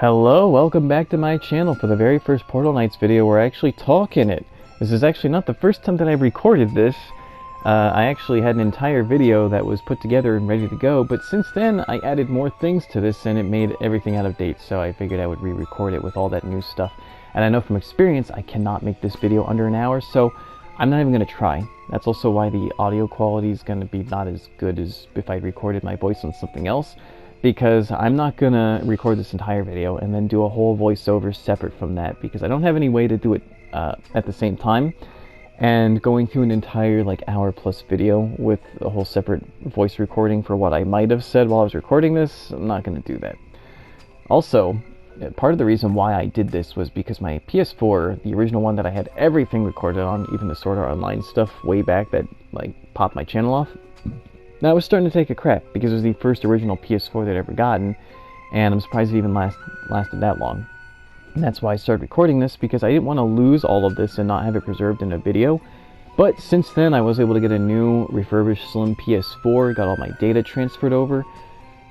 Hello, welcome back to my channel for the very first Portal Knights video where I actually talk in it. This is actually not the first time that I recorded this. I actually had an entire video that was put together and ready to go, but since then I added more things to this and it made everything out of date, so I figured I would re-record it with all that new stuff. And I know from experience I cannot make this video under an hour, so I'm not even going to try. That's also why the audio quality is going to be not as good as if I recorded my voice on something else, because I'm not going to record this entire video and then do a whole voiceover separate from that, because I don't have any way to do it at the same time. And going through an entire hour plus video with a whole separate voice recording for what I might have said while I was recording this, I'm not going to do that. Also, part of the reason why I did this was because my PS4, the original one that I had everything recorded on, even the Sword Art Online stuff way back that popped my channel off, that was starting to take a crap because it was the first original PS4 that I'd ever gotten, and I'm surprised it even lasted that long. And that's why I started recording this, because I didn't want to lose all of this and not have it preserved in a video. But since then I was able to get a new refurbished slim PS4, got all my data transferred over,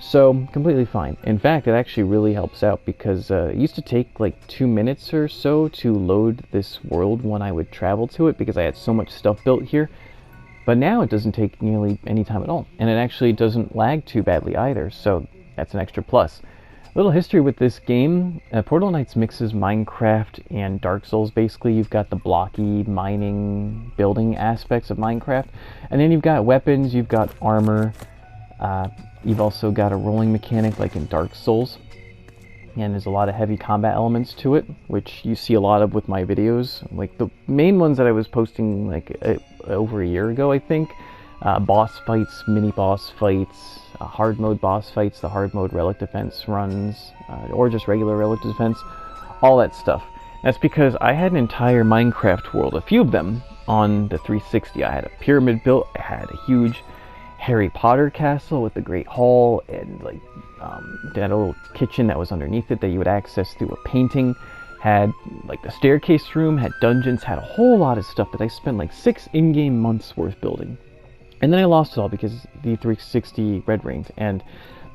so completely fine. In fact, it actually really helps out because it used to take 2 minutes or so to load this world when I would travel to it because I had so much stuff built here. But now it doesn't take nearly any time at all, and it actually doesn't lag too badly either, so that's an extra plus. A little history with this game: Portal Knights mixes Minecraft and Dark Souls. Basically, you've got the blocky mining building aspects of Minecraft, and then you've got weapons, you've got armor, you've also got a rolling mechanic like in Dark Souls, and there's a lot of heavy combat elements to it, which you see a lot of with my videos. The main ones that I was posting over a year ago, I think. Boss fights, mini boss fights, hard mode boss fights, the hard mode relic defense runs, or just regular relic defense, all that stuff. That's because I had an entire Minecraft world, a few of them, on the 360. I had a pyramid built, I had a huge Harry Potter castle with the Great Hall, and that little kitchen that was underneath it that you would access through a painting. Had the staircase room, had dungeons, had a whole lot of stuff that I spent 6 in-game months worth building. And then I lost it all because the 360 red rained, and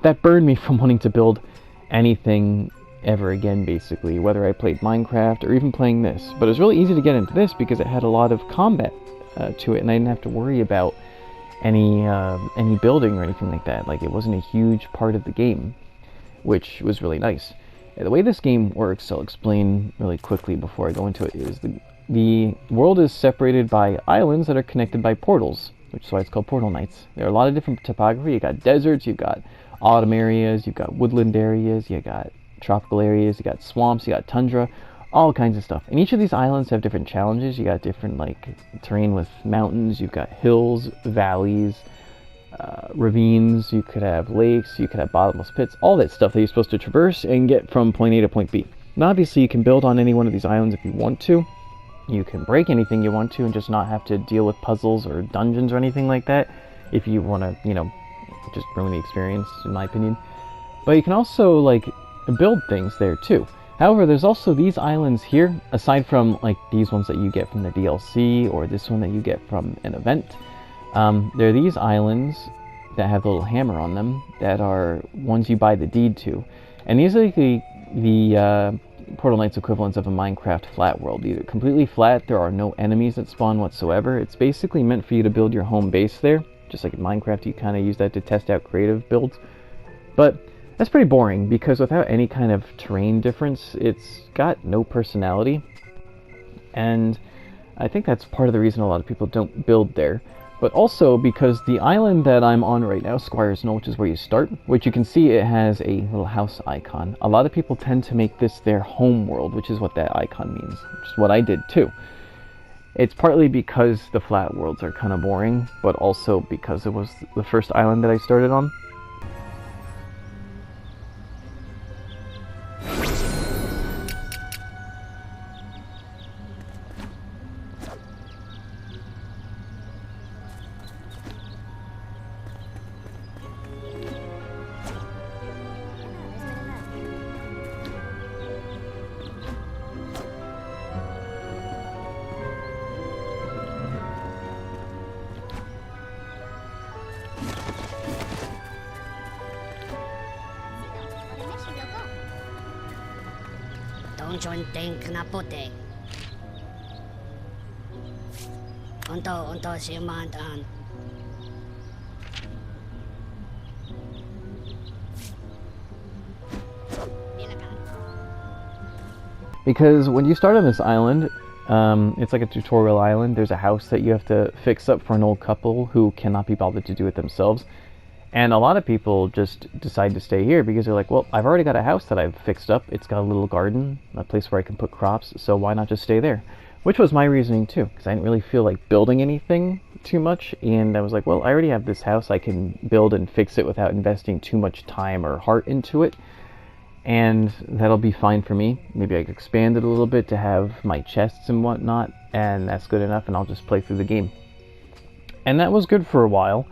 that burned me from wanting to build anything ever again, basically, whether I played Minecraft or even playing this. But it was really easy to get into this because it had a lot of combat to it, and I didn't have to worry about any building or anything like that. It wasn't a huge part of the game, which was really nice. The way this game works, I'll explain really quickly before I go into it, is the world is separated by islands that are connected by portals, which is why it's called Portal Knights. There are a lot of different topography. You got deserts, you've got autumn areas, you've got woodland areas, you got tropical areas, you got swamps, you got tundra, all kinds of stuff. And each of these islands have different challenges. You got different terrain with mountains, you've got hills, valleys, ravines, you could have lakes, you could have bottomless pits, all that stuff that you're supposed to traverse and get from point A to point B. And obviously you can build on any one of these islands if you want to. You can break anything you want to and just not have to deal with puzzles or dungeons or anything like that if you want to, just ruin the experience, in my opinion. But you can also build things there too. However, there's also these islands here, aside from these ones that you get from the DLC or this one that you get from an event. There are these islands that have a little hammer on them that are ones you buy the deed to. And these are the Portal Knights equivalents of a Minecraft flat world. These are completely flat, there are no enemies that spawn whatsoever. It's basically meant for you to build your home base there. Just like in Minecraft, you kind of use that to test out creative builds. But that's pretty boring, because without any kind of terrain difference, it's got no personality. And I think that's part of the reason a lot of people don't build there. But also because the island that I'm on right now, Squire's Knoll, which is where you start, which you can see it has a little house icon. A lot of people tend to make this their home world, which is what that icon means, which is what I did too. It's partly because the flat worlds are kind of boring, but also because it was the first island that I started on. ting knapote. Unto simantan. Because when you start on this island, it's like a tutorial island. There's a house that you have to fix up for an old couple who cannot be bothered to do it themselves. And a lot of people just decide to stay here because they're like, well, I've already got a house that I've fixed up. It's got a little garden, a place where I can put crops, so why not just stay there? Which was my reasoning too, because I didn't really feel like building anything too much. And I was like, well, I already have this house. I can build and fix it without investing too much time or heart into it. And that'll be fine for me. Maybe I could expand it a little bit to have my chests and whatnot, and that's good enough, and I'll just play through the game. And that was good for a while.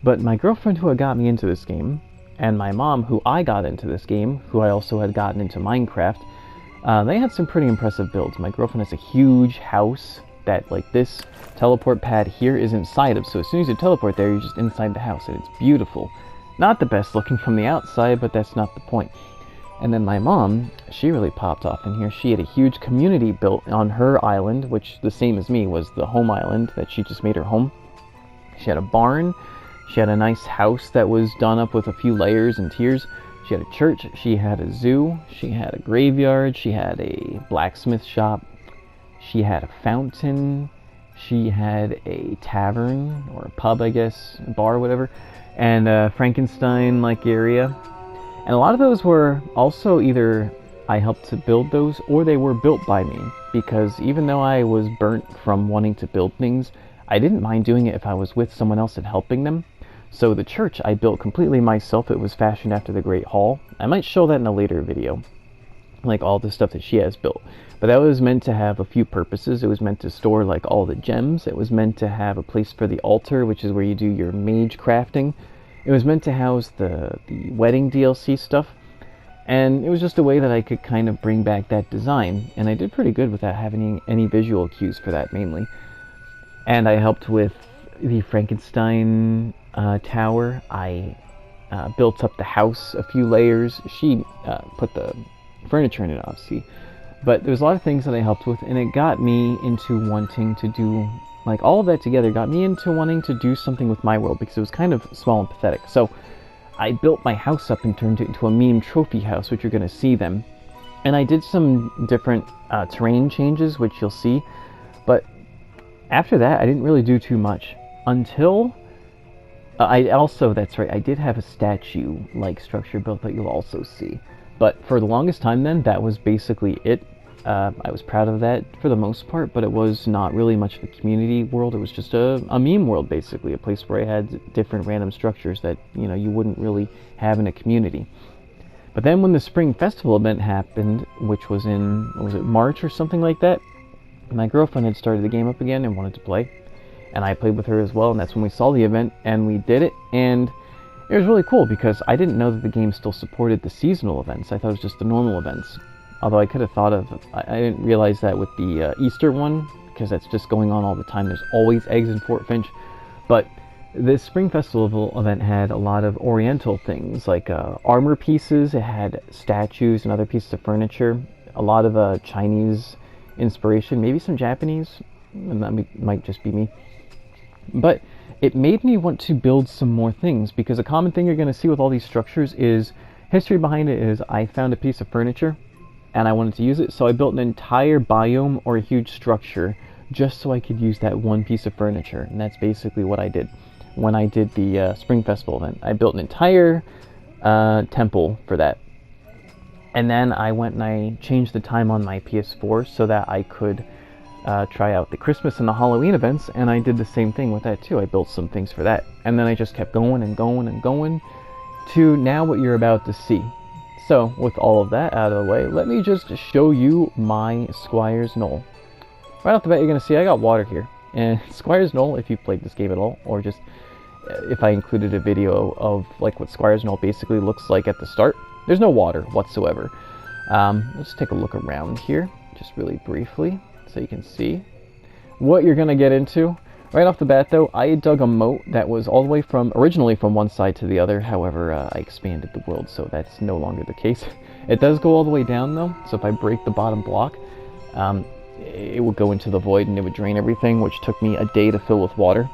But my girlfriend who had got me into this game, and my mom who I got into this game, who I also had gotten into Minecraft, they had some pretty impressive builds. My girlfriend has a huge house that, like, this teleport pad here is inside of. So as soon as you teleport there, you're just inside the house, and it's beautiful. Not the best looking from the outside, but that's not the point. And then my mom, she really popped off in here. She had a huge community built on her island, which the same as me was the home island that she just made her home. She had a barn. She had a nice house that was done up with a few layers and tiers. She had a church. She had a zoo. She had a graveyard. She had a blacksmith shop. She had a fountain. She had a tavern, or a pub, I guess, bar, whatever, and a Frankenstein-like area. And a lot of those were also either I helped to build those, or they were built by me. Because even though I was burnt from wanting to build things, I didn't mind doing it if I was with someone else and helping them. So the church I built completely myself. It was fashioned after the Great Hall. I might show that in a later video, like all the stuff that she has built. But that was meant to have a few purposes. It was meant to store like all the gems. It was meant to have a place for the altar, which is where you do your mage crafting. It was meant to house the wedding DLC stuff. And it was just a way that I could kind of bring back that design. And I did pretty good without having any visual cues for that mainly. And I helped with the Frankenstein tower. I built up the house a few layers. She put the furniture in it, obviously. But there was a lot of things that I helped with, and it got me into wanting to do, like, all of that together got me into wanting to do something with my world, because it was kind of small and pathetic. So I built my house up and turned it into a meme trophy house, which you're going to see them. And I did some different terrain changes, which you'll see. But after that, I didn't really do too much until I also, that's right, I did have a statue-like structure built that you'll also see. But for the longest time then, that was basically it. I was proud of that for the most part, but it was not really much of a community world. It was just a meme world, basically, a place where I had different random structures that, you know, you wouldn't really have in a community. But then when the Spring Festival event happened, which was in, was it March or something like that, my girlfriend had started the game up again and wanted to play. And I played with her as well, and that's when we saw the event, and we did it, and it was really cool because I didn't know that the game still supported the seasonal events. I thought it was just the normal events. Although I could have thought of, I didn't realize that with the Easter one, because that's just going on all the time. There's always eggs in Fort Finch. But this Spring Festival event had a lot of oriental things, like armor pieces. It had statues and other pieces of furniture. A lot of Chinese inspiration, maybe some Japanese, and that might just be me. But it made me want to build some more things, because a common thing you're going to see with all these structures is, history behind it is I found a piece of furniture and I wanted to use it, so I built an entire biome or a huge structure just so I could use that one piece of furniture. And that's basically what I did when I did the Spring Festival event. I built an entire temple for that. And then I went and I changed the time on my PS4 so that I could try out the Christmas and the Halloween events, and I did the same thing with that too. I built some things for that. And then I just kept going and going and going to now what you're about to see. So, with all of that out of the way, let me just show you my Squire's Knoll. Right off the bat, you're going to see I got water here. And Squire's Knoll, if you've played this game at all, or just if I included a video of like what Squire's Knoll basically looks like at the start, there's no water whatsoever. Let's take a look around here, just really briefly, so you can see what you're going to get into. Right off the bat, though, I dug a moat that was all the way originally from one side to the other. However, I expanded the world, so that's no longer the case. It does go all the way down, though, so if I break the bottom block, it would go into the void and it would drain everything, which took me a day to fill with water.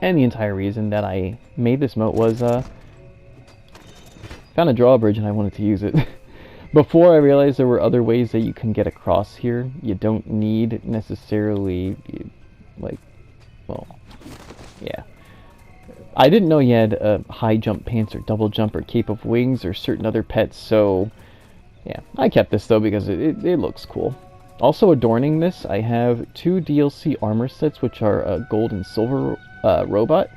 And the entire reason that I made this moat was, found a drawbridge and I wanted to use it. Before I realized there were other ways that you can get across here. You don't need necessarily, like, well, yeah. I didn't know you had high jump pants or double jump or cape of wings or certain other pets, so yeah. I kept this though because it looks cool. Also adorning this, I have 2 DLC armor sets, which are a gold and silver robot,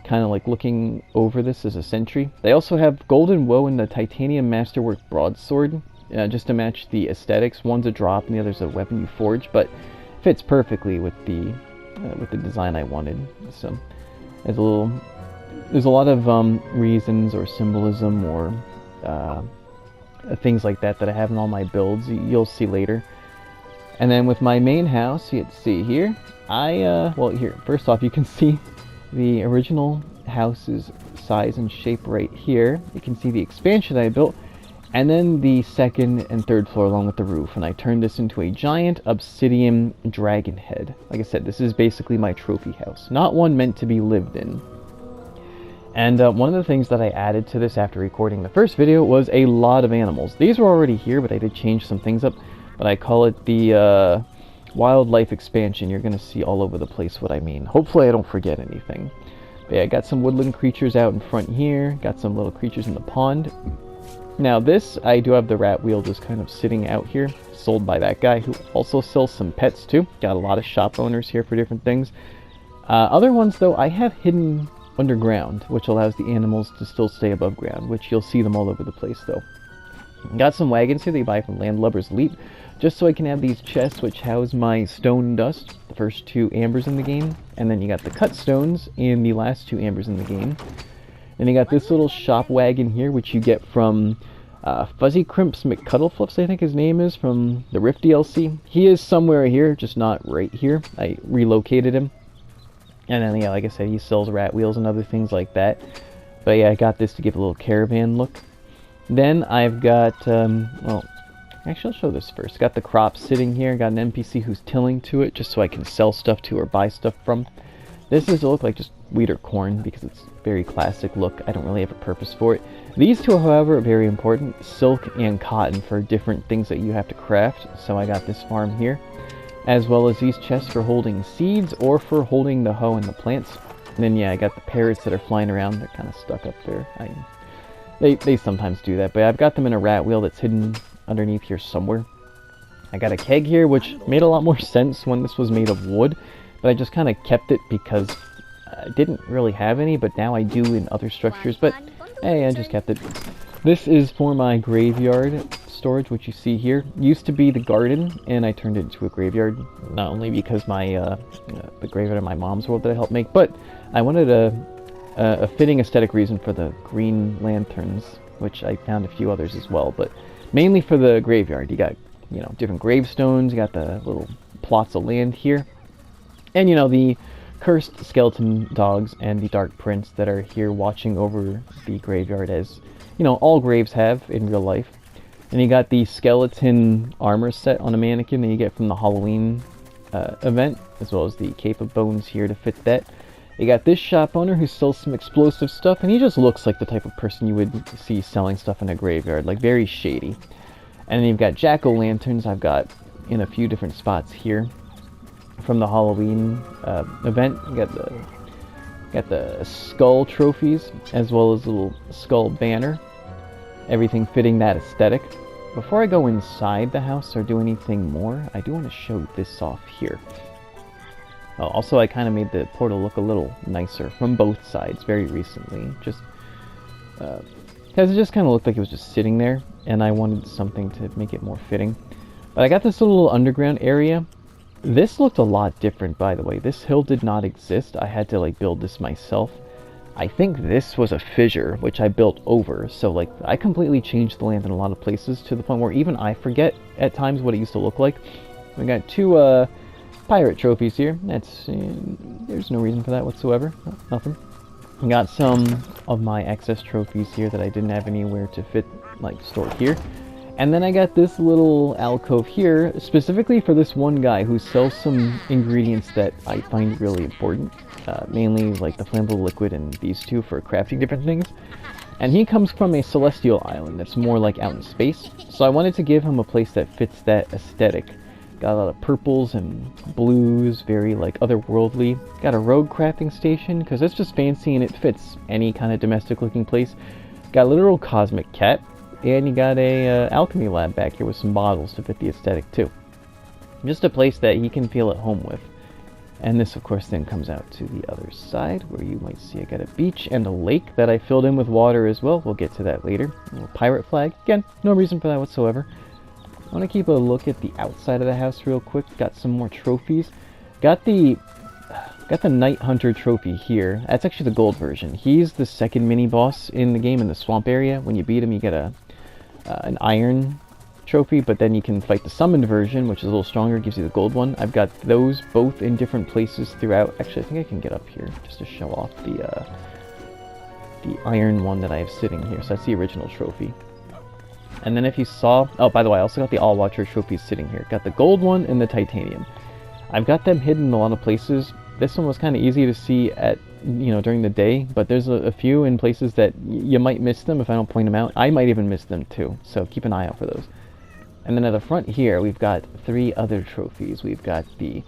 kind of like looking over this as a sentry. They also have golden woe and the titanium masterwork broadsword, just to match the aesthetics. One's a drop and the other's a weapon you forge, but fits perfectly with the design I wanted. So there's a lot of reasons or symbolism or things like that I have in all my builds. You'll see later. And then with my main house, you can see here, well, here, first off, you can see the original house's size and shape right here. You can see the expansion I built, and then the second and third floor along with the roof. And I turned this into a giant obsidian dragon head. Like I said, this is basically my trophy house, not one meant to be lived in. And one of the things that I added to this after recording the first video was a lot of animals. These were already here, but I did change some things up. But I call it the wildlife expansion. You're going to see all over the place what I mean. Hopefully I don't forget anything. But yeah, I got some woodland creatures out in front here. Got some little creatures in the pond. Now this, I do have the rat wheel just kind of sitting out here, sold by that guy who also sells some pets too. Got a lot of shop owners here for different things. Other ones though, I have hidden underground, which allows the animals to still stay above ground, which you'll see them all over the place though. Got some wagons here that you buy from Landlubber's Leap, just so I can have these chests which house my stone dust, the first 2 ambers in the game, and then you got the cut stones in the last 2 ambers in the game. Then you got this little shop wagon here, which you get from Fuzzy Crimps McCuddleflips, I think his name is, from the Rift DLC. He is somewhere here, just not right here. I relocated him. And then, yeah, like I said, he sells rat wheels and other things like that. But yeah, I got this to give a little caravan look. Then I've got, well, actually I'll show this first. Got the crops sitting here. Got an NPC who's tilling to it, just so I can sell stuff to or buy stuff from. This is to look like just wheat or corn, because it's very classic look. I don't really have a purpose for it. These two, however, are very important. Silk and cotton for different things that you have to craft. So I got this farm here. As well as these chests for holding seeds or for holding the hoe and the plants. And then, yeah, I got the parrots that are flying around. They're kind of stuck up there. They sometimes do that, but I've got them in a rat wheel that's hidden underneath here somewhere. I got a keg here, which made a lot more sense when this was made of wood, but I just kind of kept it because I didn't really have any, but now I do in other structures, but hey, I just kept it. This is for my graveyard storage, which you see here. Used to be the garden, and I turned it into a graveyard, not only because my the graveyard of my mom's world that I helped make, but I wanted a fitting aesthetic reason for the green lanterns, which I found a few others as well, but mainly for the graveyard. You got, you know, different gravestones, you got the little plots of land here, and, you know, the cursed skeleton dogs and the dark prince that are here watching over the graveyard, as, you know, all graves have in real life. And you got the skeleton armor set on a mannequin that you get from the Halloween event, as well as the cape of bones here to fit that. You got this shop owner who sells some explosive stuff, and he just looks like the type of person you would see selling stuff in a graveyard, like very shady. And then you've got jack-o'-lanterns I've got in a few different spots here from the Halloween event. You got the skull trophies, as well as a little skull banner. Everything fitting that aesthetic. Before I go inside the house or do anything more, I do want to show this off here. Oh, also, I kind of made the portal look a little nicer from both sides very recently, just because it just kind of looked like it was just sitting there, and I wanted something to make it more fitting. But I got this little underground area. This looked a lot different, by the way. This hill did not exist. I had to, like, build this myself. I think this was a fissure, which I built over, so, like, I completely changed the land in a lot of places, to the point where even I forget at times what it used to look like. We got two pirate trophies here. That's there's no reason for that whatsoever. Nothing. Got some of my excess trophies here that I didn't have anywhere to fit, like store here. And then I got this little alcove here, specifically for this one guy who sells some ingredients that I find really important. Mainly like the flammable liquid and these two for crafting different things. And he comes from a celestial island that's more like out in space. So I wanted to give him a place that fits that aesthetic. Got a lot of purples and blues, very like otherworldly. Got a rogue crafting station, because it's just fancy and it fits any kind of domestic looking place. Got a literal cosmic cat. And you got a alchemy lab back here with some bottles to fit the aesthetic too. Just a place that he can feel at home with. And this, of course, then comes out to the other side, where you might see I got a beach and a lake that I filled in with water as well. We'll get to that later. A little pirate flag. Again, no reason for that whatsoever. I want to keep a look at the outside of the house real quick. Got some more trophies. Got the Night Hunter trophy here. That's actually the gold version. He's the second mini-boss in the game in the swamp area. When you beat him, you get an iron trophy, but then you can fight the summoned version, which is a little stronger, gives you the gold one. I've got those both in different places throughout. Actually, I think I can get up here just to show off the iron one that I have sitting here. So that's the original trophy. And then if you saw, oh, by the way, I also got the All Watcher trophies sitting here. Got the gold one and the titanium. I've got them hidden in a lot of places. This one was kind of easy to see at, during the day, but there's a few in places that you might miss them if I don't point them out. I might even miss them too, so keep an eye out for those. And then at the front here, we've got 3 other trophies. We've got the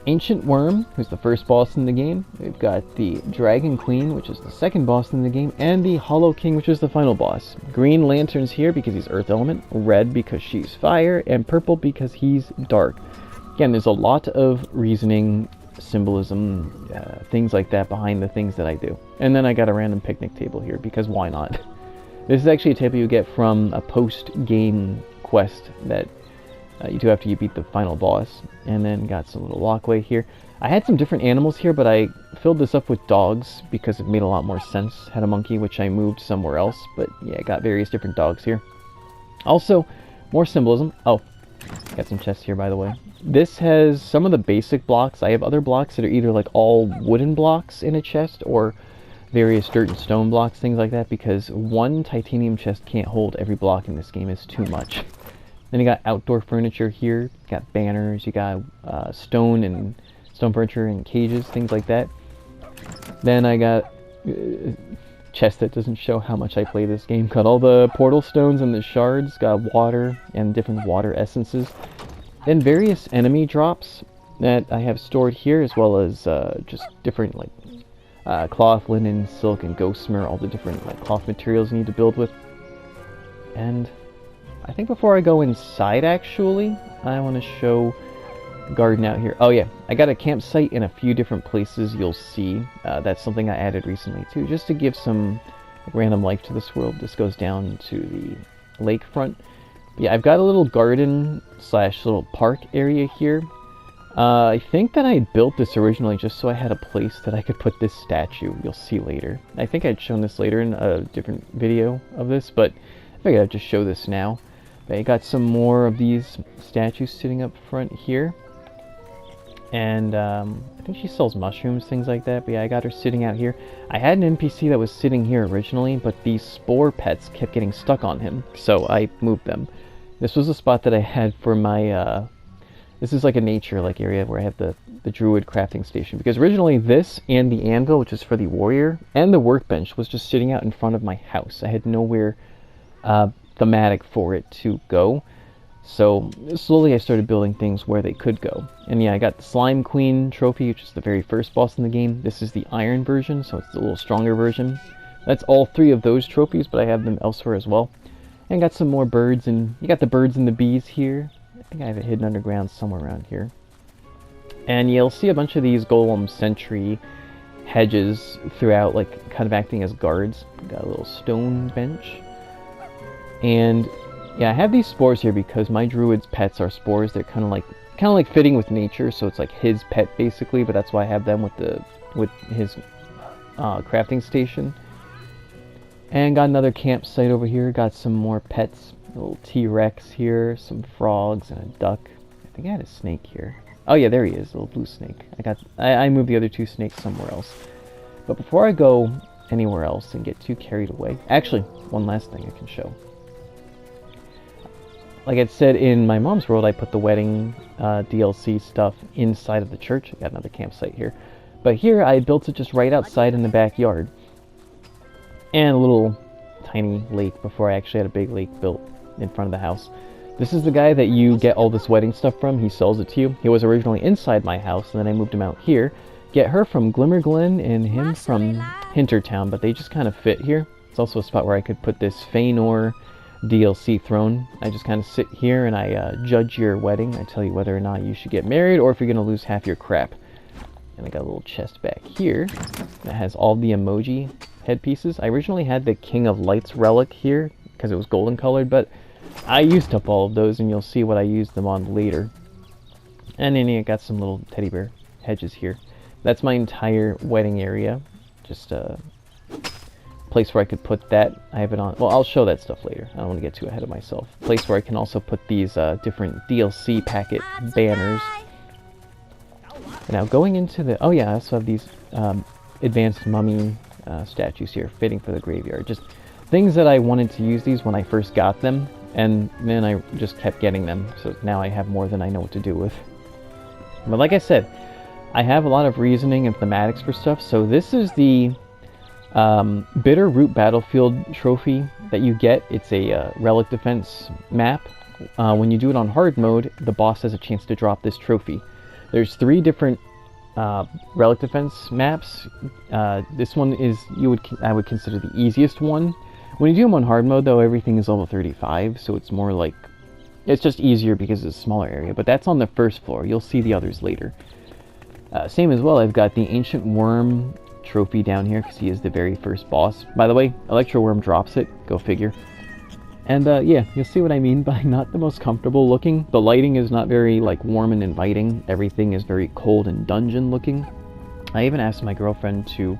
Ancient Worm, who's the first boss in the game. We've got the Dragon Queen, which is the second boss in the game. And the Hollow King, which is the final boss. Green Lantern's here because he's Earth Element. Red because she's Fire. And purple because he's Dark. Again, there's a lot of reasoning, symbolism, things like that behind the things that I do. And then I got a random picnic table here because why not? This is actually a table you get from a post-game quest that you do after you beat the final boss. And then got some little walkway here. I had some different animals here, but I filled this up with dogs because it made a lot more sense. Had a monkey, which I moved somewhere else. But yeah, I got various different dogs here. Also, more symbolism. Oh, got some chests here, by the way. This has some of the basic blocks. I have other blocks that are either like all wooden blocks in a chest or various dirt and stone blocks, things like that, because one titanium chest can't hold every block in this game. It's too much. Then you got outdoor furniture here. You got banners. You got stone furniture and cages, things like that. Then I got a chest that doesn't show how much I play this game. Got all the portal stones and the shards. Got water and different water essences. Then various enemy drops that I have stored here, as well as just different like cloth, linen, silk, and gossamer, all the different like cloth materials you need to build with. And I think before I go inside, actually, I want to show the garden out here. Oh yeah, I got a campsite in a few different places you'll see. That's something I added recently too, just to give some random life to this world. This goes down to the lakefront. Yeah, I've got a little garden / little park area here. I think that I built this originally just so I had a place that I could put this statue. You'll see later. I think I'd shown this later in a different video of this, but I figured I'd just show this now. I got some more of these statues sitting up front here. And I think she sells mushrooms, things like that. But yeah, I got her sitting out here. I had an NPC that was sitting here originally, but these spore pets kept getting stuck on him. So I moved them. This was a spot that I had for my... this is like a nature area where I have the druid crafting station. Because originally this and the anvil, which is for the warrior, and the workbench was just sitting out in front of my house. I had nowhere thematic for it to go. So slowly I started building things where they could go. And yeah, I got the Slime Queen trophy, which is the very first boss in the game. This is the iron version, so it's the little stronger version. That's all 3 of those trophies, but I have them elsewhere as well. And got some more birds, and you got the birds and the bees here. I think I have it hidden underground somewhere around here. And you'll see a bunch of these golem sentry hedges throughout, like kind of acting as guards. Got a little stone bench. And yeah, I have these spores here because my druid's pets are spores. They're kind of like fitting with nature, so it's like his pet basically. But that's why I have them with his crafting station. And got another campsite over here. Got some more pets. A little T-Rex here, some frogs, and a duck. I think I had a snake here. Oh yeah, there he is, little blue snake. I moved the other two snakes somewhere else. But before I go anywhere else and get too carried away, actually, one last thing I can show. Like I said, in my mom's world, I put the wedding DLC stuff inside of the church. I got another campsite here. But here, I built it just right outside in the backyard. And a little tiny lake before I actually had a big lake built in front of the house. This is the guy that you get all this wedding stuff from. He sells it to you. He was originally inside my house, and then I moved him out here. Get her from Glimmer Glen and him from Hintertown, but they just kind of fit here. It's also a spot where I could put this Feanor DLC throne. I just kind of sit here and I judge your wedding. I tell you whether or not you should get married or if you're going to lose half your crap. And I got a little chest back here that has all the emoji headpieces. I originally had the King of Lights relic here because it was golden colored, but I used up all of those and you'll see what I used them on later. And then I got some little teddy bear hedges here. That's my entire wedding area. Just a place where I could put that. I have it on. Well, I'll show that stuff later. I don't want to get too ahead of myself. Place where I can also put these different DLC packet banners. Now going into the... Oh yeah, I also have these advanced mummy statues here, fitting for the graveyard. Just things that I wanted to use these when I first got them, and then I just kept getting them. So now I have more than I know what to do with. But like I said, I have a lot of reasoning and thematics for stuff. So this is the Bitter Root Battlefield trophy that you get. It's a relic defense map. When you do it on hard mode, the boss has a chance to drop this trophy. There's 3 different relic defense maps. This one is I would consider the easiest one. When you do them on hard mode, though, everything is level 35, so it's more like it's just easier because it's a smaller area. But that's on the first floor. You'll see the others later. Same as well, I've got the Ancient Worm trophy down here because he is the very first boss. By the way, Electro Worm drops it. Go figure. And yeah, you'll see what I mean by not the most comfortable looking. The lighting is not very like warm and inviting. Everything is very cold and dungeon looking. I even asked my girlfriend to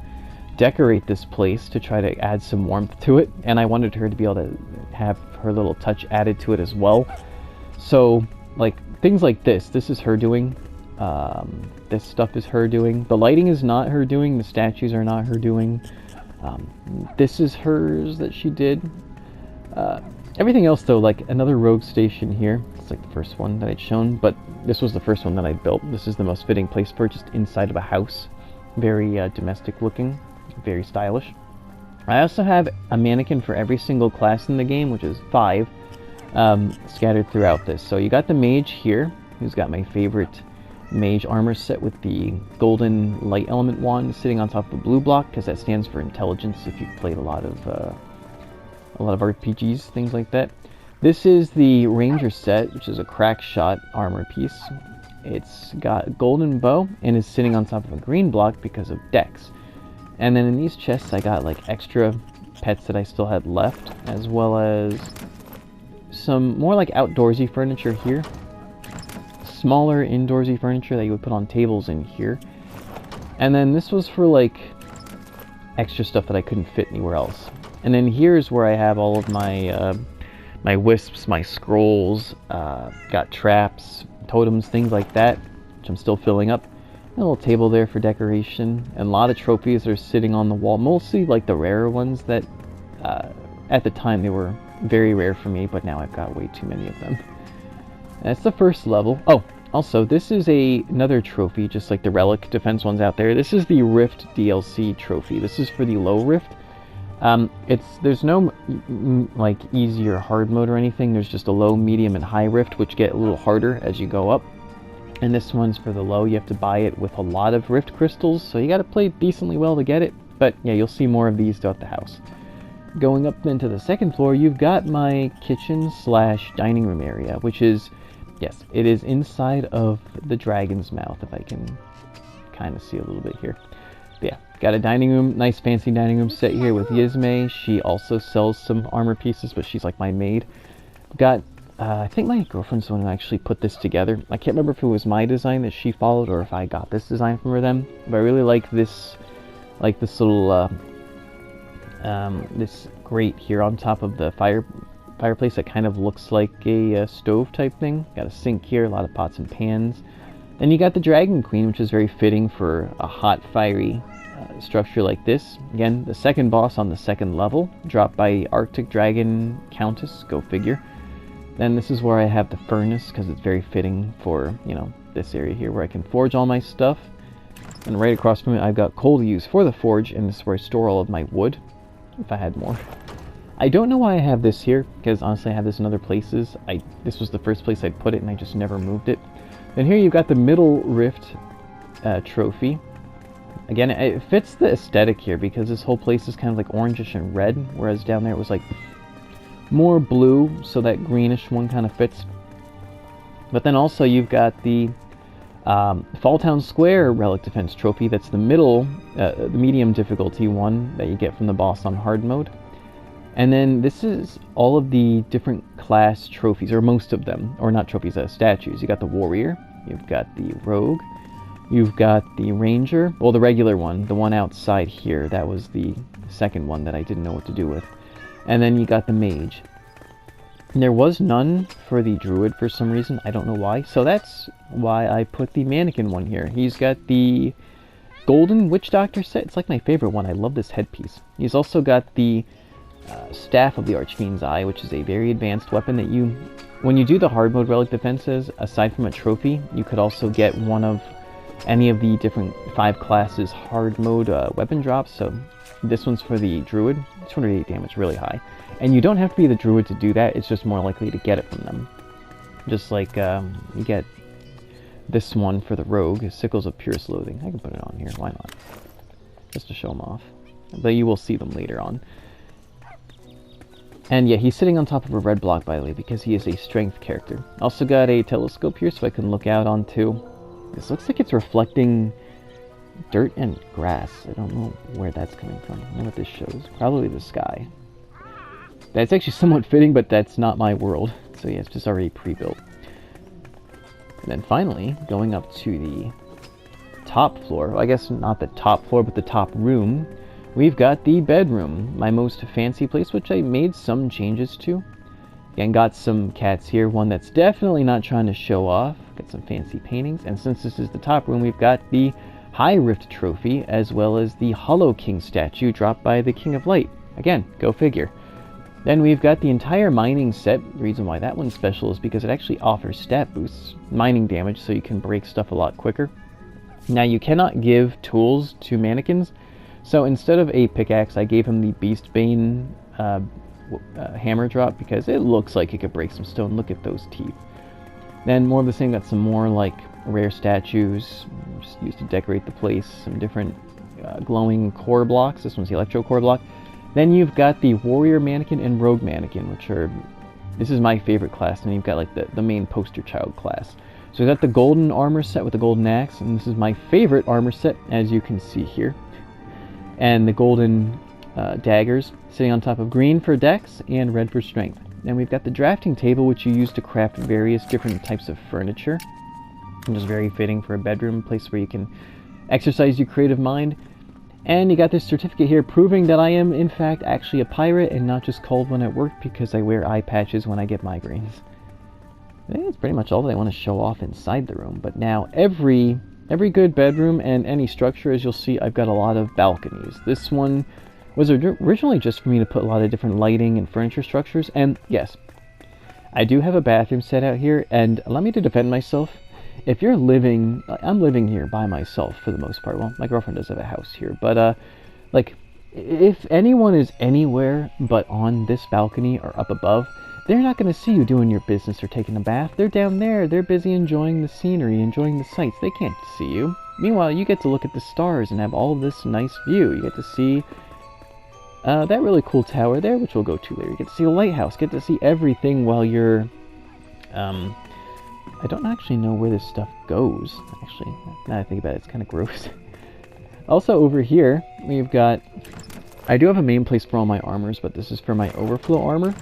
decorate this place to try to add some warmth to it, and I wanted her to be able to have her little touch added to it as well. So like things like this is her doing. This stuff is her doing. The lighting is not her doing. The statues are not her doing. This is hers that she did. Everything else, though, like another rogue station here. It's like the first one that I'd shown, but this was the first one that I built. This is the most fitting place for it, just inside of a house. Very domestic looking, very stylish. I also have a mannequin for every single class in the game, which is 5, scattered throughout this. So you got the mage here, who's got my favorite mage armor set with the golden light element wand sitting on top of the blue block, because that stands for intelligence if you've played a lot of RPGs, things like that. This is the ranger set, which is a crack shot armor piece. It's got a golden bow and is sitting on top of a green block because of dex. And then in these chests I got like extra pets that I still had left, as well as some more like outdoorsy furniture here. Smaller indoorsy furniture that you would put on tables in here. And then this was for like extra stuff that I couldn't fit anywhere else. And then here's where I have all of my my wisps, my scrolls, got traps, totems, things like that, which I'm still filling up. A little table there for decoration, and a lot of trophies are sitting on the wall, mostly like the rarer ones that at the time they were very rare for me, but now I've got way too many of them. That's the first level. Oh, also, this is another trophy, just like the relic defense ones out there. This is the Rift DLC trophy. This is for the low Rift. There's no like easy or hard mode or anything. There's just a low, medium, and high Rift, which get a little harder as you go up. And this one's for the low. You have to buy it with a lot of Rift crystals, so you got to play decently well to get it. But yeah, you'll see more of these throughout the house. Going up then to the second floor, you've got my kitchen / dining room area, which is, yes, it is inside of the dragon's mouth, if I can kind of see a little bit here. But yeah, got a dining room, nice fancy dining room set here with Yizme. She also sells some armor pieces, but she's like my maid. Got, I think my girlfriend's the one who actually put this together. I can't remember if it was my design that she followed or if I got this design from her then. But I really like this little, this grate here on top of the fireplace that kind of looks like a stove type thing. Got a sink here, a lot of pots and pans. Then you got the Dragon Queen, which is very fitting for a hot, fiery structure like this. Again, the second boss on the second level, dropped by Arctic Dragon Countess, go figure. Then this is where I have the furnace, because it's very fitting for, you know, this area here where I can forge all my stuff. And right across from it, I've got coal to use for the forge, and this is where I store all of my wood, if I had more. I don't know why I have this here, because honestly I have this in other places. This was the first place I'd put it, and I just never moved it. Then here you've got the Middle Rift trophy. Again, it fits the aesthetic here, because this whole place is kind of like orangish and red, whereas down there it was like more blue, so that greenish one kind of fits. But then also you've got the Fall Town Square Relic Defense trophy. That's the the medium difficulty one that you get from the boss on hard mode. And then this is all of the different class trophies, or most of them, or not trophies, statues. You got the Warrior, you've got the Rogue, you've got the Ranger, well, the regular one, the one outside here, that was the second one that I didn't know what to do with. And then you got the Mage. And there was none for the Druid for some reason, I don't know why, so that's why I put the Mannequin one here. He's got the Golden Witch Doctor set, it's like my favorite one, I love this headpiece. He's also got the Staff of the Archfiend's Eye, which is a very advanced weapon that you, when you do the hard mode relic defenses, aside from a trophy, you could also get one of any of the different 5 classes hard mode weapon drops. So this one's for the Druid, 208 damage, really high. And you don't have to be the Druid to do that, it's just more likely to get it from them. Just like you get this one for the Rogue, Sickles of Purest Loathing. I can put it on here, why not? Just to show them off. But you will see them later on. And yeah, he's sitting on top of a red block, by the way, because he is a strength character. Also got a telescope here so I can look out onto... This looks like it's reflecting dirt and grass. I don't know where that's coming from. I don't know what this shows. Probably the sky. That's actually somewhat fitting, but that's not my world. So yeah, it's just already pre-built. And then finally, going up to the top floor. Well, I guess not the top floor, but the top room. We've got the bedroom, my most fancy place, which I made some changes to. Again, got some cats here, one that's definitely not trying to show off. Got some fancy paintings, and since this is the top room, we've got the High Rift trophy, as well as the Hollow King statue dropped by the King of Light. Again, go figure. Then we've got the entire mining set. The reason why that one's special is because it actually offers stat boosts, mining damage, so you can break stuff a lot quicker. Now, you cannot give tools to mannequins, so instead of a pickaxe, I gave him the Beastbane hammer drop because it looks like it could break some stone. Look at those teeth. Then more of the same, got some more like rare statues, just used to decorate the place, some different glowing core blocks. This one's the electro core block. Then you've got the Warrior Mannequin and Rogue Mannequin, which are, this is my favorite class, and you've got like the main poster child class. So we've got the golden armor set with the golden axe, and this is my favorite armor set, as you can see here. And the golden daggers sitting on top of green for dex and red for strength. Then we've got the drafting table, which you use to craft various different types of furniture, which is very fitting for a bedroom, place where you can exercise your creative mind. And you got this certificate here proving that I am in fact actually a pirate and not just called one at work because I wear eye patches when I get migraines. I think that's pretty much all that I want to show off inside the room. But now every good bedroom and any structure, as you'll see, I've got a lot of balconies. This one was originally just for me to put a lot of different lighting and furniture structures, and yes, I do have a bathroom set out here, and allow me to defend myself. If you're living, I'm living here by myself for the most part. Well, my girlfriend does have a house here, but like, if anyone is anywhere but on this balcony or up above, they're not going to see you doing your business or taking a bath. They're down there. They're busy enjoying the scenery, enjoying the sights. They can't see you. Meanwhile, you get to look at the stars and have all this nice view. You get to see that really cool tower there, which we'll go to later. You get to see a lighthouse. Get to see everything while you're... I don't actually know where this stuff goes. Actually, now that I think about it, it's kind of gross. Also, over here, we've got... I do have a main place for all my armors, but this is for my overflow armor.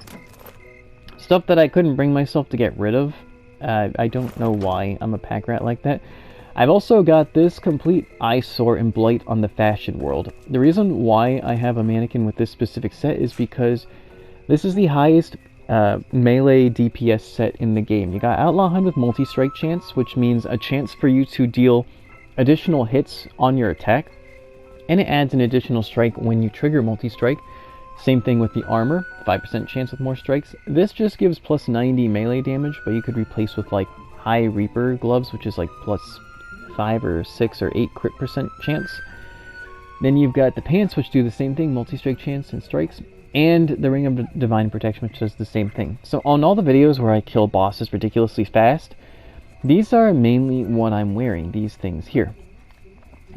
Stuff that I couldn't bring myself to get rid of. I don't know why I'm a pack rat like that. I've also got this complete eyesore and blight on the fashion world. The reason why I have a mannequin with this specific set is because this is the highest melee DPS set in the game. You got Outlaw Hunt with multi-strike chance, which means a chance for you to deal additional hits on your attack, and it adds an additional strike when you trigger multi-strike. Same thing with the armor, 5% chance with more strikes. This just gives plus 90 melee damage, but you could replace with like High Reaper gloves, which is like plus 5 or 6 or 8 crit percent chance. Then you've got the pants, which do the same thing, multi-strike chance and strikes, and the Ring of Divine Protection, which does the same thing. So on all the videos where I kill bosses ridiculously fast, these are mainly what I'm wearing, these things here.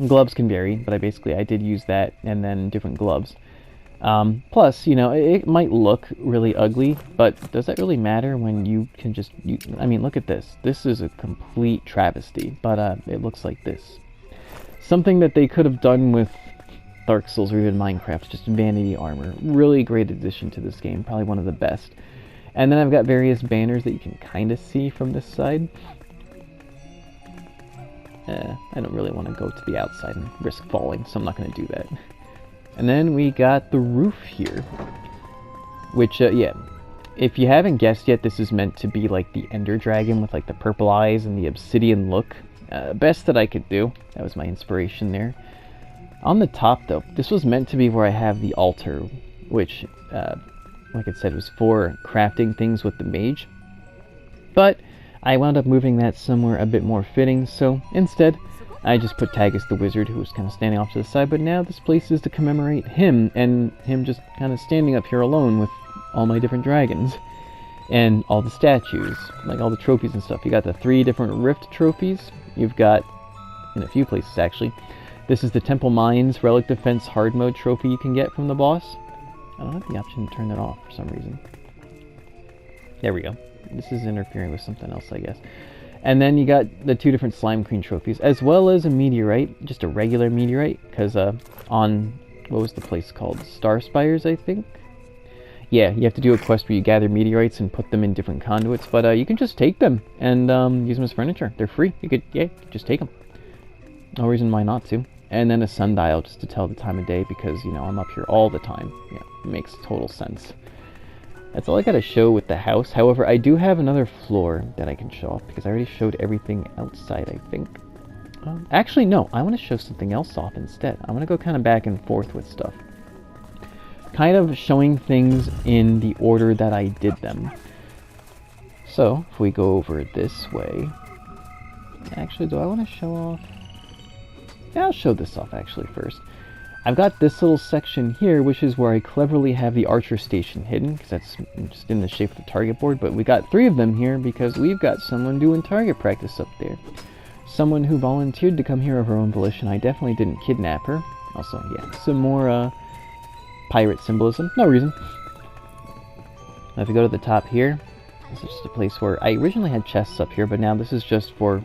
Gloves can vary, but I did use that and then different gloves. Plus, you know, it might look really ugly, but does that really matter when you can just, I mean, look at this. This is a complete travesty, but it looks like this. Something that they could have done with Dark Souls or even Minecraft, just vanity armor. Really great addition to this game, probably one of the best. And then I've got various banners that you can kind of see from this side. I don't really want to go to the outside and risk falling, so I'm not going to do that. And then we got the roof here, which, yeah, if you haven't guessed yet, this is meant to be like the Ender Dragon with like the purple eyes and the obsidian look. Best that I could do. That was my inspiration there. On the top, though, this was meant to be where I have the altar, which, like I said, was for crafting things with the mage. But I wound up moving that somewhere a bit more fitting, so instead, I just put Tagus the Wizard, who was kind of standing off to the side, but now this place is to commemorate him, and him just kind of standing up here alone with all my different dragons. And all the statues, like all the trophies and stuff. You got the 3 different Rift trophies. You've got, in a few places actually, this is the Temple Mines Relic Defense Hard Mode trophy you can get from the boss. I don't have the option to turn that off for some reason. There we go. This is interfering with something else, I guess. And then you got the 2 different Slime Queen trophies, as well as a meteorite, just a regular meteorite, because on, what was the place called? Star Spires, I think? Yeah, you have to do a quest where you gather meteorites and put them in different conduits, but you can just take them and use them as furniture. They're free. You could, yeah, just take them. No reason why not to. And then a sundial just to tell the time of day, because, you know, I'm up here all the time. Yeah, it makes total sense. That's all I gotta show with the house. However, I do have another floor that I can show off, because I already showed everything outside, I think. Actually, no, I want to show something else off instead. I want to go kind of back and forth with stuff. Kind of showing things in the order that I did them. So, if we go over this way... Actually, do I want to show off? Yeah, I'll show this off actually first. I've got this little section here, which is where I cleverly have the archer station hidden, because that's just in the shape of the target board, but we got 3 of them here because we've got someone doing target practice up there. Someone who volunteered to come here of her own volition. I definitely didn't kidnap her. Also, yeah, some more pirate symbolism. No reason. Now if you go to the top here, this is just a place where I originally had chests up here, but now this is just for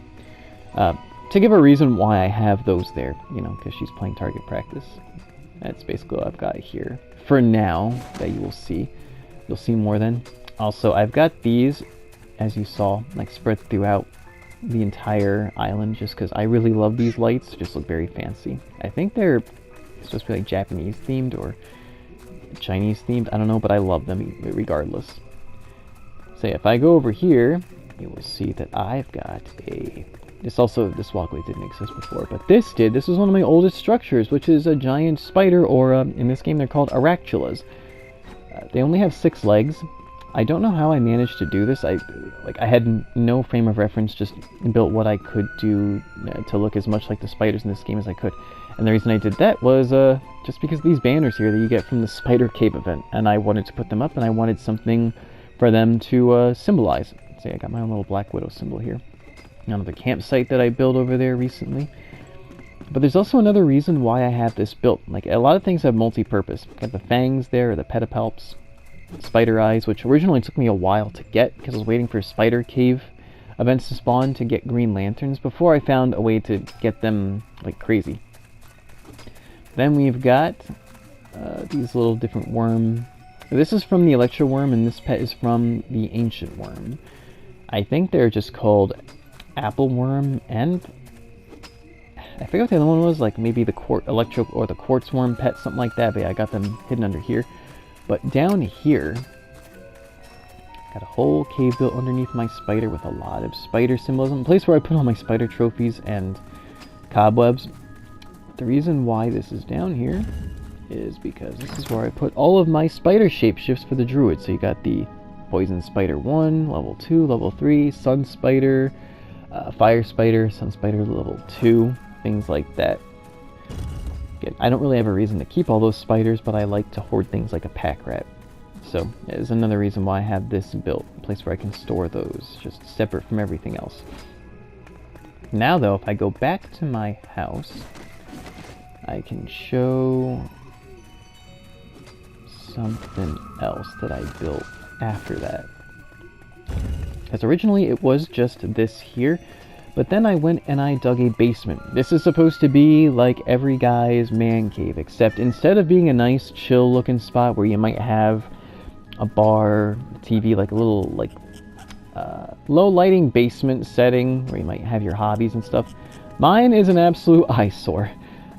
to give a reason why I have those there, you know, because she's playing target practice. That's basically what I've got here for now that you will see. You'll see more then. Also, I've got these, as you saw, like spread throughout the entire island, just because I really love these lights. They just look very fancy. I think they're supposed to be like Japanese themed or Chinese themed. I don't know, but I love them regardless. So yeah, if I go over here, you will see that I've got a... This walkway didn't exist before, but this did. This is one of my oldest structures, which is a giant spider, or in this game they're called araculas. They only have 6 legs. I don't know how I managed to do this. I had no frame of reference, just built what I could do to look as much like the spiders in this game as I could. And the reason I did that was just because these banners here that you get from the Spider Cave event, and I wanted to put them up, and I wanted something for them to symbolize. See, I got my own little Black Widow symbol here. Another campsite that I built over there recently. But there's also another reason why I have this built. Like, a lot of things have multi-purpose. Got the fangs there, or the pedipalps, spider eyes, which originally took me a while to get, because I was waiting for Spider Cave events to spawn to get green lanterns before I found a way to get them like crazy. Then we've got these little different worm. This is from the Electro Worm, and this pet is from the Ancient Worm. I think they're just called Apple Worm, and I forget what the other one was, like maybe the Electro or the Quartz Worm pet, something like that, but yeah, I got them hidden under here. But down here, Got a whole cave built underneath my spider with a lot of spider symbolism. A place where I put all my spider trophies and cobwebs. The reason why this is down here is because this is where I put all of my spider shapeshifts for the druid. So you got the poison spider 1, level 2, level 3, sun spider, fire spider, sun spider level 2, things like that. Again, I don't really have a reason to keep all those spiders, but I like to hoard things like a pack rat. So that is another reason why I have this built, a place where I can store those, just separate from everything else. Now though, if I go back to my house, I can show something else that I built after that. Because originally it was just this here, but then I went and I dug a basement. This is supposed to be like every guy's man cave, except instead of being a nice chill looking spot where you might have a bar, TV, like a little like low lighting basement setting where you might have your hobbies and stuff, mine is an absolute eyesore.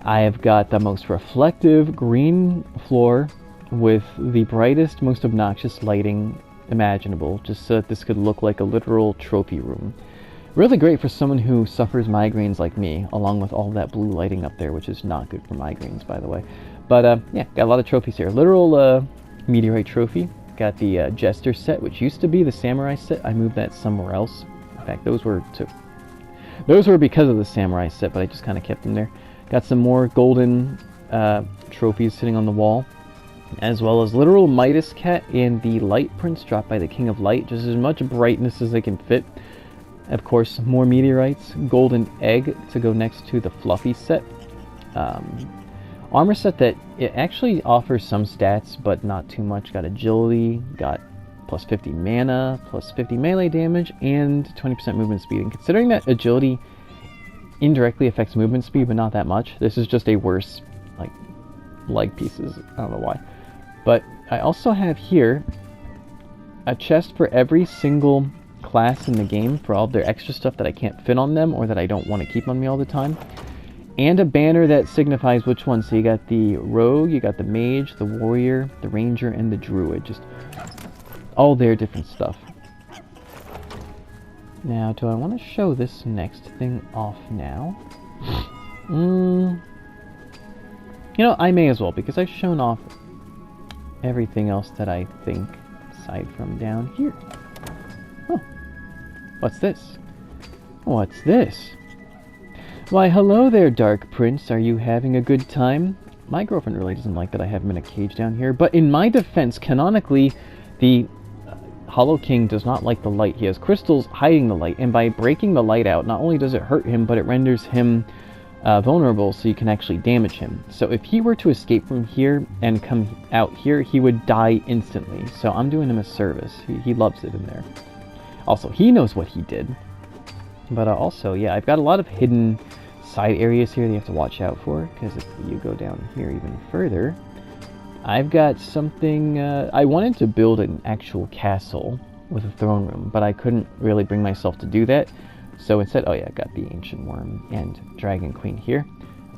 I have got the most reflective green floor with the brightest, most obnoxious lighting imaginable, just so that this could look like a literal trophy room. Really great for someone who suffers migraines like me, along with all that blue lighting up there, which is not good for migraines, by the way. But yeah, got a lot of trophies here. Literal meteorite trophy. Got the Jester set, which used to be the Samurai set. I moved that somewhere else. In fact, those were because of the Samurai set, but I just kind of kept them there. Got some more golden trophies sitting on the wall, as well as literal Midas cat and the light prince dropped by the King of Light, just as much brightness as they can fit. Of course, more meteorites, golden egg to go next to the fluffy set. Armor set that it actually offers some stats, but not too much. Got agility, got plus 50 mana, plus 50 melee damage, and 20% movement speed. And considering that agility indirectly affects movement speed, but not that much, this is just a worse, like, leg pieces. I don't know why. But I also have here a chest for every single class in the game for all of their extra stuff that I can't fit on them or that I don't want to keep on me all the time. And a banner that signifies which one. So you got the rogue, you got the mage, the warrior, the ranger, and the druid. Just all their different stuff. Now, do I want to show this next thing off now? You know, I may as well, because I've shown off everything else that I think, aside from down here. Oh, what's this? What's this? Why, hello there, Dark Prince. Are you having a good time? My girlfriend really doesn't like that I have him in a cage down here, but in my defense, canonically, the Hollow King does not like the light. He has crystals hiding the light, and by breaking the light out, not only does it hurt him, but it renders him vulnerable, so you can actually damage him. So if he were to escape from here and come out here, he would die instantly. So I'm doing him a service. He loves it in there. Also, he knows what he did. But also, yeah, I've got a lot of hidden side areas here that you have to watch out for, because if you go down here even further, I've got something. I wanted to build an actual castle with a throne room, but I couldn't really bring myself to do that. So instead, oh yeah, I got the Ancient Worm and Dragon Queen here.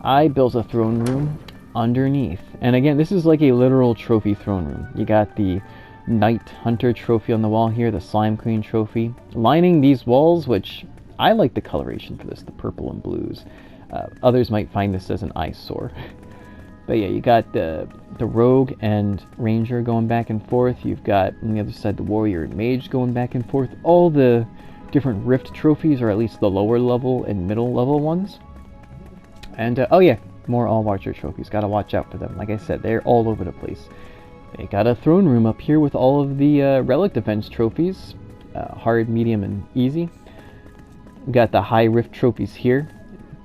I built a throne room underneath. And again, this is like a literal trophy throne room. You got the Knight Hunter trophy on the wall here, the Slime Queen trophy, lining these walls, which I like the coloration for this, the purple and blues. Others might find this as an eyesore. But yeah, you got the Rogue and Ranger going back and forth. You've got, on the other side, the Warrior and Mage going back and forth. All the different Rift trophies, or at least the lower level and middle level ones. And, oh yeah, more All-Watcher trophies. Gotta watch out for them. Like I said, they're all over the place. They got a throne room up here with all of the Relic Defense trophies. Hard, medium, and easy. Got the High Rift trophies here.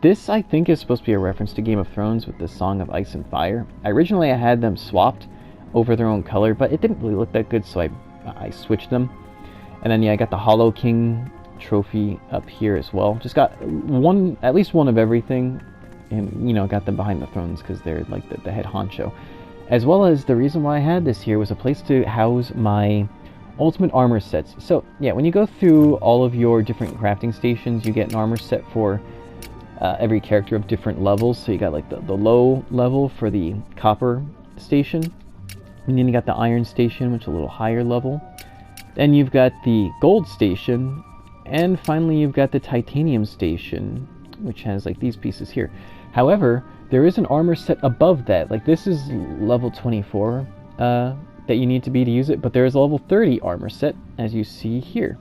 This, I think, is supposed to be a reference to Game of Thrones with the Song of Ice and Fire. Originally, I had them swapped over their own color, but it didn't really look that good, so I switched them. And then, yeah, I got the Hollow King trophy up here as well. Just got at least one of everything, and, you know, got them behind the thrones because they're, like, the head honcho. As well as the reason why I had this here was a place to house my ultimate armor sets. So, yeah, when you go through all of your different crafting stations, you get an armor set for every character of different levels. So you got like the low level for the copper station, and then you got the iron station, which is a little higher level. Then you've got the gold station, and finally you've got the titanium station, which has like these pieces here. However, there is an armor set above that. Like this is level 24 that you need to be to use it, but there is a level 30 armor set, as you see here,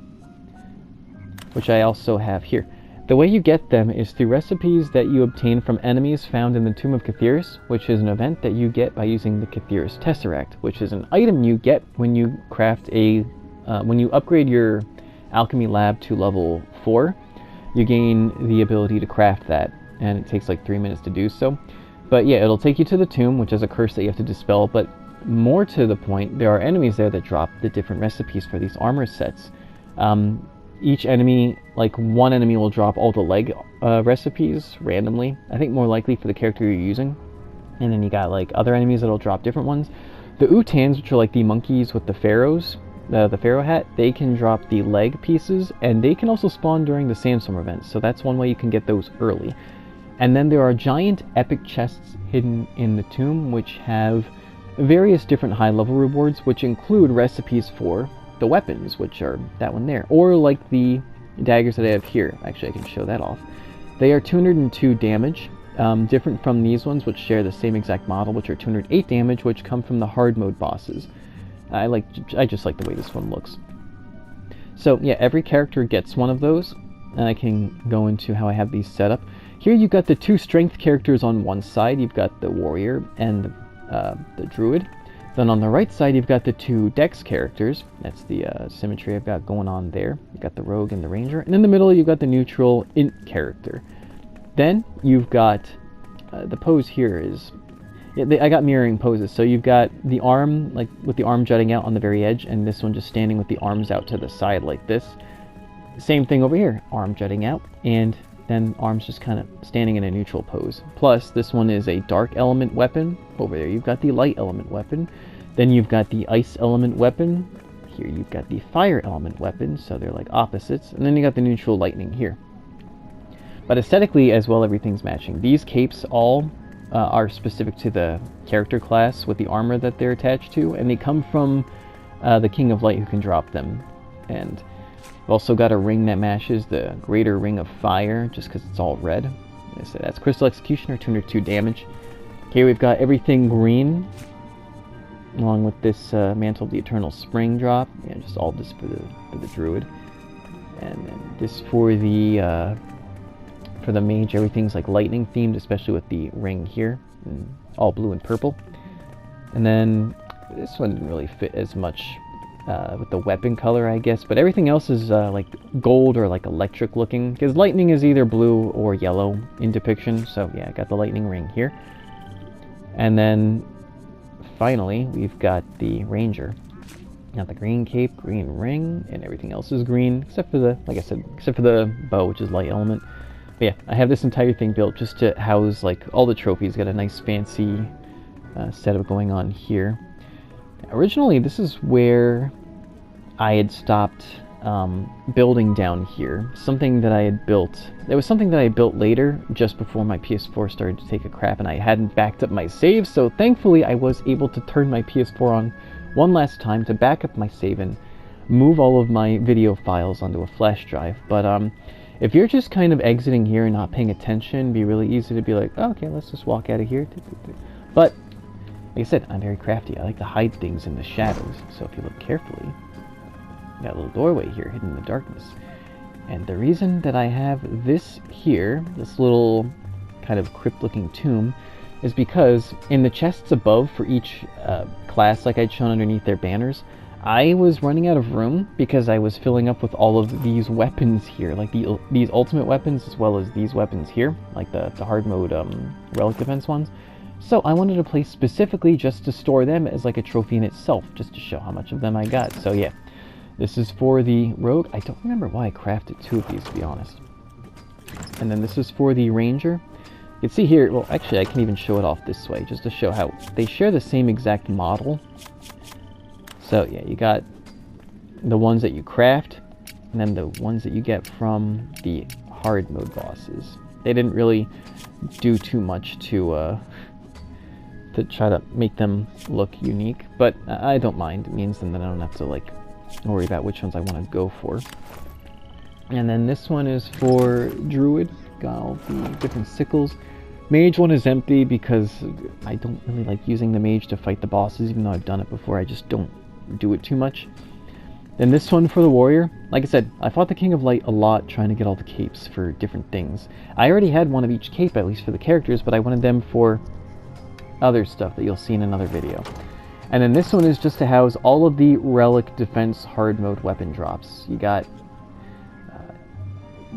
which I also have here. The way you get them is through recipes that you obtain from enemies found in the Tomb of Cthulhu, which is an event that you get by using the Cthulhu's Tesseract, which is an item you get when you craft a, when you upgrade your alchemy lab to level 4, you gain the ability to craft that, and it takes like 3 minutes to do so. But yeah, it'll take you to the tomb, which is a curse that you have to dispel, but more to the point, there are enemies there that drop the different recipes for these armor sets. Each enemy, like one enemy will drop all the leg recipes randomly. I think more likely for the character you're using. And then you got like other enemies that'll drop different ones. The Utans, which are like the monkeys with the pharaohs, the pharaoh hat, they can drop the leg pieces, and they can also spawn during the sandstorm event. So that's one way you can get those early. And then there are giant epic chests hidden in the tomb, which have various different high-level rewards, which include recipes for the weapons, which are that one there, or like the daggers that I have here. Actually, I can show that off. They are 202 damage, different from these ones, which share the same exact model, which are 208 damage, which come from the hard mode bosses. I just like the way this one looks. So yeah, every character gets one of those, and I can go into how I have these set up. Here you've got the two strength characters on one side. You've got the warrior and the druid. Then on the right side, you've got the two dex characters. That's the symmetry I've got going on there. You've got the rogue and the ranger. And in the middle, you've got the neutral int character. Then you've got the pose here is... I got mirroring poses. So you've got the arm, like with the arm jutting out on the very edge, and this one just standing with the arms out to the side like this. Same thing over here. Arm jutting out, and then arms just kind of standing in a neutral pose. Plus, this one is a dark element weapon. Over there, you've got the light element weapon. Then you've got the ice element weapon. Here, you've got the fire element weapon, so they're like opposites. And then you got the neutral lightning here. But aesthetically, as well, everything's matching. These capes all are specific to the character class with the armor that they're attached to, and they come from the King of Light who can drop them. And we've also got a ring that matches the Greater Ring of Fire, just because it's all red. So that's Crystal Executioner, 202 damage. Here we've got everything green, along with this Mantle of the Eternal Spring drop. Yeah, just all this for the druid. And then this for the mage, everything's like lightning themed, especially with the ring here, and all blue and purple. And then this one didn't really fit as much with the weapon color, I guess, but everything else is like gold or like electric looking, because lightning is either blue or yellow in depiction. So yeah, I got the lightning ring here. And then finally we've got the ranger. Got the green cape, green ring, and everything else is green, except for the, like I said, except for the bow, which is light element. But yeah, I have this entire thing built just to house like all the trophies. Got a nice fancy setup going on here. Originally, this is where I had stopped building down here. Something that I had built. There was something that I built later, just before my PS4 started to take a crap, and I hadn't backed up my save. So thankfully, I was able to turn my PS4 on one last time to back up my save and move all of my video files onto a flash drive. But if you're just kind of exiting here and not paying attention, it'd be really easy to be like, oh, okay, let's just walk out of here. But like I said, I'm very crafty. I like to hide things in the shadows. So if you look carefully, you got a little doorway here hidden in the darkness. And the reason that I have this here, this little kind of crypt-looking tomb, is because in the chests above for each class, like I'd shown underneath their banners, I was running out of room because I was filling up with all of these weapons here, like these ultimate weapons as well as these weapons here, like the hard mode relic defense ones. So I wanted a place specifically just to store them as like a trophy in itself, just to show how much of them I got. So yeah, this is for the rogue. I don't remember why I crafted two of these, to be honest. And then this is for the ranger. You can see here, well actually I can even show it off this way, just to show how they share the same exact model. So yeah, you got the ones that you craft, and then the ones that you get from the hard mode bosses. They didn't really do too much to try to make them look unique, but I don't mind. It means then that I don't have to like worry about which ones I want to go for. And then this one is for Druid. Got all the different sickles. Mage one is empty because I don't really like using the mage to fight the bosses, even though I've done it before. I just don't do it too much. Then this one for the warrior. Like I said, I fought the King of Light a lot trying to get all the capes for different things. I already had one of each cape, at least for the characters, but I wanted them for other stuff that you'll see in another video. And then this one is just to house all of the relic defense hard mode weapon drops. You got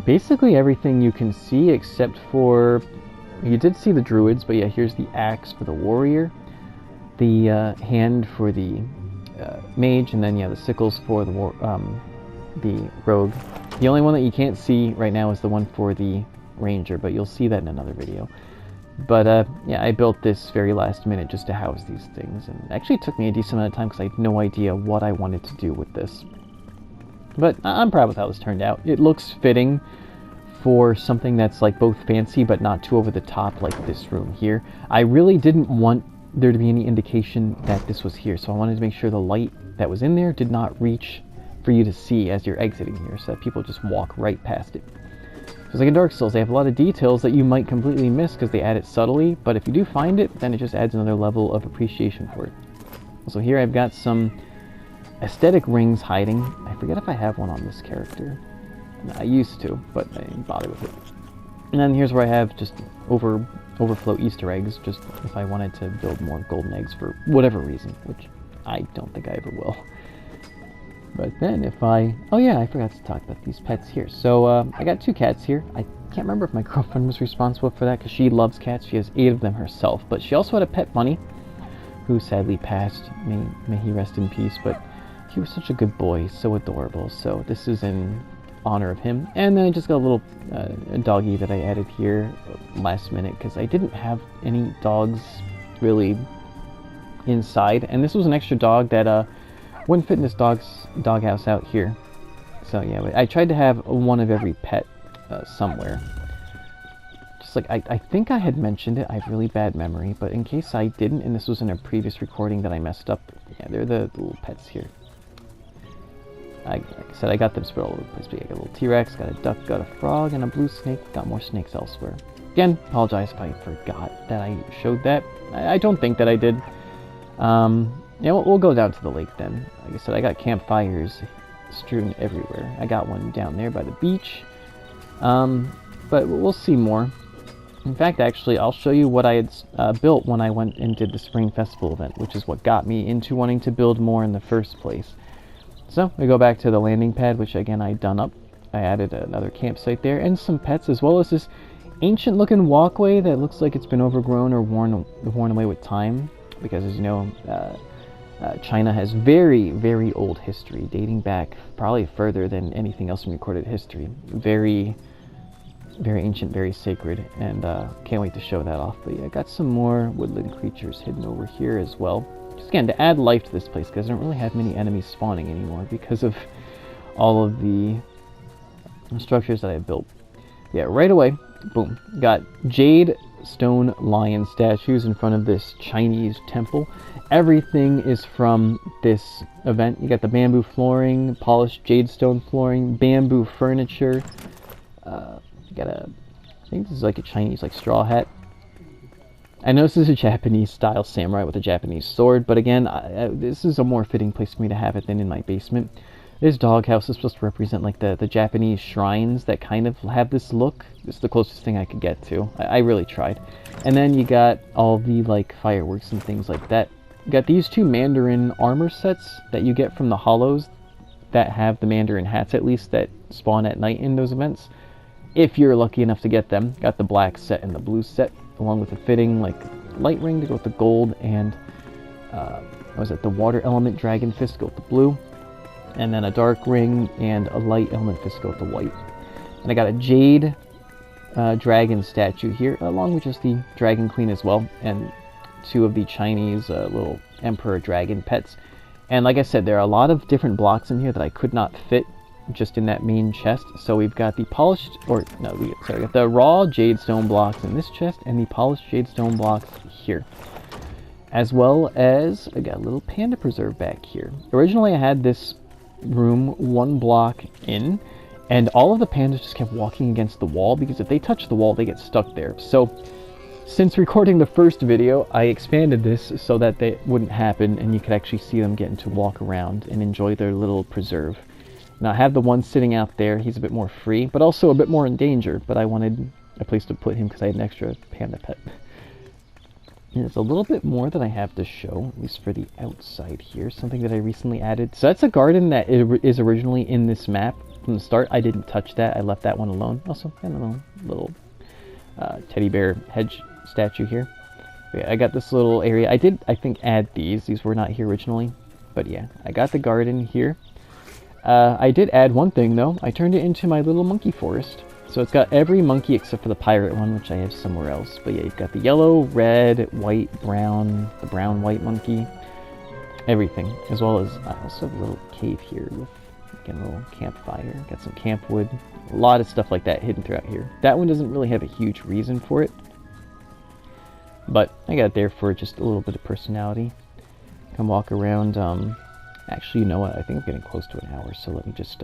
basically everything you can see except for, you did see the druids, but yeah, here's the axe for the warrior, the hand for the mage, and then yeah, the sickles for the rogue. The only one that you can't see right now is the one for the ranger, but you'll see that in another video. But yeah, I built this very last minute just to house these things, and it actually took me a decent amount of time because I had no idea what I wanted to do with this. But I'm proud with how this turned out. It looks fitting for something that's like both fancy but not too over the top, like this room here. I really didn't want there to be any indication that this was here, so I wanted to make sure the light that was in there did not reach for you to see as you're exiting here, so that people just walk right past it. Just like in Dark Souls, they have a lot of details that you might completely miss because they add it subtly, but if you do find it, then it just adds another level of appreciation for it. So here I've got some aesthetic rings hiding. I forget if I have one on this character. I used to, but I didn't bother with it. And then here's where I have just overflow Easter eggs, just if I wanted to build more golden eggs for whatever reason, which I don't think I ever will. But then if I... Oh yeah, I forgot to talk about these pets here. So I got 2 cats here. I can't remember if my girlfriend was responsible for that, because she loves cats. She has 8 of them herself. But she also had a pet bunny, who sadly passed. May he rest in peace, but he was such a good boy, so adorable. So this is in honor of him. And then I just got a little doggy that I added here last minute, because I didn't have any dogs really inside. And this was an extra dog that wouldn't fit in this doghouse out here. So yeah, I tried to have one of every pet somewhere. Just like, I think I had mentioned it, I have really bad memory, but in case I didn't, and this was in a previous recording that I messed up, yeah, they're the little pets here. Like I said, I got them spread all over the place, but yeah, I got a little T-Rex, got a duck, got a frog, and a blue snake, got more snakes elsewhere. Again, apologize if I forgot that I showed that. I don't think that I did. Yeah, we'll go down to the lake then. Like I said, I got campfires strewn everywhere. I got one down there by the beach. But we'll see more. In fact, actually, I'll show you what I had built when I went and did the Spring Festival event, which is what got me into wanting to build more in the first place. So, we go back to the landing pad, which again I done up. I added another campsite there, and some pets, as well as this ancient-looking walkway that looks like it's been overgrown or worn away with time. Because, as you know, China has very, very old history, dating back probably further than anything else in recorded history. Very, very ancient, very sacred, and can't wait to show that off. But yeah, I got some more woodland creatures hidden over here as well. Just again, to add life to this place, because I don't really have many enemies spawning anymore because of all of the structures that I built. Yeah, right away, boom, got jade stone lion statues in front of this Chinese temple. Everything is from this event. You got the bamboo flooring, polished jade stone flooring, bamboo furniture. You got I think this is like a Chinese like straw hat. I know this is a Japanese style samurai with a Japanese sword, but again, this is a more fitting place for me to have it than in my basement. This doghouse is supposed to represent like the Japanese shrines that kind of have this look. It's the closest thing I could get to. I really tried. And then you got all the like fireworks and things like that. You got these 2 Mandarin armor sets that you get from the hollows that have the Mandarin hats, at least, that spawn at night in those events. If you're lucky enough to get them. Got the black set and the blue set, along with a fitting like light ring to go with the gold, and what was it, the water element dragon fist to go with the blue. And then a dark ring and a light element fist to go with the white. And I got a jade dragon statue here, along with just the dragon queen as well, and 2 of the Chinese little emperor dragon pets. And like I said, there are a lot of different blocks in here that I could not fit just in that main chest. So we've got the polished, or no, we got the raw jade stone blocks in this chest, and the polished jade stone blocks here. As well as I got a little panda preserve back here. Originally I had this room 1 block in, and all of the pandas just kept walking against the wall, because if they touch the wall, they get stuck there. So, since recording the first video, I expanded this so that that wouldn't happen, and you could actually see them getting to walk around and enjoy their little preserve. Now, I have the one sitting out there. He's a bit more free, but also a bit more in danger, but I wanted a place to put him because I had an extra panda pet. And there's a little bit more that I have to show, at least for the outside here, something that I recently added. So that's a garden that is originally in this map from the start. I didn't touch that. I left that one alone. Also, I don't know, little teddy bear hedge statue here. Yeah, I got this little area. I did, I think, add these. These were not here originally. But yeah, I got the garden here. I did add one thing, though. I turned it into my little monkey forest. So it's got every monkey except for the pirate one, which I have somewhere else. But yeah, you've got the yellow, red, white, brown, the brown-white monkey, everything. As well as, I also have a little cave here with, again, a little campfire. Got some camp wood. A lot of stuff like that hidden throughout here. That one doesn't really have a huge reason for it. But I got it there for just a little bit of personality. Come walk around. Actually, you know what? I think I'm getting close to an hour, so let me just...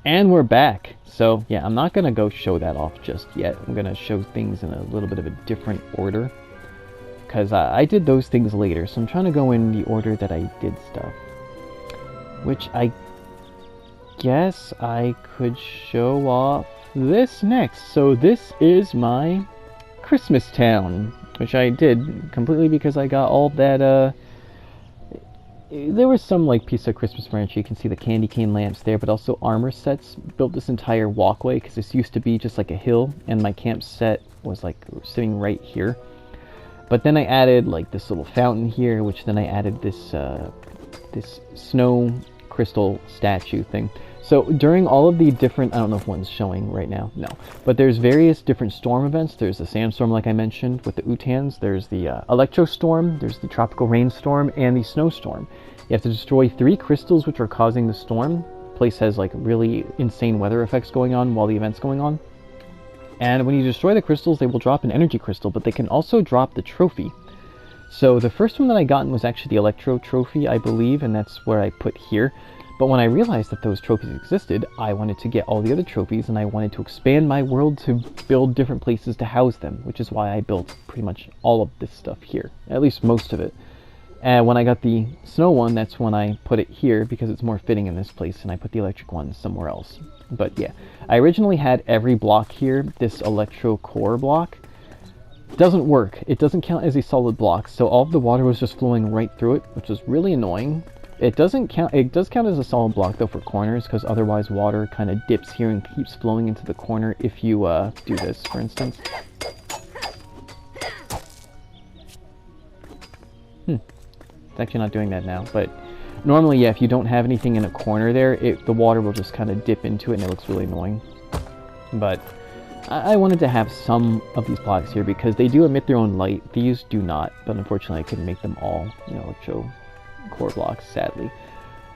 And we're back! So, yeah, I'm not going to go show that off just yet. I'm going to show things in a little bit of a different order. Because I did those things later, so I'm trying to go in the order that I did stuff. Which I guess I could show off this next. So this is my Christmas town, which I did completely because I got all that, there was some like piece of Christmas furniture. You can see the candy cane lamps there, but also armor sets. Built this entire walkway because this used to be just like a hill, and my camp set was like sitting right here. But then I added like this little fountain here, which then I added this this snow crystal statue thing. So during all of the different, I don't know if one's showing right now, no, but there's various different storm events. There's the sandstorm, like I mentioned, with the Utans. There's the electro storm, there's the tropical rainstorm, and the snowstorm. You have to destroy 3 crystals which are causing the storm. The place has like really insane weather effects going on while the event's going on. And when you destroy the crystals, they will drop an energy crystal, but they can also drop the trophy. So the first one that I gotten was actually the electro trophy, I believe, and that's where I put here. But when I realized that those trophies existed, I wanted to get all the other trophies, and I wanted to expand my world to build different places to house them, which is why I built pretty much all of this stuff here, at least most of it. And when I got the snow one, that's when I put it here, because it's more fitting in this place, and I put the electric one somewhere else. But yeah, I originally had every block here, this electro core block. It doesn't work. It doesn't count as a solid block, so all of the water was just flowing right through it, which was really annoying. It doesn't count. It does count as a solid block though for corners, because otherwise water kind of dips here and keeps flowing into the corner if you do this, for instance. It's actually not doing that now, but normally, yeah, if you don't have anything in a corner there, the water will just kind of dip into it, and it looks really annoying. But I wanted to have some of these blocks here because they do emit their own light. These do not, but unfortunately, I couldn't make them all, electro core blocks, sadly.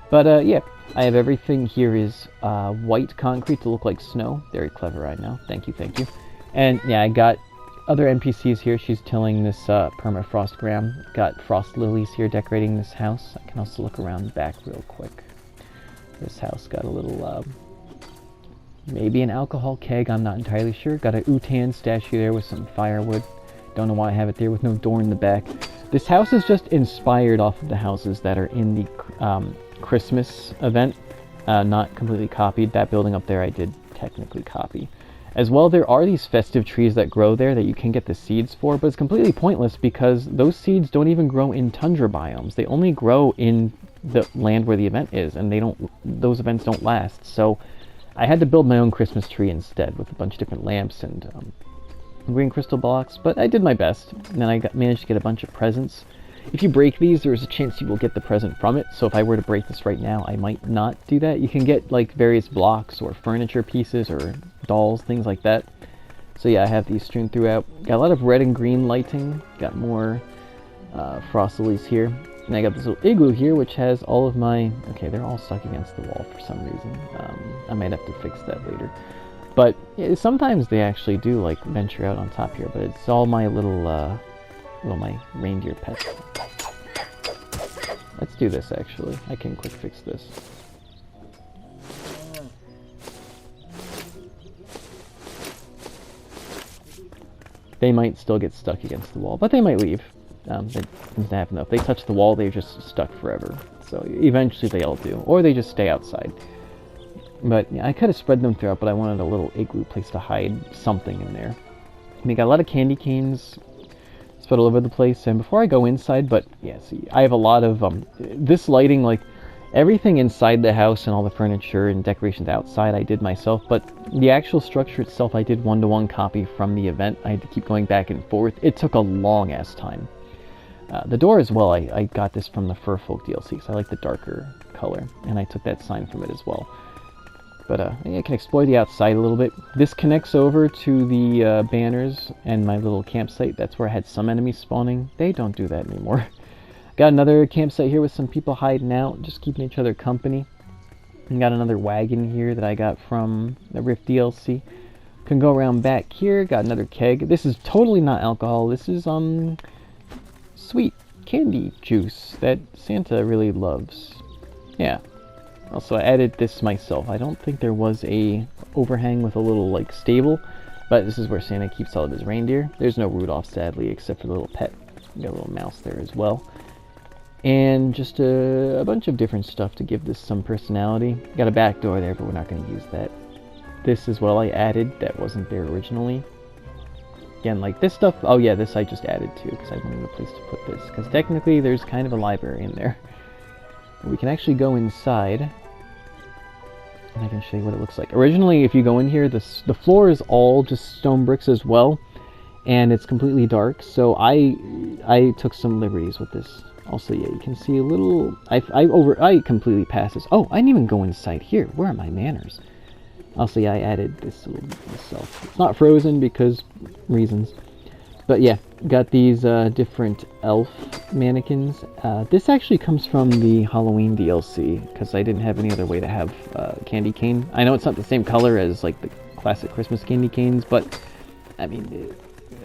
But yeah, I have everything here is white concrete to look like snow. Very clever, I know. Thank you, thank you. And yeah, I got other NPCs here. She's tilling this permafrost ground. Got frost lilies here decorating this house. I can also look around the back real quick. This house got a little, maybe an alcohol keg, I'm not entirely sure. Got a Utan statue there with some firewood. Don't know why I have it there with no door in the back. This house is just inspired off of the houses that are in the Christmas event. Not completely copied. That building up there I did technically copy. As well, there are these festive trees that grow there that you can get the seeds for, but it's completely pointless because those seeds don't even grow in tundra biomes. They only grow in the land where the event is, and those events don't last. So I had to build my own Christmas tree instead with a bunch of different lamps and green crystal blocks, but I did my best, and then I managed to get a bunch of presents. If you break these, there's a chance you will get the present from it, so if I were to break this right now, I might not do that. You can get like various blocks or furniture pieces or dolls, things like that. So yeah, I have these strewn throughout. Got a lot of red and green lighting. Got more frost lilies here. And I got this little igloo here, which has all of my... Okay, they're all stuck against the wall for some reason. I might have to fix that later. But yeah, sometimes they actually do like venture out on top here, but it's all my little my reindeer pets. Let's do this actually. I can quick fix this. they might still get stuck against the wall, but they might leave. They have enough. If they touch the wall, they're just stuck forever. So eventually they all do, or they just stay outside. But yeah, I could have spread them throughout, but I wanted a little igloo place to hide something in there. We got a lot of candy canes spread all over the place. And before I go inside, but yeah, see, I have a lot of this lighting, like everything inside the house and all the furniture and decorations outside I did myself, but the actual structure itself I did one-to-one copy from the event. I had to keep going back and forth. It took a long ass time. The door as well, I got this from the Fur Folk DLC because I like the darker color, and I took that sign from it as well. But I can explore the outside a little bit. This connects over to the banners and my little campsite. That's where I had some enemies spawning. They don't do that anymore. Got another campsite here with some people hiding out, just keeping each other company. And got another wagon here that I got from the Rift DLC. Can go around back here. Got another keg. This is totally not alcohol. This is sweet candy juice that Santa really loves. Yeah. Also, I added this myself. I don't think there was a overhang with a little, like, stable, but this is where Santa keeps all of his reindeer. There's no Rudolph, sadly, except for the little pet. Got a little mouse there as well. And just a bunch of different stuff to give this some personality. Got a back door there, but we're not going to use that. This is what I added that wasn't there originally. Again, like this stuff, oh yeah, this I just added too, because I wanted a place to put this. Because technically, there's kind of a library in there. We can actually go inside. And I can show you what it looks like. Originally, if you go in here, the floor is all just stone bricks as well, and it's completely dark. So I took some liberties with this. Also, yeah, you can see a little. I completely passed this. Oh, I didn't even go inside here. Where are my manners? Also, yeah, I added this a little bit myself. It's not frozen because reasons. But yeah, got these different elf mannequins. This actually comes from the Halloween DLC, because I didn't have any other way to have candy cane. I know it's not the same color as like the classic Christmas candy canes, but I mean,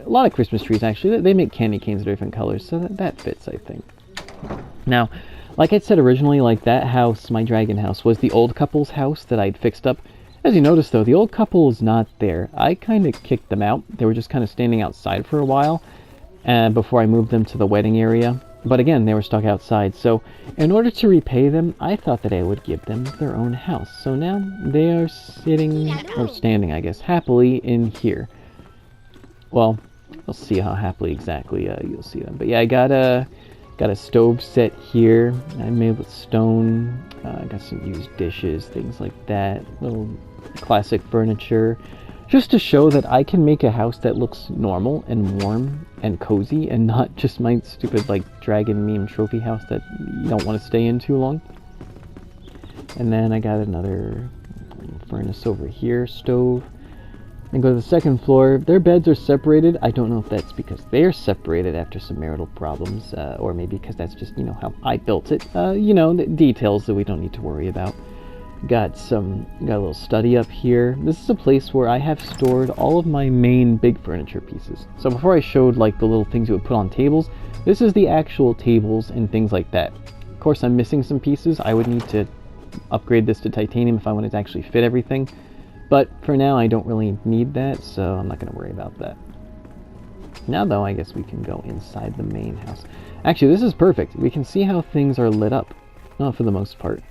a lot of Christmas trees actually, they make candy canes of different colors, so that fits, I think. Now, like I said originally, like that house, my dragon house, was the old couple's house that I'd fixed up. As you notice, though, the old couple is not there. I kind of kicked them out. They were just kind of standing outside for a while before I moved them to the wedding area. But again, they were stuck outside. So in order to repay them, I thought that I would give them their own house. So now they are sitting, or standing, I guess, happily in here. Well, we'll see how happily exactly you'll see them. But yeah, I got a stove set here. I made with stone. I got some used dishes, things like that. Little classic furniture, just to show that I can make a house that looks normal and warm and cozy, and not just my stupid like dragon meme trophy house that you don't want to stay in too long. And then I got another furnace over here, stove. And go to the second floor. Their beds are separated. I don't know if that's because they're separated after some marital problems, or maybe because that's just, you know, how I built it. You know, the details that we don't need to worry about. Got a little study up here. This is a place where I have stored all of my main big furniture pieces. So before I showed like the little things you would put on tables, this is the actual tables and things like that. Of course, I'm missing some pieces. I would need to upgrade this to titanium if I wanted to actually fit everything. But for now, I don't really need that, so I'm not going to worry about that. Now, though, I guess we can go inside the main house. Actually, this is perfect. We can see how things are lit up. Well, for the most part.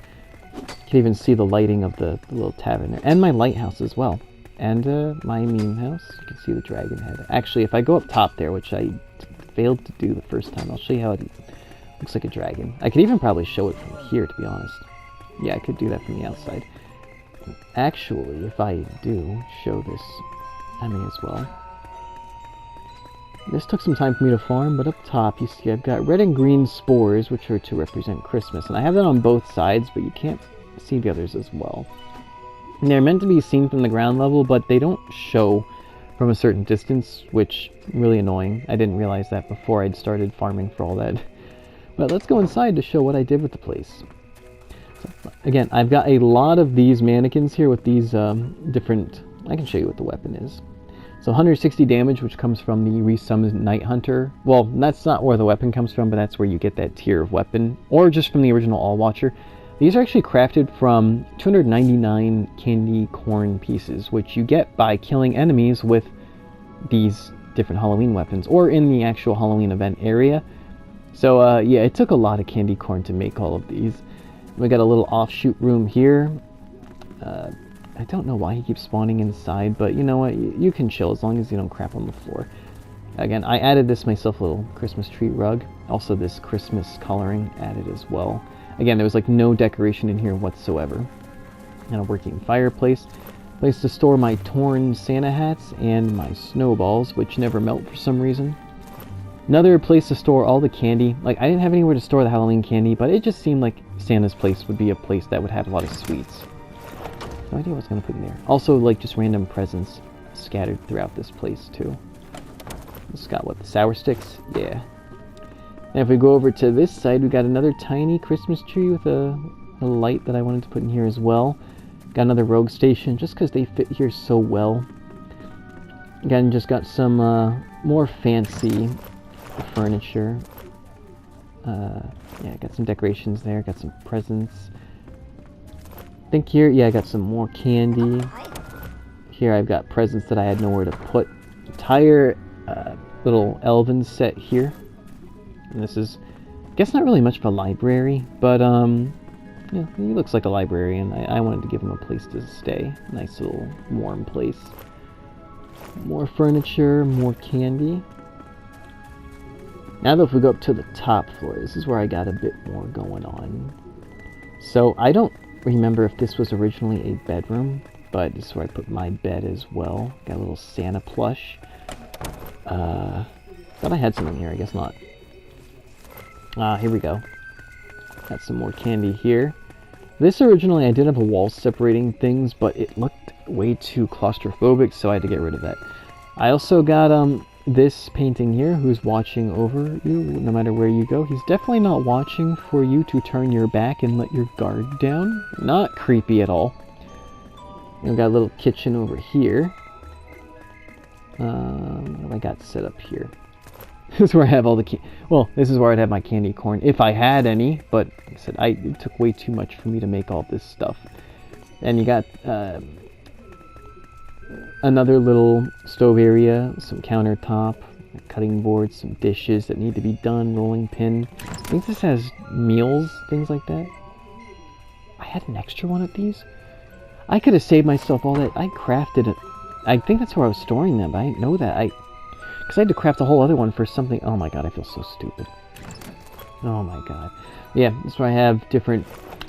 You can even see the lighting of the little tavern there. And my lighthouse as well. And my meme house. You can see the dragon head. Actually, if I go up top there, which I failed to do the first time, I'll show you how it looks like a dragon. I could even probably show it from here, to be honest. Yeah, I could do that from the outside. Actually, if I do show this, I may as well. This took some time for me to farm, but up top you see I've got red and green spores, which are to represent Christmas. And I have that on both sides, but you can't see the others as well. And they're meant to be seen from the ground level, but they don't show from a certain distance, which is really annoying. I didn't realize that before I'd started farming for all that. But let's go inside to show what I did with the place. Again, I've got a lot of these mannequins here with these different... I can show you what the weapon is. So 160 damage, which comes from the resummoned Night Hunter. Well, that's not where the weapon comes from, but that's where you get that tier of weapon. Or just from the original All Watcher. These are actually crafted from 299 candy corn pieces, which you get by killing enemies with these different Halloween weapons, or in the actual Halloween event area. So yeah, it took a lot of candy corn to make all of these. We got a little offshoot room here. I don't know why he keeps spawning inside, but you know what, you can chill as long as you don't crap on the floor. Again, I added this myself, a little Christmas tree rug. Also this Christmas coloring added as well. Again, there was like no decoration in here whatsoever. And a working fireplace. Place to store my torn Santa hats and my snowballs, which never melt for some reason. Another place to store all the candy. Like, I didn't have anywhere to store the Halloween candy, but it just seemed like Santa's place would be a place that would have a lot of sweets. No idea what's going to put in there. Also, like, just random presents scattered throughout this place, too. It's got, what, the sour sticks? Yeah. And if we go over to this side, we got another tiny Christmas tree with a light that I wanted to put in here as well. Got another rogue station, just because they fit here so well. Again, just got some more fancy furniture. Yeah, got some decorations there, got some presents. I think here, yeah, I got some more candy. Here I've got presents that I had nowhere to put. Entire little elven set here. And this is, I guess, not really much of a library, but yeah, he looks like a librarian. I wanted to give him a place to stay. Nice little warm place. More furniture, more candy. Now that if we go up to the top floor, this is where I got a bit more going on. So I don't remember if this was originally a bedroom, but this is where I put my bed as well. Got a little Santa plush. Thought I had something here, I guess not. Here we go. Got some more candy here. This originally, I did have a wall separating things, but it looked way too claustrophobic, so I had to get rid of that. I also got this painting here, who's watching over you no matter where you go. He's definitely not watching for you to turn your back and let your guard down. Not creepy at all. We've got a little kitchen over here. What have I got set up here? This is where I have all the well, this is where I'd have my candy corn, if I had any, but like I said, it took way too much for me to make all this stuff. And you got another little stove area, some countertop, a cutting board, some dishes that need to be done, rolling pin. I think this has meals, things like that. I had an extra one of these. I could have saved myself all that. I crafted it. I think that's where I was storing them, but I didn't know that. Because I had to craft a whole other one for something. Oh my god, I feel so stupid. Oh my god. Yeah, this is where I have different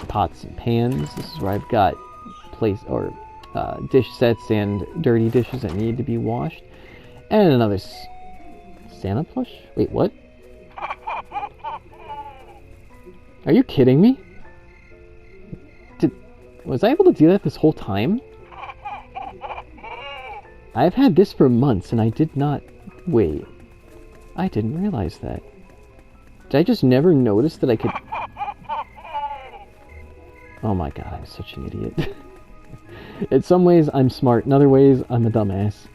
pots and pans. This is where I've got dish sets and dirty dishes that need to be washed. And another Santa plush? Wait, what? Are you kidding me? Was I able to do that this whole time? I've had this for months and I did not... Wait. I didn't realize that. Did I just never notice that I could... Oh my god, I'm such an idiot. In some ways, I'm smart. In other ways, I'm a dumbass.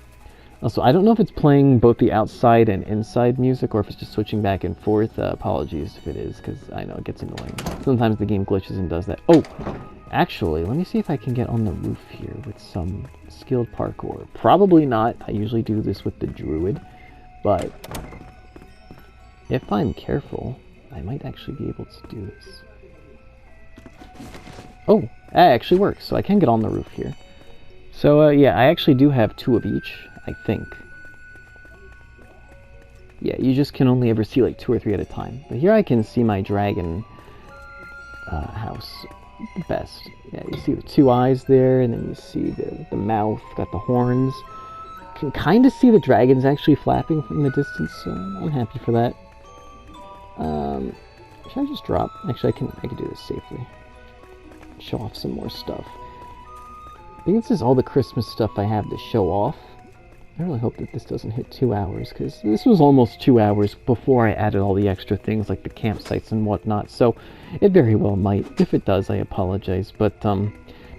Also, I don't know if it's playing both the outside and inside music, or if it's just switching back and forth. Apologies if it is, because I know it gets annoying. Sometimes the game glitches and does that. Oh! Actually, let me see if I can get on the roof here with some skilled parkour. Probably not. I usually do this with the druid. But if I'm careful, I might actually be able to do this. Oh, that actually works. So I can get on the roof here. So yeah, I actually do have 2 of each, I think. Yeah, you just can only ever see like 2 or 3 at a time. But here I can see my dragon house the best. Yeah, you see the 2 eyes there, and then you see the mouth, got the horns. Can kind of see the dragons actually flapping from the distance, so I'm happy for that. Should I just drop? Actually, I can do this safely. Show off some more stuff. I think this is all the Christmas stuff I have to show off. I really hope that this doesn't hit 2 hours, because this was almost 2 hours before I added all the extra things like the campsites and whatnot, so it very well might. If it does, I apologize, but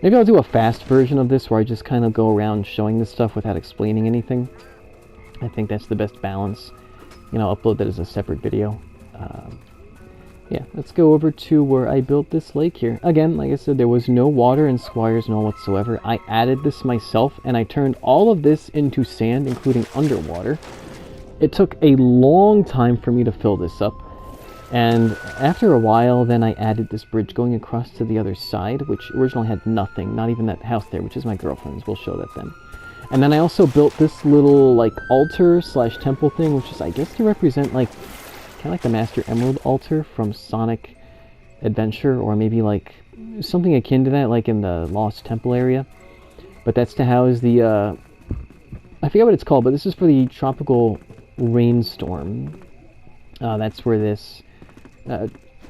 maybe I'll do a fast version of this where I just kind of go around showing this stuff without explaining anything. I think that's the best balance. You know, upload that as a separate video. Yeah, let's go over to where I built this lake here. Again, like I said, there was no water in Squire's Knoll whatsoever. I added this myself, and I turned all of this into sand, including underwater. it took a long time for me to fill this up. And after a while, then I added this bridge going across to the other side, which originally had nothing, not even that house there, which is my girlfriend's. We'll show that then. And then I also built this little, like, altar slash temple thing, which is, I guess, to represent, like, kind of like the Master Emerald altar from Sonic Adventure, or maybe, like, something akin to that, like in the Lost Temple area. But that's to house the, I forget what it's called, but this is for the tropical rainstorm. That's where this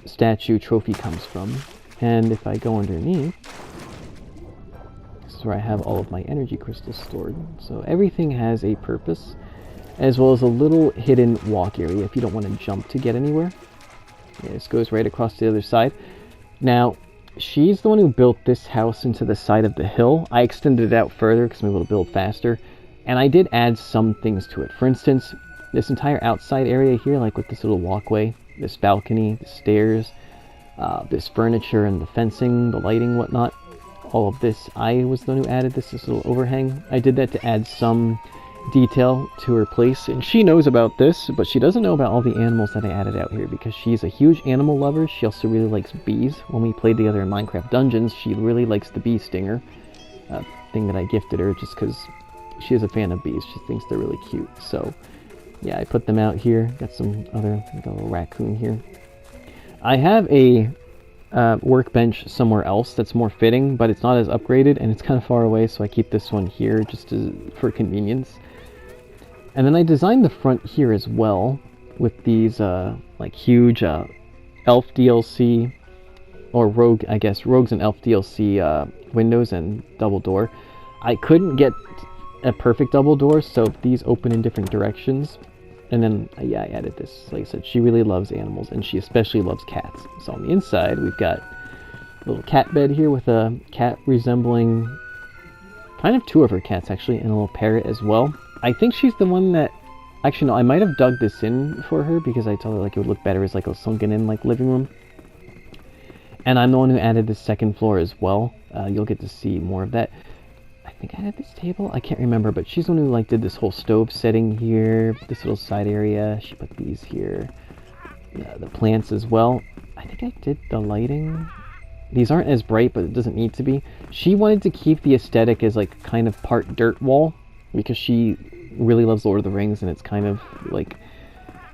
statue trophy comes from. And if I go underneath, this is where I have all of my energy crystals stored. So everything has a purpose, as well as a little hidden walk area if you don't want to jump to get anywhere. Yeah, this goes right across to the other side. Now, she's the one who built this house into the side of the hill. I extended it out further because I'm able to build faster. And I did add some things to it. For instance, this entire outside area here, like with this little walkway, this balcony, the stairs, this furniture and the fencing, the lighting, whatnot, all of this, I was the one who added this little overhang. I did that to add some detail to her place, and she knows about this, but she doesn't know about all the animals that I added out here because she's a huge animal lover. She also really likes bees. When we played together in Minecraft Dungeons, she really likes the bee stinger thing that I gifted her just because she is a fan of bees. She thinks they're really cute. So yeah, I put them out here. Got some other, got a little raccoon here. I have a workbench somewhere else that's more fitting, but it's not as upgraded and it's kind of far away, so I keep this one here just for convenience. And then I designed the front here as well with these like huge elf DLC, or rogue, I guess, rogues and elf DLC windows and double door. I couldn't get a perfect double door, so these open in different directions. And then, yeah, I added this. Like I said, she really loves animals, and she especially loves cats. So on the inside, we've got a little cat bed here with a cat resembling kind of two of her cats, actually, and a little parrot as well. I think she's the one that... Actually, no, I might have dug this in for her because I told her like it would look better as like a sunken-in like living room. And I'm the one who added the second floor as well. You'll get to see more of that. I think I had this table. I can't remember, but she's the one who like did this whole stove setting here, this little side area. She put these here, the plants as well. I think I did the lighting. These aren't as bright, but it doesn't need to be. She wanted to keep the aesthetic as like kind of part dirt wall because she really loves Lord of the Rings, and it's kind of like,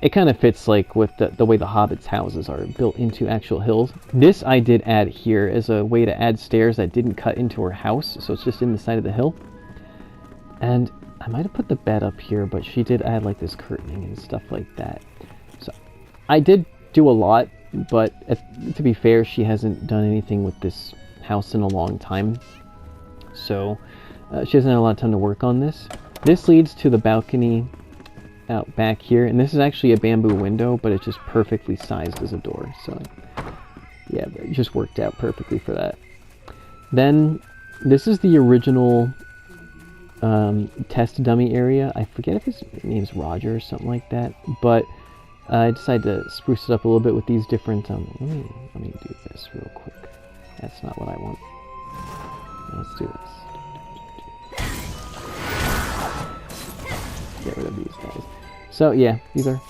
it kind of fits like with the way the Hobbits' houses are built into actual hills. This I did add here as a way to add stairs that didn't cut into her house, so it's just in the side of the hill. And I might have put the bed up here, but she did add like this curtaining and stuff like that. So I did do a lot, but to be fair, she hasn't done anything with this house in a long time. So she hasn't had a lot of time to work on this. This leads to the balcony out back here, and this is actually a bamboo window, but it's just perfectly sized as a door, so yeah, it just worked out perfectly for that. Then this is the original test dummy area. I forget if his name's Roger or something like that, but I decided to spruce it up a little bit with these different let me do this real quick. That's not what I want. Let's do this. Get rid of these guys. So yeah, these are...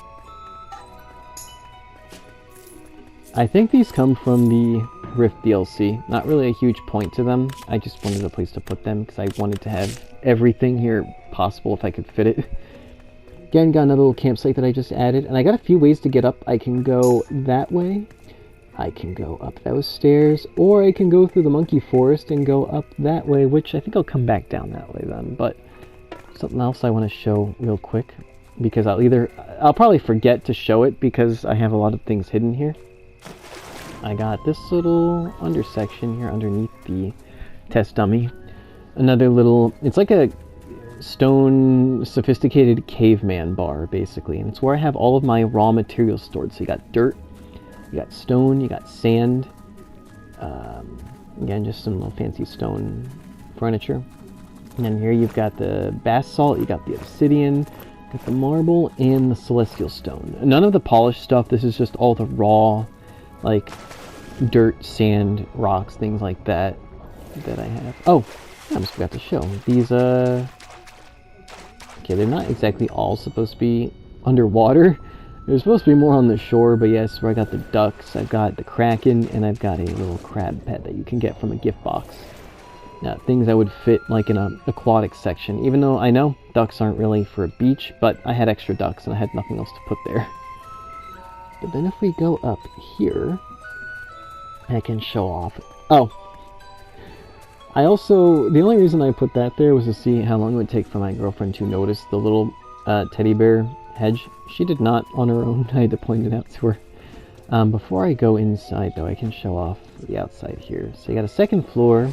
I think these come from the Rift DLC. Not really a huge point to them. I just wanted a place to put them because I wanted to have everything here possible if I could fit it. Again, got another little campsite that I just added. And I got a few ways to get up. I can go that way. I can go up those stairs. Or I can go through the monkey forest and go up that way, which I think I'll come back down that way then. But something else I want to show real quick, because I'll probably forget to show it because I have a lot of things hidden here. I got this little undersection here underneath the test dummy. Another little, it's like a stone sophisticated caveman bar basically, and it's where I have all of my raw materials stored. So you got dirt, you got stone, you got sand, again just some little fancy stone furniture. And then here you've got the basalt, you got the obsidian, got the marble, and the celestial stone. None of the polished stuff, this is just all the raw, like, dirt, sand, rocks, things like that, that I have. Oh, I almost forgot to show. These, okay, they're not exactly all supposed to be underwater. There's supposed to be more on the shore, but yes, where I got the ducks, I've got the kraken, and I've got a little crab pet that you can get from a gift box. Now, things that would fit like in an aquatic section, even though I know ducks aren't really for a beach, but I had extra ducks and I had nothing else to put there. But then if we go up here, I can show off. Oh, I also, the only reason I put that there was to see how long it would take for my girlfriend to notice the little teddy bear hedge. She did not on her own. I had to point it out to her. Before I go inside, though, I can show off the outside here. So you got a second floor.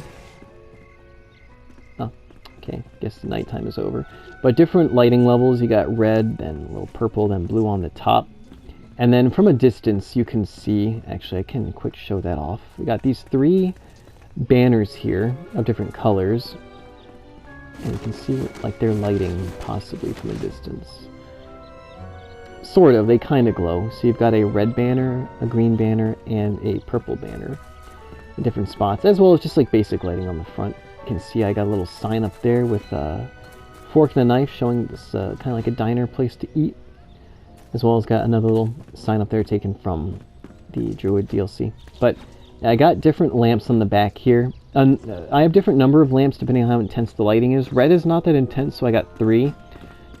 Oh, okay. Guess the nighttime is over. But different lighting levels. You got red, then a little purple, then blue on the top. And then from a distance, you can see... Actually, I can quick show that off. We got these 3 banners here of different colors. And you can see what, like, they're lighting possibly from a distance. Sort of, they kind of glow. So you've got a red banner, a green banner, and a purple banner in different spots, as well as just like basic lighting on the front. You can see I got a little sign up there with a fork and a knife showing this kind of like a diner place to eat, as well as got another little sign up there taken from the Druid DLC. But I got different lamps on the back here. I have different number of lamps depending on how intense the lighting is. Red is not that intense, so I got 3.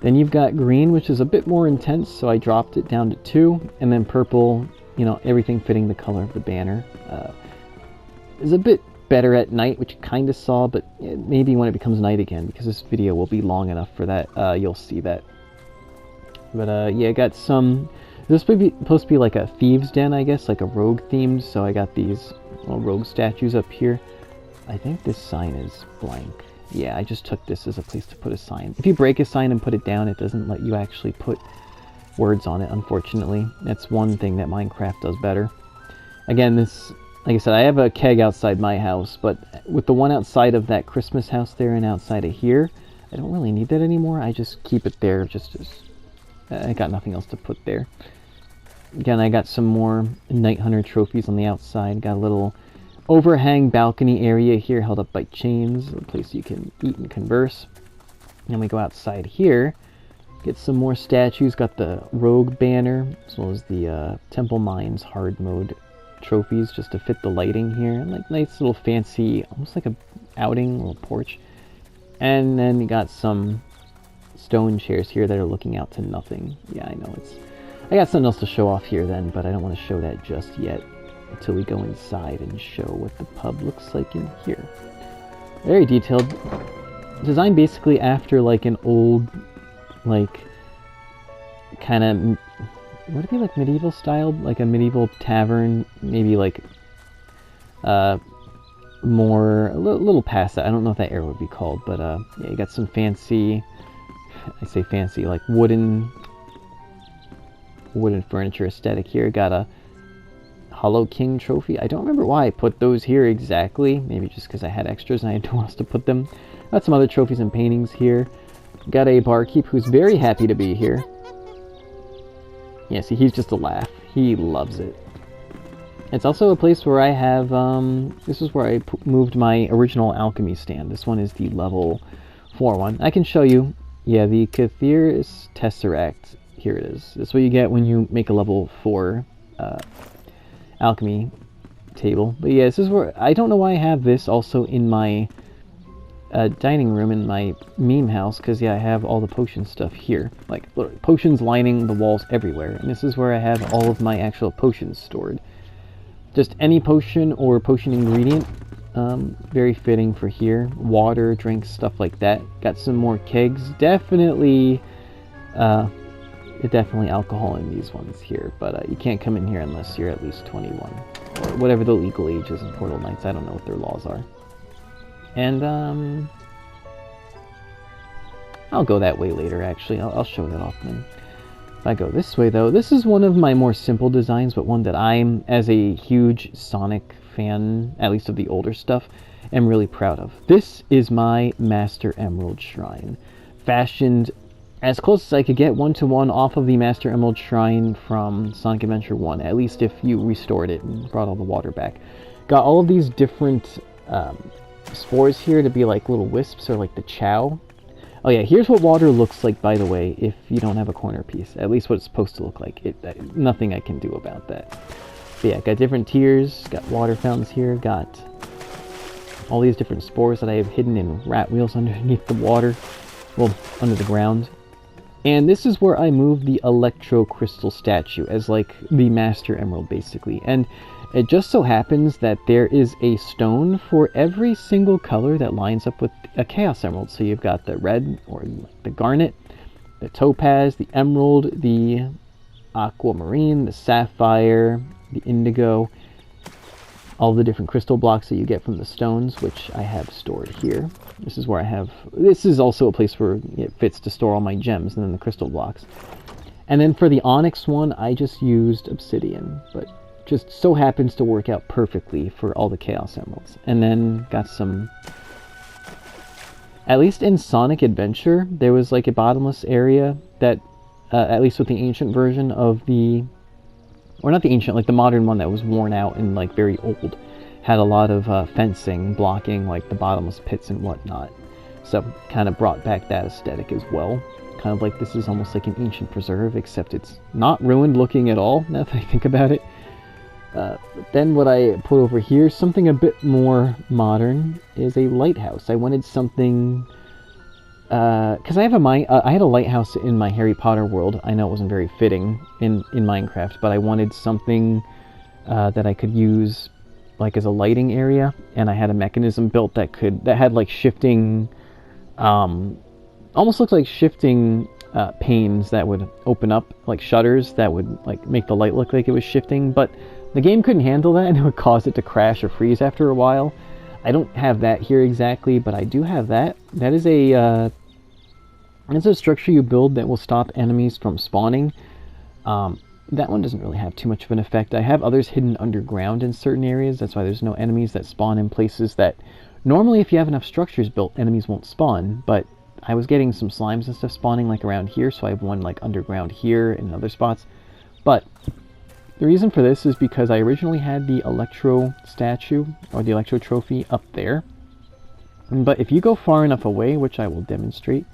Then you've got green, which is a bit more intense, so I dropped it down to 2. And then purple, you know, everything fitting the color of the banner. Is a bit better at night, which you kind of saw, but maybe when it becomes night again, because this video will be long enough for that, you'll see that. But yeah, I got some... This is supposed to be like a thieves' den, I guess, like a rogue theme, so I got these little rogue statues up here. I think this sign is blank. Yeah, I just took this as a place to put a sign. If you break a sign and put it down, it doesn't let you actually put words on it, unfortunately. That's one thing that Minecraft does better. Again, this, like I said, I have a keg outside my house, but with the one outside of that Christmas house there and outside of here, I don't really need that anymore. I just keep it there just as... I got nothing else to put there. Again, I got some more Night Hunter trophies on the outside. Got a little overhang balcony area here held up by chains, a place you can eat and converse. Then we go outside here, get some more statues. Got the rogue banner, as well as the Temple Mines hard mode trophies, just to fit the lighting here. Like nice little fancy, almost like a outing, little porch. And then you got some stone chairs here that are looking out to nothing. Yeah, I know I got something else to show off here then, but I don't want to show that just yet until we go inside and show what the pub looks like in here. Very detailed. Designed basically after like an old, like, kind of, would it be like medieval styled? Like a medieval tavern, maybe like, more, a little past that. I don't know what that era would be called, but yeah, you got some fancy, I say fancy, like wooden furniture aesthetic here. Got a Hollow King trophy. I don't remember why I put those here exactly. Maybe just because I had extras and I had nowhere else to put them. Got some other trophies and paintings here. Got a barkeep who's very happy to be here. Yeah, see, he's just a laugh. He loves it. It's also a place where I have, this is where I moved my original alchemy stand. This one is the level 4 one. I can show you. Yeah, the Catherius Tesseract. Here it is. That's what you get when you make a level 4 alchemy table. But yeah, this is where... I don't know why I have this also in my dining room in my meme house, because yeah, I have all the potion stuff here. Like, literally, potions lining the walls everywhere. And this is where I have all of my actual potions stored. Just any potion or potion ingredient. Very fitting for here. Water, drinks, stuff like that. Got some more kegs. Definitely alcohol in these ones here, but you can't come in here unless you're at least 21, or whatever the legal age is in Portal Knights. I don't know what their laws are. And I'll go that way later, actually. I'll show that off then. If I go this way, though, this is one of my more simple designs, but one that I'm, as a huge Sonic fan, at least of the older stuff, am really proud of. This is my Master Emerald Shrine, fashioned as close as I could get one-to-one off of the Master Emerald Shrine from Sonic Adventure 1, at least if you restored it and brought all the water back. Got all of these different spores here to be like little wisps, or like the chow. Oh yeah, here's what water looks like, by the way, if you don't have a corner piece. At least what it's supposed to look like. Nothing I can do about that. But yeah, got different tiers, got water fountains here, got all these different spores that I have hidden in rat wheels underneath the water. Well, under the ground. And this is where I move the electro crystal statue as like the master emerald, basically. And it just so happens that there is a stone for every single color that lines up with a chaos emerald. So you've got the red, or the garnet, the topaz, the emerald, the aquamarine, the sapphire, the indigo, all the different crystal blocks that you get from the stones, which I have stored here. This is where I have... This is also a place where it fits to store all my gems and then the crystal blocks. And then for the onyx one, I just used obsidian, but just so happens to work out perfectly for all the chaos emeralds. And then got some... At least in Sonic Adventure, there was like a bottomless area that, at least with the ancient version of the... Or not the ancient, like the modern one that was worn out and like very old, had a lot of fencing blocking like the bottomless pits and whatnot. So kind of brought back that aesthetic as well. Kind of like this is almost like an ancient preserve, except it's not ruined looking at all, now that I think about it. But then what I put over here, something a bit more modern, is a lighthouse. I wanted something... because I have I had a lighthouse in my Harry Potter world. I know it wasn't very fitting in Minecraft, but I wanted something that I could use like as a lighting area, and I had a mechanism built that had like shifting, almost looked like shifting panes that would open up, like shutters that would like make the light look like it was shifting, but the game couldn't handle that and it would cause it to crash or freeze after a while. I don't have that here exactly, but I do have that. That is it's a structure you build that will stop enemies from spawning. That one doesn't really have too much of an effect. I have others hidden underground in certain areas. That's why there's no enemies that spawn in places that normally if you have enough structures built, enemies won't spawn. But I was getting some slimes and stuff spawning like around here, so I have one like underground here and in other spots. But the reason for this is because I originally had the Electro statue, or the Electro trophy, up there. But if you go far enough away, which I will demonstrate,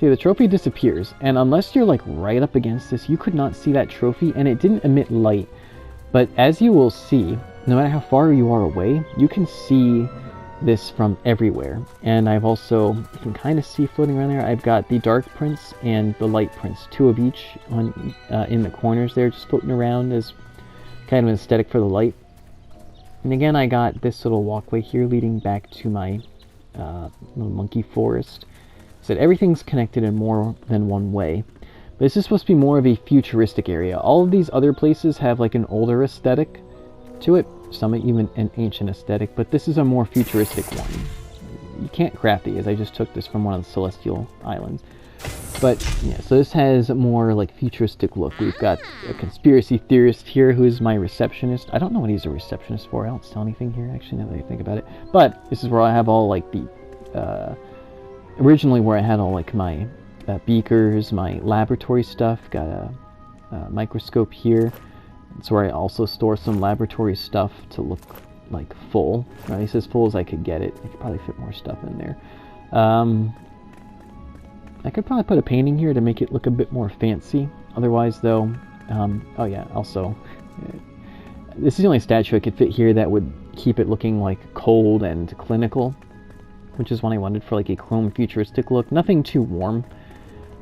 see, the trophy disappears, and unless you're like right up against this, you could not see that trophy, and it didn't emit light. But as you will see, no matter how far you are away, you can see this from everywhere. And I've also, you can kind of see floating around there, I've got the Dark Prince and the Light Prince, two of each on in the corners there, just floating around as kind of an aesthetic for the light. And again, I got this little walkway here leading back to my little monkey forest. So everything's connected in more than one way. But this is supposed to be more of a futuristic area. All of these other places have like an older aesthetic to it, some even an ancient aesthetic, but this is a more futuristic one. You can't craft these, I just took this from one of the Celestial Islands. But yeah, so this has a more like futuristic look. We've got a conspiracy theorist here who is my receptionist. I don't know what he's a receptionist for, I don't sell anything here actually now that I think about it. But this is where I have all like the, originally where I had all like my beakers, my laboratory stuff, got a microscope here. It's where I also store some laboratory stuff to look like full, or at least as full as I could get it. I could probably fit more stuff in there. I could probably put a painting here to make it look a bit more fancy. Otherwise though, oh yeah, also, this is the only statue I could fit here that would keep it looking like cold and clinical, which is what I wanted for like a chrome futuristic look. Nothing too warm.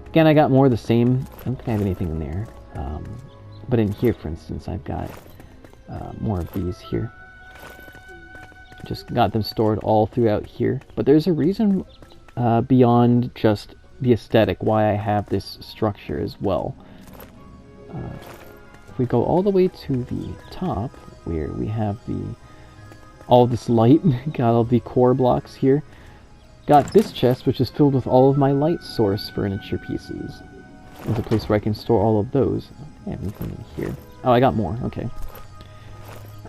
Again, I got more of the same. I don't think I have anything in there. But in here, for instance, I've got more of these here. Just got them stored all throughout here. But there's a reason beyond just the aesthetic why I have this structure as well. If we go all the way to the top, where we have all this light, got all the core blocks here. Got this chest, which is filled with all of my light source furniture pieces. There's a place where I can store all of those. I have anything in here. Oh, I got more. Okay.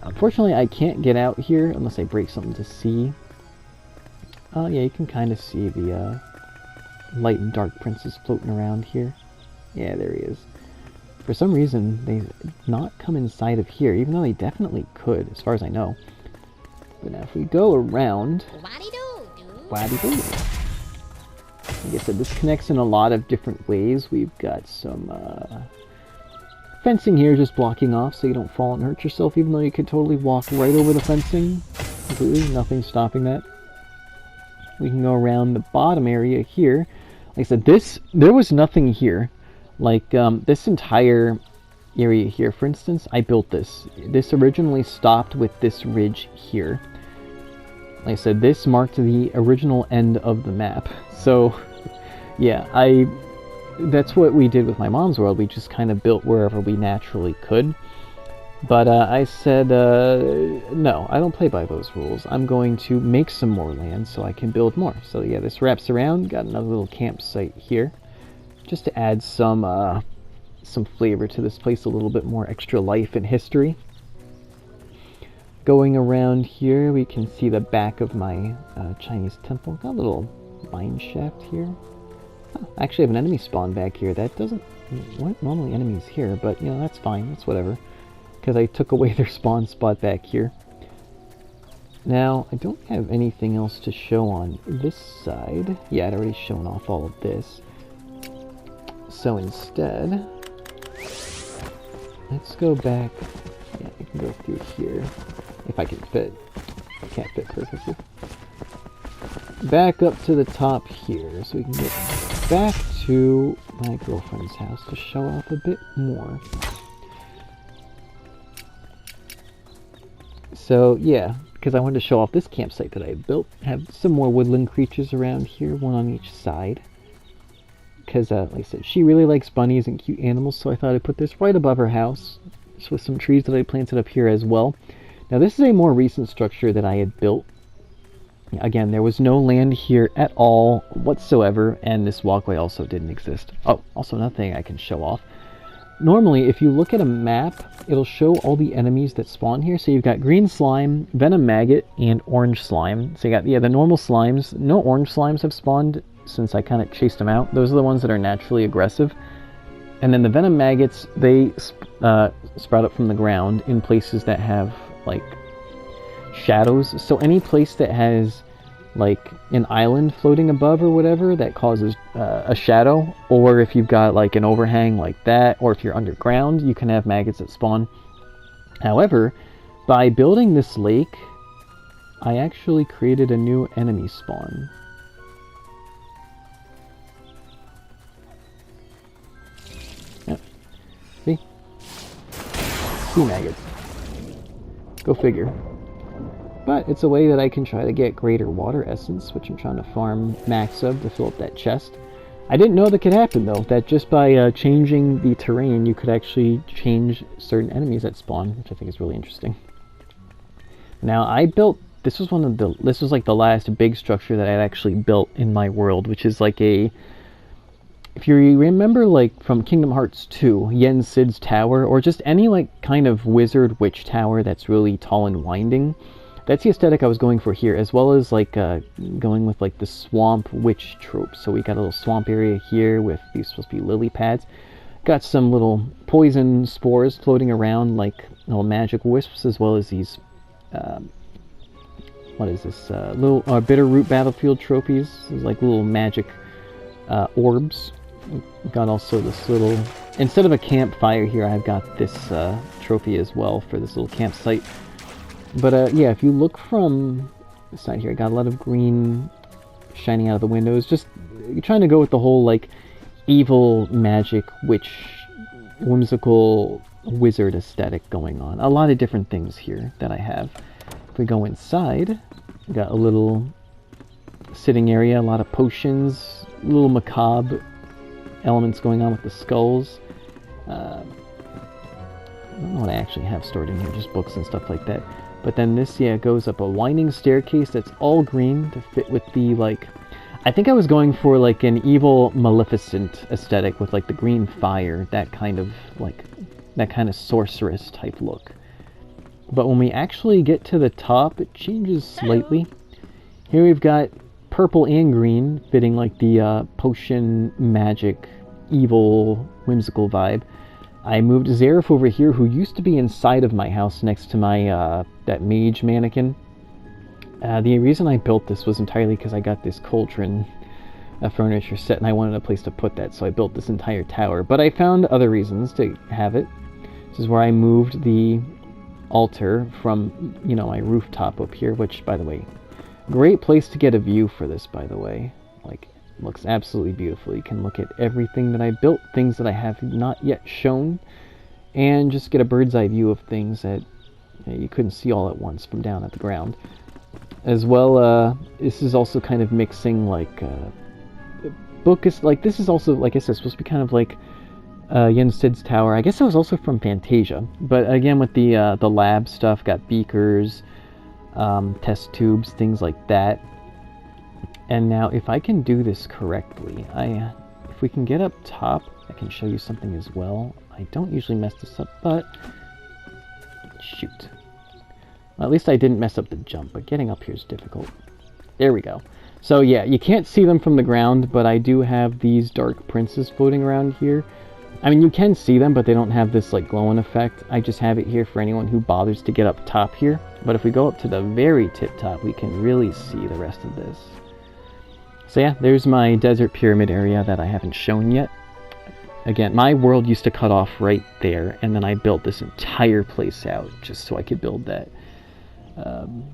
Unfortunately, I can't get out here unless I break something to see. Oh, yeah, you can kind of see the light and dark princes floating around here. Yeah, there he is. For some reason, they not come inside of here, even though they definitely could, as far as I know. But now, if we go around... Wabby boo. Like I said, this connects in a lot of different ways. We've got some fencing here just blocking off so you don't fall and hurt yourself, even though you could totally walk right over the fencing. Completely, nothing stopping that. We can go around the bottom area here. Like I said, there was nothing here. Like, this entire area here, for instance, I built this. This originally stopped with this ridge here. Like I said, this marked the original end of the map. So, yeah, that's what we did with my mom's world. We just kind of built wherever we naturally could. But I said, no, I don't play by those rules. I'm going to make some more land so I can build more. So yeah, this wraps around. Got another little campsite here, just to add some flavor to this place, a little bit more extra life and history. Going around here, we can see the back of my Chinese temple. Got a little mine shaft here. Oh, I actually have an enemy spawn back here. That doesn't... What? Normally enemies here, but, you know, that's fine. That's whatever. Because I took away their spawn spot back here. Now, I don't have anything else to show on this side. Yeah, I'd already shown off all of this. So instead, let's go back. Yeah, I can go through here. If I can fit. I can't fit perfectly. Back up to the top here, so we can get back to my girlfriend's house to show off a bit more. So, yeah, because I wanted to show off this campsite that I built. Have some more woodland creatures around here, one on each side. Because, like I said, she really likes bunnies and cute animals, so I thought I'd put this right above her house. Just with some trees that I planted up here as well. Now, this is a more recent structure that I had built. Again, there was no land here at all whatsoever, and this walkway also didn't exist. Oh, also another thing I can show off. Normally, if you look at a map, it'll show all the enemies that spawn here. So you've got green slime, venom maggot, and orange slime. So you got, yeah, the normal slimes. No orange slimes have spawned since I kind of chased them out. Those are the ones that are naturally aggressive. And then the venom maggots, they sprout up from the ground in places that have, like, shadows. So any place that has, like, an island floating above or whatever that causes a shadow, or if you've got like an overhang like that, or if you're underground, you can have maggots that spawn. However, by building this lake, I actually created a new enemy spawn. Yep. See? Sea maggots. Go figure. But it's a way that I can try to get greater water essence, which I'm trying to farm max of to fill up that chest. I didn't know that could happen, though, that just by changing the terrain, you could actually change certain enemies that spawn, which I think is really interesting. Now, I built, this was like the last big structure that I'd actually built in my world, which is like a, if you remember, like, from Kingdom Hearts 2, Yen Sid's tower, or just any, like, kind of wizard witch tower that's really tall and winding. That's the aesthetic I was going for here, as well as like going with like the swamp witch trope. So we got a little swamp area here with these supposed to be lily pads. Got some little poison spores floating around like little magic wisps, as well as these, what is this, little bitter root battlefield trophies. These like little magic orbs. Got also this little, instead of a campfire here, I've got this trophy as well for this little campsite. But yeah, if you look from the side here, I got a lot of green shining out of the windows. Just trying to go with the whole like evil magic witch whimsical wizard aesthetic going on. A lot of different things here that I have. If we go inside, we got a little sitting area, a lot of potions, little macabre elements going on with the skulls. I don't know what I actually have stored in here, just books and stuff like that. But then this, yeah, goes up a winding staircase that's all green to fit with the, like, I think I was going for, like, an evil Maleficent aesthetic with, like, the green fire, that kind of, like, that kind of sorceress type look. But when we actually get to the top, it changes slightly. Here we've got purple and green, fitting, like, the potion, magic, evil, whimsical vibe. I moved Zareth over here, who used to be inside of my house next to my, that mage mannequin. The reason I built this was entirely because I got this cauldron furniture set and I wanted a place to put that, so I built this entire tower. But I found other reasons to have it. This is where I moved the altar from, you know, my rooftop up here, which, by the way, great place to get a view for this, by the way. Like, looks absolutely beautiful. You can look at everything that I built, things that I have not yet shown, and just get a bird's eye view of things that you couldn't see all at once from down at the ground. As well, this is also kind of mixing, like, book is, like, this is also, like I said, supposed to be kind of like Yen Sid's tower. I guess it was also from Fantasia, but again with the lab stuff, got beakers, test tubes, things like that. And now, if I can do this correctly, if we can get up top, I can show you something as well. I don't usually mess this up, but shoot. Well, at least I didn't mess up the jump, but getting up here is difficult. There we go. So yeah, you can't see them from the ground, but I do have these dark princes floating around here. I mean, you can see them, but they don't have this like glowing effect. I just have it here for anyone who bothers to get up top here. But if we go up to the very tip top, we can really see the rest of this. So yeah, there's my desert pyramid area that I haven't shown yet. Again, my world used to cut off right there, and then I built this entire place out just so I could build that.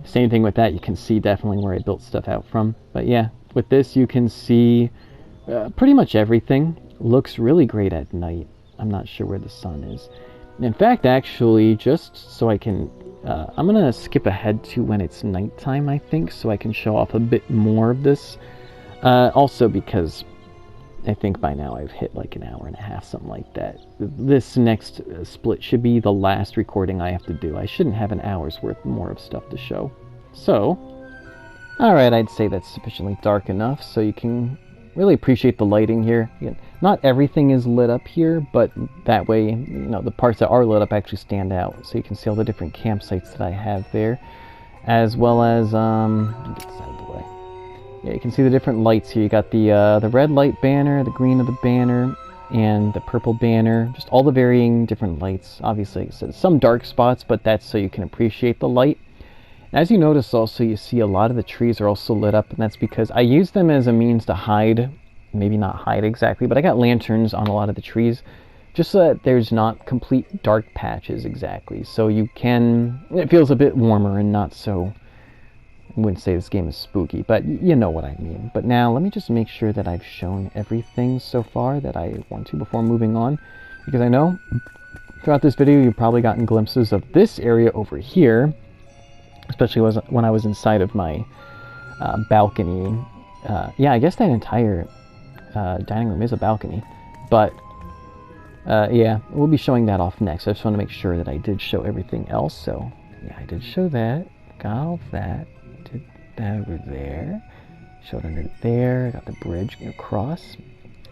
Same thing with that, you can see definitely where I built stuff out from. But yeah, with this you can see pretty much everything. Looks really great at night. I'm not sure where the sun is. In fact, actually, just so I can... I'm going to skip ahead to when it's nighttime, I think, so I can show off a bit more of this. Also because I think by now I've hit like an hour and a half, something like that. This next split should be the last recording I have to do. I shouldn't have an hour's worth more of stuff to show. So, alright, I'd say that's sufficiently dark enough so you can really appreciate the lighting here. Again, not everything is lit up here, but that way, you know, the parts that are lit up actually stand out. So you can see all the different campsites that I have there, as well as, let me get this out of the way. Yeah, you can see the different lights here. You got the red light banner, the green of the banner, and the purple banner. Just all the varying different lights. Obviously, like I said, some dark spots, but that's so you can appreciate the light. As you notice also, you see a lot of the trees are also lit up, and that's because I use them as a means to hide. Maybe not hide exactly, but I got lanterns on a lot of the trees, just so that there's not complete dark patches exactly. So you can... it feels a bit warmer and not so... I wouldn't say this game is spooky, but you know what I mean. But now, let me just make sure that I've shown everything so far that I want to before moving on. Because I know, throughout this video, you've probably gotten glimpses of this area over here. Especially when I was inside of my balcony. Yeah, I guess that entire dining room is a balcony. But, yeah, we'll be showing that off next. I just want to make sure that I did show everything else. So, yeah, I did show that. Got all that. Did that over there. Showed under there. Got the bridge across.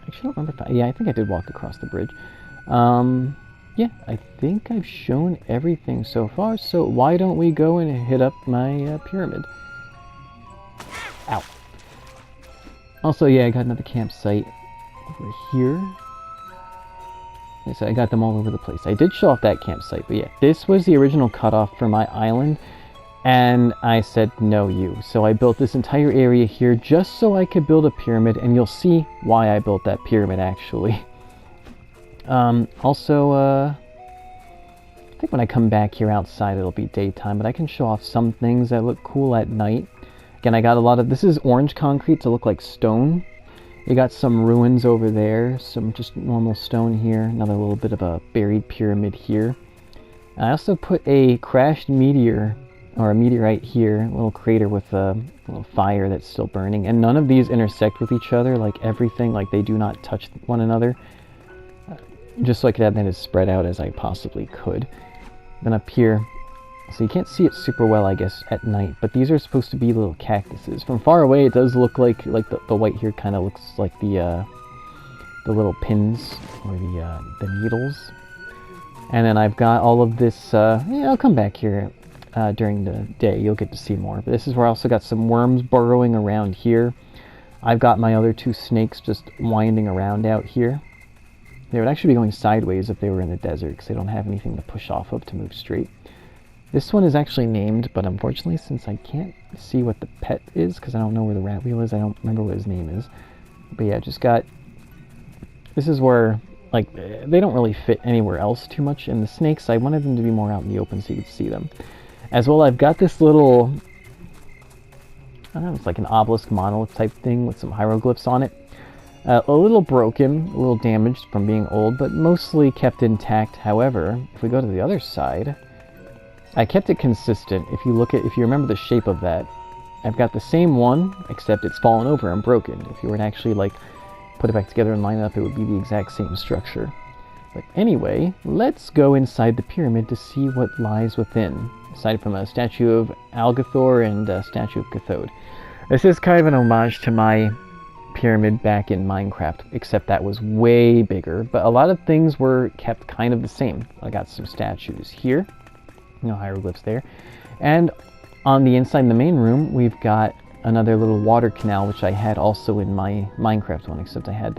Actually, I don't remember if yeah, I think I did walk across the bridge. Yeah, I think I've shown everything so far, so why don't we go and hit up my pyramid. Ow. Also, yeah, I got another campsite over here. Yeah, so I got them all over the place. I did show off that campsite, but yeah, this was the original cutoff for my island, and I said, no you. So I built this entire area here just so I could build a pyramid, and you'll see why I built that pyramid, actually. Also, I think when I come back here outside it'll be daytime, but I can show off some things that look cool at night. Again, I got a lot of, this is orange concrete to look like stone. You got some ruins over there, some just normal stone here, another little bit of a buried pyramid here. I also put a crashed meteor, or a meteorite here, a little crater with a little fire that's still burning, and none of these intersect with each other, like everything, like they do not touch one another. Just so I could have that as spread out as I possibly could. Then up here, so you can't see it super well, I guess, at night, but these are supposed to be little cactuses. From far away, it does look like the white here kind of looks like the little pins, or the needles. And then I've got all of this, yeah, I'll come back here during the day, you'll get to see more. But this is where I also got some worms burrowing around here. I've got my other two snakes just winding around out here. They would actually be going sideways if they were in the desert, because they don't have anything to push off of to move straight. This one is actually named, but unfortunately, since I can't see what the pet is, because I don't know where the rat wheel is, I don't remember what his name is. But yeah, just got... This is where, like, they don't really fit anywhere else too much. And the snakes, I wanted them to be more out in the open so you could see them. As well, I've got this little... I don't know, it's like an obelisk monolith type thing with some hieroglyphs on it. A little broken, a little damaged from being old, but mostly kept intact. However, if we go to the other side... I kept it consistent. If you remember the shape of that, I've got the same one, except it's fallen over and broken. If you were to actually, like, put it back together and line it up, it would be the exact same structure. But anyway, let's go inside the pyramid to see what lies within, aside from a statue of Algathor and a statue of Cathode. This is kind of an homage to my pyramid back in Minecraft, except that was way bigger, but a lot of things were kept kind of the same. I got some statues here. No hieroglyphs there. And on the inside in the main room, we've got another little water canal, which I had also in my Minecraft one, except I had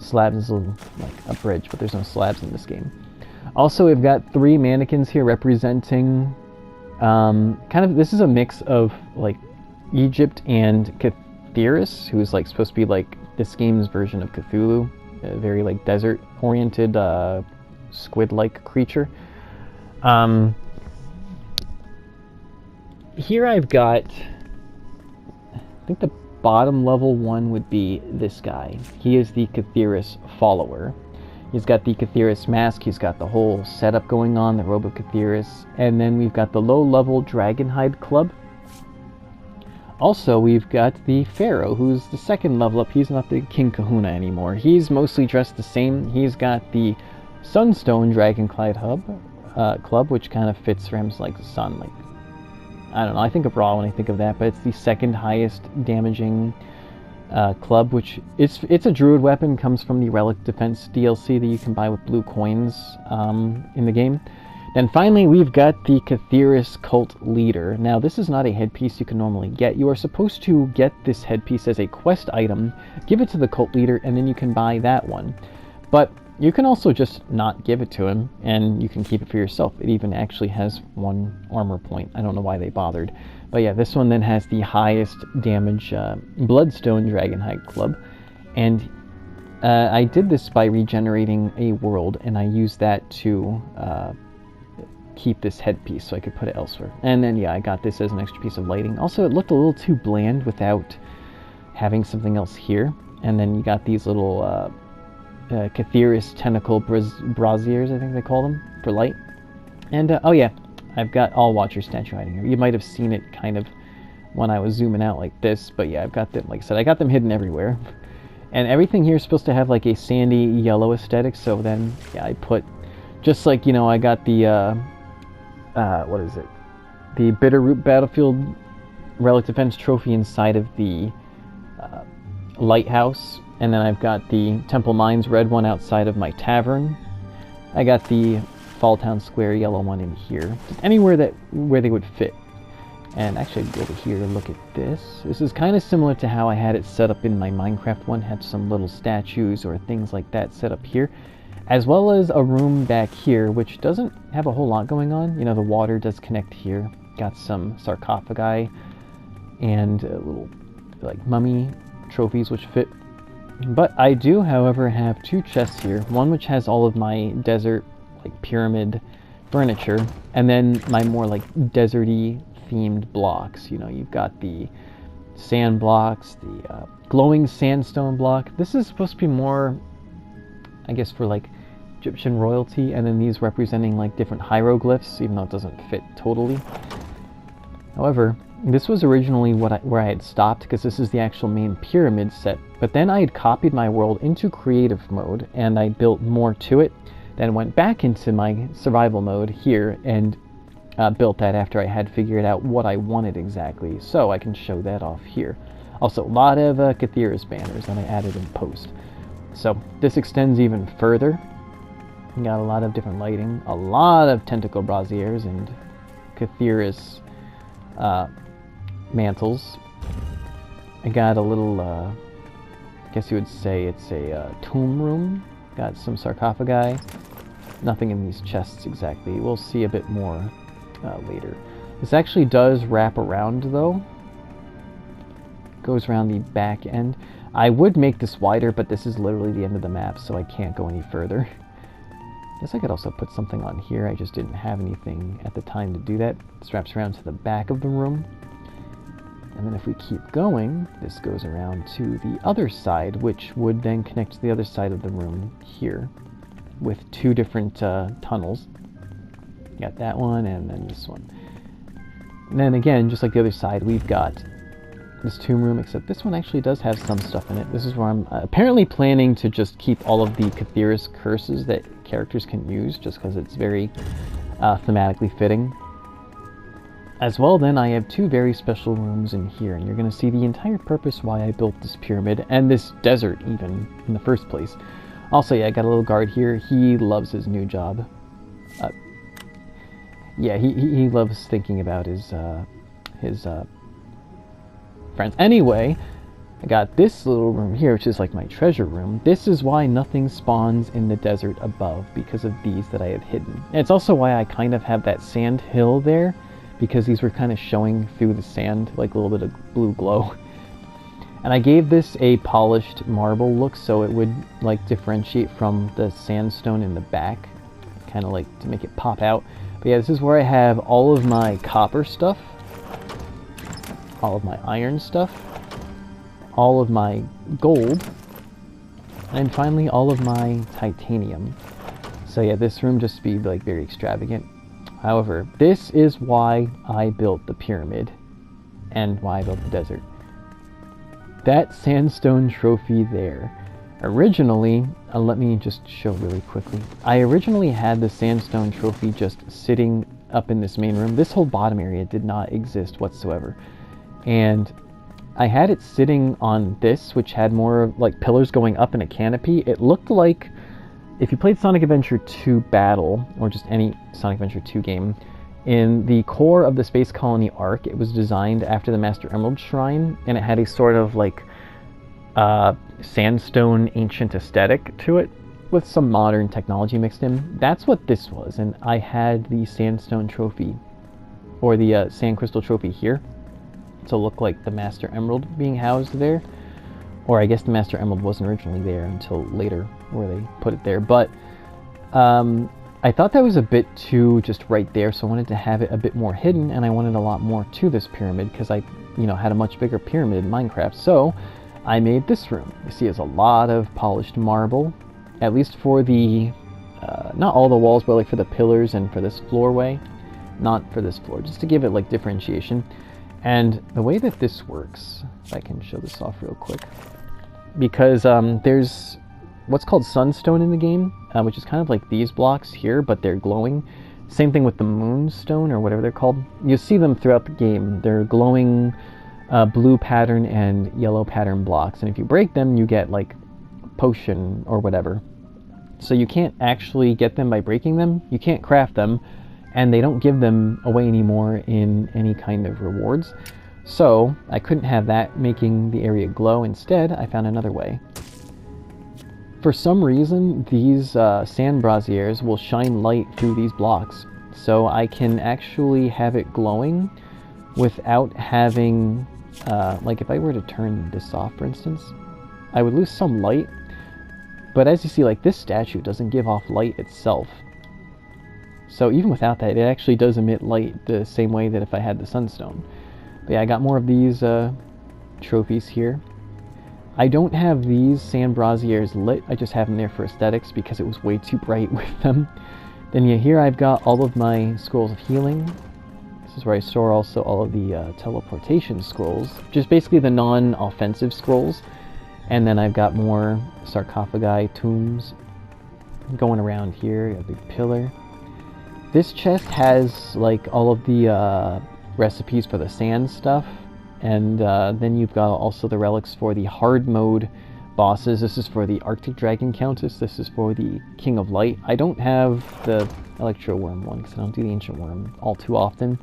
slabs, like a bridge, but there's no slabs in this game. Also, we've got 3 mannequins here representing this is a mix of like Egypt and Cthulhu, who's like supposed to be like this game's version of Cthulhu, a very like desert-oriented squid-like creature. Here I've got, I think the bottom level one would be this guy. He is the Cthulhu follower. He's got the Cthulhu mask, he's got the whole setup going on, the robe of Cthulhu, and then we've got the low level Dragonhide Club. Also, we've got the Pharaoh, who's the second level up. He's not the King Kahuna anymore. He's mostly dressed the same. He's got the Sunstone Dragonclad Club, which kind of fits for him as like the sun. Like, I don't know, I think of Raw when I think of that, but it's the second highest damaging club, which it's a druid weapon, comes from the Relic Defense DLC that you can buy with blue coins in the game. Then finally, we've got the Cthulhu Cult Leader. Now, this is not a headpiece you can normally get. You are supposed to get this headpiece as a quest item, give it to the Cult Leader, and then you can buy that one. But you can also just not give it to him, and you can keep it for yourself. It even actually has 1 armor point. I don't know why they bothered. But yeah, this one then has the highest damage Bloodstone Dragonhide Club. And I did this by regenerating a world, and I used that to keep this headpiece so I could put it elsewhere. And then yeah, I got this as an extra piece of lighting. Also, it looked a little too bland without having something else here. And then you got these little Cthulhu tentacle braziers, I think they call them, for light. And oh yeah, I've got All Watcher statue hiding here. You might have seen it kind of when I was zooming out like this, but yeah, I've got them, like I said, I got them hidden everywhere. And everything here is supposed to have like a sandy yellow aesthetic, so then yeah, I put, just like, you know, I got the what is it? The Bitterroot Battlefield Relic Defense trophy inside of the lighthouse, and then I've got the Temple Mines red one outside of my tavern. I got the Falltown Square yellow one in here, just anywhere where they would fit. And actually, over here, look at this. This is kind of similar to how I had it set up in my Minecraft one. Had some little statues or things like that set up here, as well as a room back here, which doesn't have a whole lot going on. You know, the water does connect here. Got some sarcophagi and little, like, mummy trophies which fit. But I do, however, have 2 chests here. One which has all of my desert, like, pyramid furniture, and then my more, like, deserty themed blocks. You know, you've got the sand blocks, the glowing sandstone block. This is supposed to be more, I guess, for like Egyptian royalty, and then these representing like different hieroglyphs, even though it doesn't fit totally. However, this was originally where I had stopped, because this is the actual main pyramid set, but then I had copied my world into creative mode, and I built more to it, then went back into my survival mode here, and built that after I had figured out what I wanted exactly, so I can show that off here. Also, a lot of Cthulhu's banners that I added in post. So this extends even further. We got a lot of different lighting, a lot of tentacle braziers and Cthulhu's mantles. I got a little, I guess you would say it's a tomb room. Got some sarcophagi. Nothing in these chests exactly. We'll see a bit more later. This actually does wrap around though. Goes around the back end. I would make this wider, but this is literally the end of the map, so I can't go any further. Guess I could also put something on here. I just didn't have anything at the time to do that. This wraps around to the back of the room. And then if we keep going, this goes around to the other side, which would then connect to the other side of the room here with two different tunnels. You got that one and then this one. And then again, just like the other side, we've got this tomb room, except this one actually does have some stuff in it. This is where I'm apparently planning to just keep all of the Cthulhu's curses that characters can use, just because it's very thematically fitting. As well, then, I have two very special rooms in here, and you're going to see the entire purpose why I built this pyramid, and this desert even, in the first place. Also, yeah, I got a little guard here. He loves his new job. Yeah, he loves thinking about his friends. Anyway, I got this little room here, which is like my treasure room. This is why nothing spawns in the desert above, because of these that I have hidden. And it's also why I kind of have that sand hill there, because these were kind of showing through the sand, like a little bit of blue glow. And I gave this a polished marble look, so it would like differentiate from the sandstone in the back, kind of like to make it pop out. But yeah, this is where I have all of my copper stuff, all of my iron stuff, all of my gold, and finally all of my titanium. So yeah, this room just to be like very extravagant. However, this is why I built the pyramid and why I built the desert. That sandstone trophy there. Originally, let me just show really quickly. I originally had the sandstone trophy just sitting up in this main room. This whole bottom area did not exist whatsoever. And I had it sitting on this, which had more like pillars going up in a canopy. It looked like if you played Sonic Adventure 2 Battle, or just any Sonic Adventure 2 game, in the core of the Space Colony Ark, it was designed after the Master Emerald Shrine, and it had a sort of like sandstone ancient aesthetic to it, with some modern technology mixed in. That's what this was, and I had the sandstone trophy, or the sand crystal trophy here, to look like the Master Emerald being housed there. Or I guess the Master Emerald wasn't originally there until later, where they put it there. But I thought that was a bit too just right there, so I wanted to have it a bit more hidden, and I wanted a lot more to this pyramid, because I, had a much bigger pyramid in Minecraft. So I made this room. You see, it's a lot of polished marble, at least for the, not all the walls, but like for the pillars and for this floorway. Not for this floor, just to give it like differentiation. And the way that this works, if I can show this off real quick, because there's what's called sunstone in the game, which is kind of like these blocks here, but they're glowing. Same thing with the moonstone, or whatever they're called. You see them throughout the game. They're glowing blue pattern and yellow pattern blocks, and if you break them, you get like potion or whatever. So you can't actually get them by breaking them. You can't craft them. And they don't give them away anymore in any kind of rewards. So I couldn't have that making the area glow. Instead, I found another way. For some reason, these sand braziers will shine light through these blocks. So I can actually have it glowing without having, like if I were to turn this off, for instance, I would lose some light. But as you see, like this statue doesn't give off light itself. So even without that, it actually does emit light the same way that if I had the sunstone. But yeah, I got more of these trophies here. I don't have these sand braziers lit, I just have them there for aesthetics because it was way too bright with them. Then yeah, here I've got all of my scrolls of healing. This is where I store also all of the teleportation scrolls, just basically the non-offensive scrolls. And then I've got more sarcophagi, tombs going around here. You have a big pillar. This chest has like all of the recipes for the sand stuff, and then you've got also the relics for the hard mode bosses. This is for the Arctic Dragon Countess, this is for the King of Light. I don't have the Electro Worm one because I don't do the Ancient Worm all too often.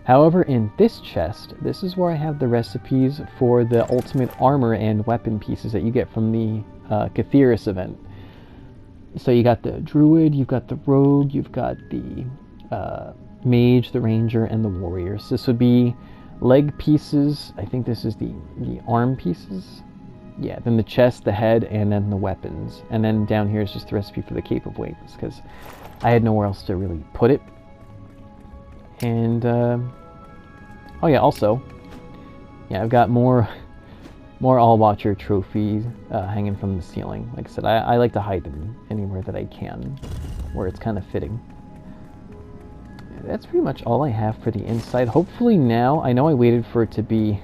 However, in this chest, this is where I have the recipes for the ultimate armor and weapon pieces that you get from the Cthulhu's event. So you got the Druid, you've got the Rogue, you've got the mage, the ranger, and the warrior. So this would be leg pieces. I think this is the arm pieces. Yeah, then the chest, the head, and then the weapons. And then down here is just the recipe for the Cape of Wings, because I had nowhere else to really put it. And, oh yeah, also, yeah, I've got more All-Watcher trophies hanging from the ceiling. Like I said, I like to hide them anywhere that I can, where it's kind of fitting. That's pretty much all I have for the inside. Hopefully now, I know I waited for it to be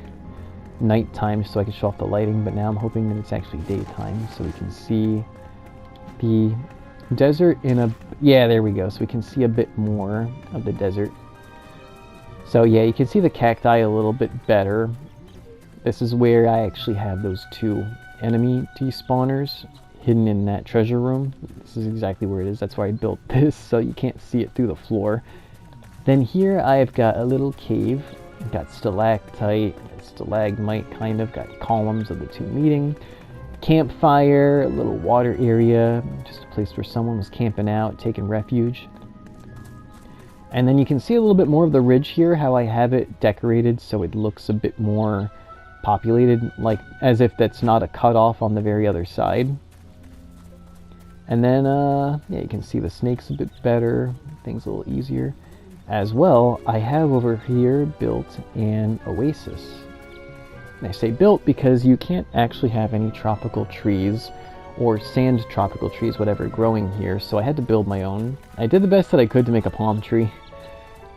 nighttime so I could show off the lighting, but now I'm hoping that it's actually daytime so we can see the desert in a... Yeah, there we go. So we can see a bit more of the desert. So yeah, you can see the cacti a little bit better. This is where I actually have those 2 enemy despawners hidden in that treasure room. This is exactly where it is. That's why I built this, so you can't see it through the floor. Then here I've got a little cave. I've got stalactite, stalagmite kind of, got columns of the 2 meeting. Campfire, a little water area, just a place where someone was camping out, taking refuge. And then you can see a little bit more of the ridge here, how I have it decorated so it looks a bit more populated, like as if that's not a cutoff on the very other side. And then, yeah, you can see the snakes a bit better, things a little easier. As well, I have over here built an oasis. And I say built because you can't actually have any tropical trees or sand tropical trees, whatever, growing here, so I had to build my own. I did the best that I could to make a palm tree.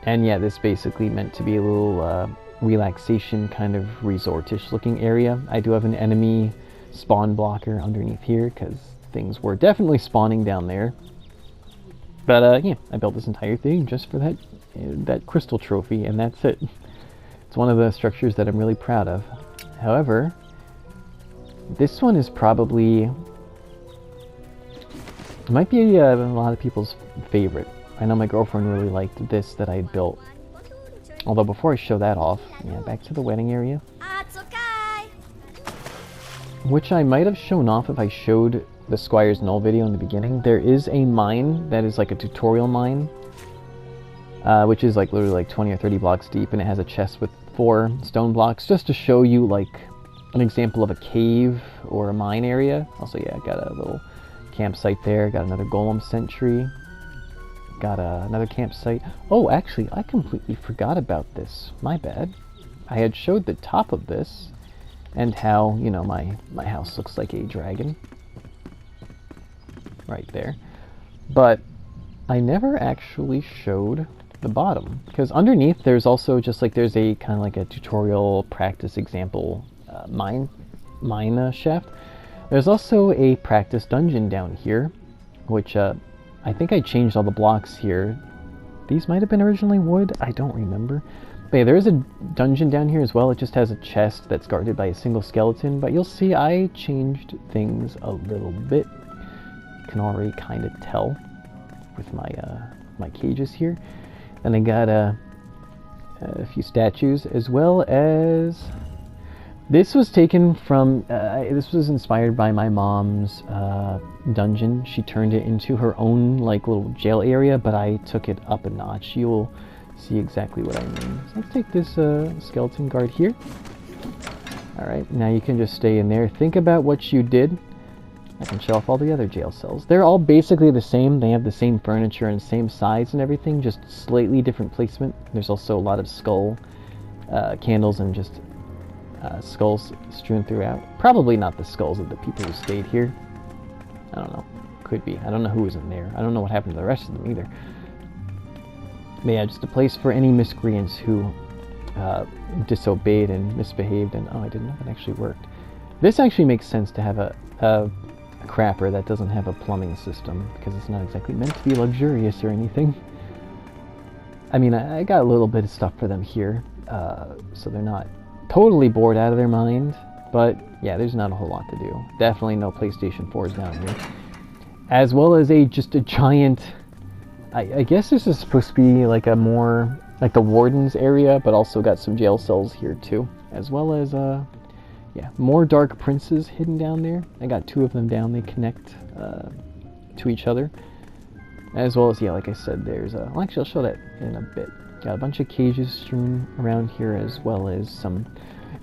And yeah, this basically meant to be a little relaxation kind of resortish looking area. I do have an enemy spawn blocker underneath here because things were definitely spawning down there. But yeah, I built this entire thing just for that crystal trophy, and that's it. It's one of the structures that I'm really proud of. However, this one is probably... It might be a lot of people's favorite. I know my girlfriend really liked this that I built. Although before I show that off, yeah, back to the wedding area. Which I might have shown off if I showed the Squire's Knoll video in the beginning. There is a mine that is like a tutorial mine, which is like literally like 20 or 30 blocks deep, and it has a chest with 4 stone blocks just to show you like an example of a cave or a mine area. Also, yeah, got a little campsite there, got another golem sentry, got another campsite. Oh, actually, I completely forgot about this. My bad. I had showed the top of this and how, you know, my house looks like a dragon. Right there. But I never actually showed the bottom, because underneath there's also just like there's a kind of like a tutorial practice example mine shaft. There's also a practice dungeon down here, which I think I changed all the blocks here. These might have been originally wood, I don't remember. But yeah, there is a dungeon down here as well. It just has a chest that's guarded by a single skeleton, but you'll see I changed things a little bit. You can already kind of tell with my cages here. And I got a few statues, as well as this was taken from this was inspired by my mom's dungeon. She turned it into her own like little jail area, but I took it up a notch. You will see exactly what I mean. So let's take this skeleton guard here. Alright, now you can just stay in there. Think about what you did. I can show off all the other jail cells. They're all basically the same. They have the same furniture and same size and everything, just slightly different placement. There's also a lot of skull candles and just skulls strewn throughout. Probably not the skulls of the people who stayed here. I don't know. Could be. I don't know who was in there. I don't know what happened to the rest of them either. But yeah, just a place for any miscreants who disobeyed and misbehaved. And oh, I didn't know it actually worked. This actually makes sense to have a crapper that doesn't have a plumbing system, because it's not exactly meant to be luxurious or anything. I mean, I got a little bit of stuff for them here, so they're not totally bored out of their mind, but yeah, there's not a whole lot to do. Definitely no PlayStation 4s down here. As well as just a giant, I guess this is supposed to be like a more, like the warden's area, but also got some jail cells here too. As well as, yeah, more dark princes hidden down there. I got 2 of them down, they connect to each other. As well as, yeah, like I said, there's a... Well, actually, I'll show that in a bit. Got a bunch of cages strewn around here, as well as some...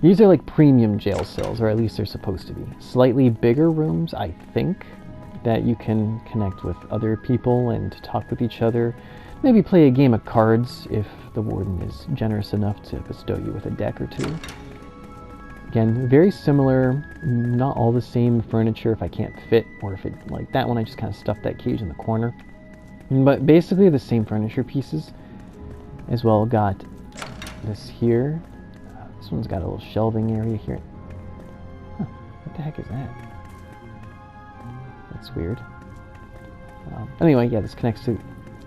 These are like premium jail cells, or at least they're supposed to be. Slightly bigger rooms, I think, that you can connect with other people and talk with each other. Maybe play a game of cards if the warden is generous enough to bestow you with a deck or two. Again, very similar, not all the same furniture if I can't fit, or if it, like that one, I just kind of stuffed that cage in the corner. But basically the same furniture pieces. As well, got this here. This one's got a little shelving area here. Huh, what the heck is that? That's weird. Anyway, yeah, this connects to...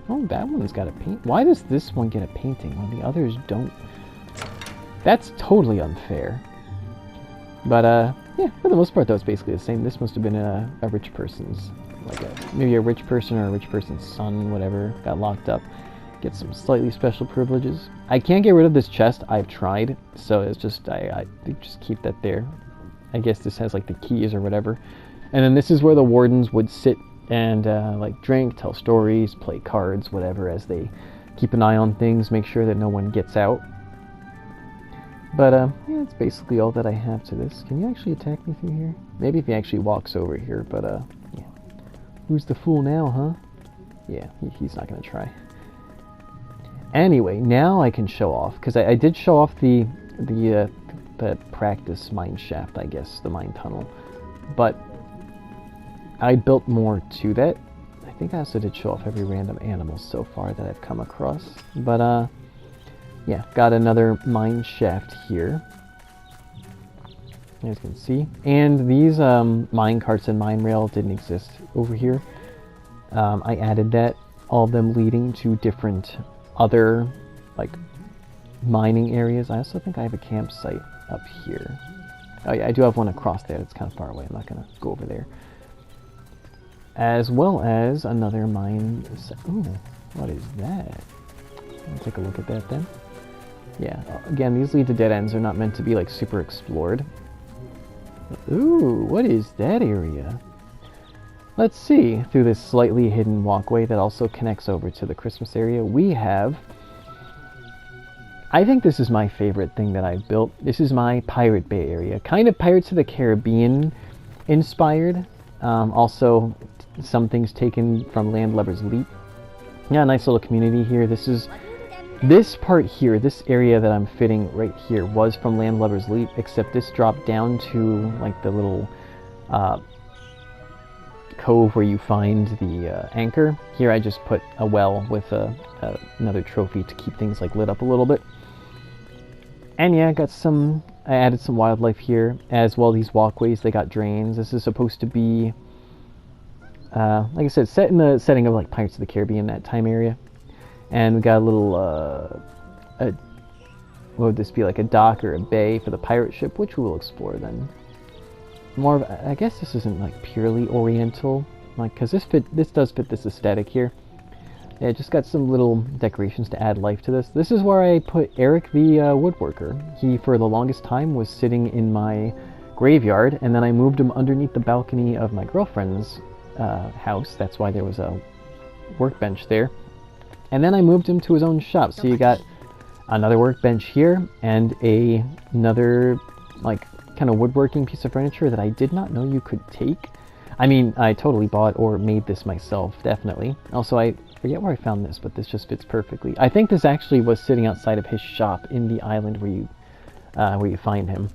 Oh, that one's got a paint. Why does this one get a painting when the others don't? That's totally unfair. But, yeah, for the most part, though, it's basically the same. This must have been a rich person's, like maybe a rich person or a rich person's son, whatever, got locked up. Get some slightly special privileges. I can't get rid of this chest. I've tried, so it's just, I just keep that there. I guess this has, like, the keys or whatever. And then this is where the wardens would sit and, like, drink, tell stories, play cards, whatever, as they keep an eye on things, make sure that no one gets out. But, yeah, that's basically all that I have to this. Can you actually attack me through here? Maybe if he actually walks over here, but, yeah. Who's the fool now, huh? Yeah, he's not gonna try. Anyway, now I can show off, because I did show off the practice mine shaft, I guess, the mine tunnel. But I built more to that. I think I also did show off every random animal so far that I've come across. But, yeah, got another mine shaft here, as you can see. And these mine carts and mine rail didn't exist over here. I added that, all of them leading to different other, like, mining areas. I also think I have a campsite up here. Oh yeah, I do have one across there. It's kind of far away. I'm not going to go over there. As well as another mine... Ooh, what is that? I'll take a look at that then. Yeah, again, these lead to dead ends. They're not meant to be, like, super explored. Ooh, what is that area? Let's see. Through this slightly hidden walkway that also connects over to the Christmas area, we have... I think this is my favorite thing that I've built. This is my Pirate Bay area. Kind of Pirates of the Caribbean inspired. Also, some things taken from Landlubber's Leap. Yeah, nice little community here. This part here, this area that I'm fitting right here, was from Landlubber's Leap, except this dropped down to, like, the little cove where you find the anchor. Here I just put a well with another trophy to keep things, like, lit up a little bit. And yeah, I added some wildlife here, as well. These walkways, they got drains. This is supposed to be, like I said, set in the setting of, like, Pirates of the Caribbean, that time area. And we got a little, what would this be, like a dock or a bay for the pirate ship, which we will explore then. More of, I guess this isn't, like, purely oriental, like, because this does fit this aesthetic here. Yeah, just got some little decorations to add life to this. This is where I put Eric the woodworker. He, for the longest time, was sitting in my graveyard, and then I moved him underneath the balcony of my girlfriend's house. That's why there was a workbench there. And then I moved him to his own shop. So you got another workbench here, and another, like, kind of woodworking piece of furniture that I did not know you could take. I mean, I totally bought or made this myself, definitely. Also, I forget where I found this, but this just fits perfectly. I think this actually was sitting outside of his shop in the island where you find him.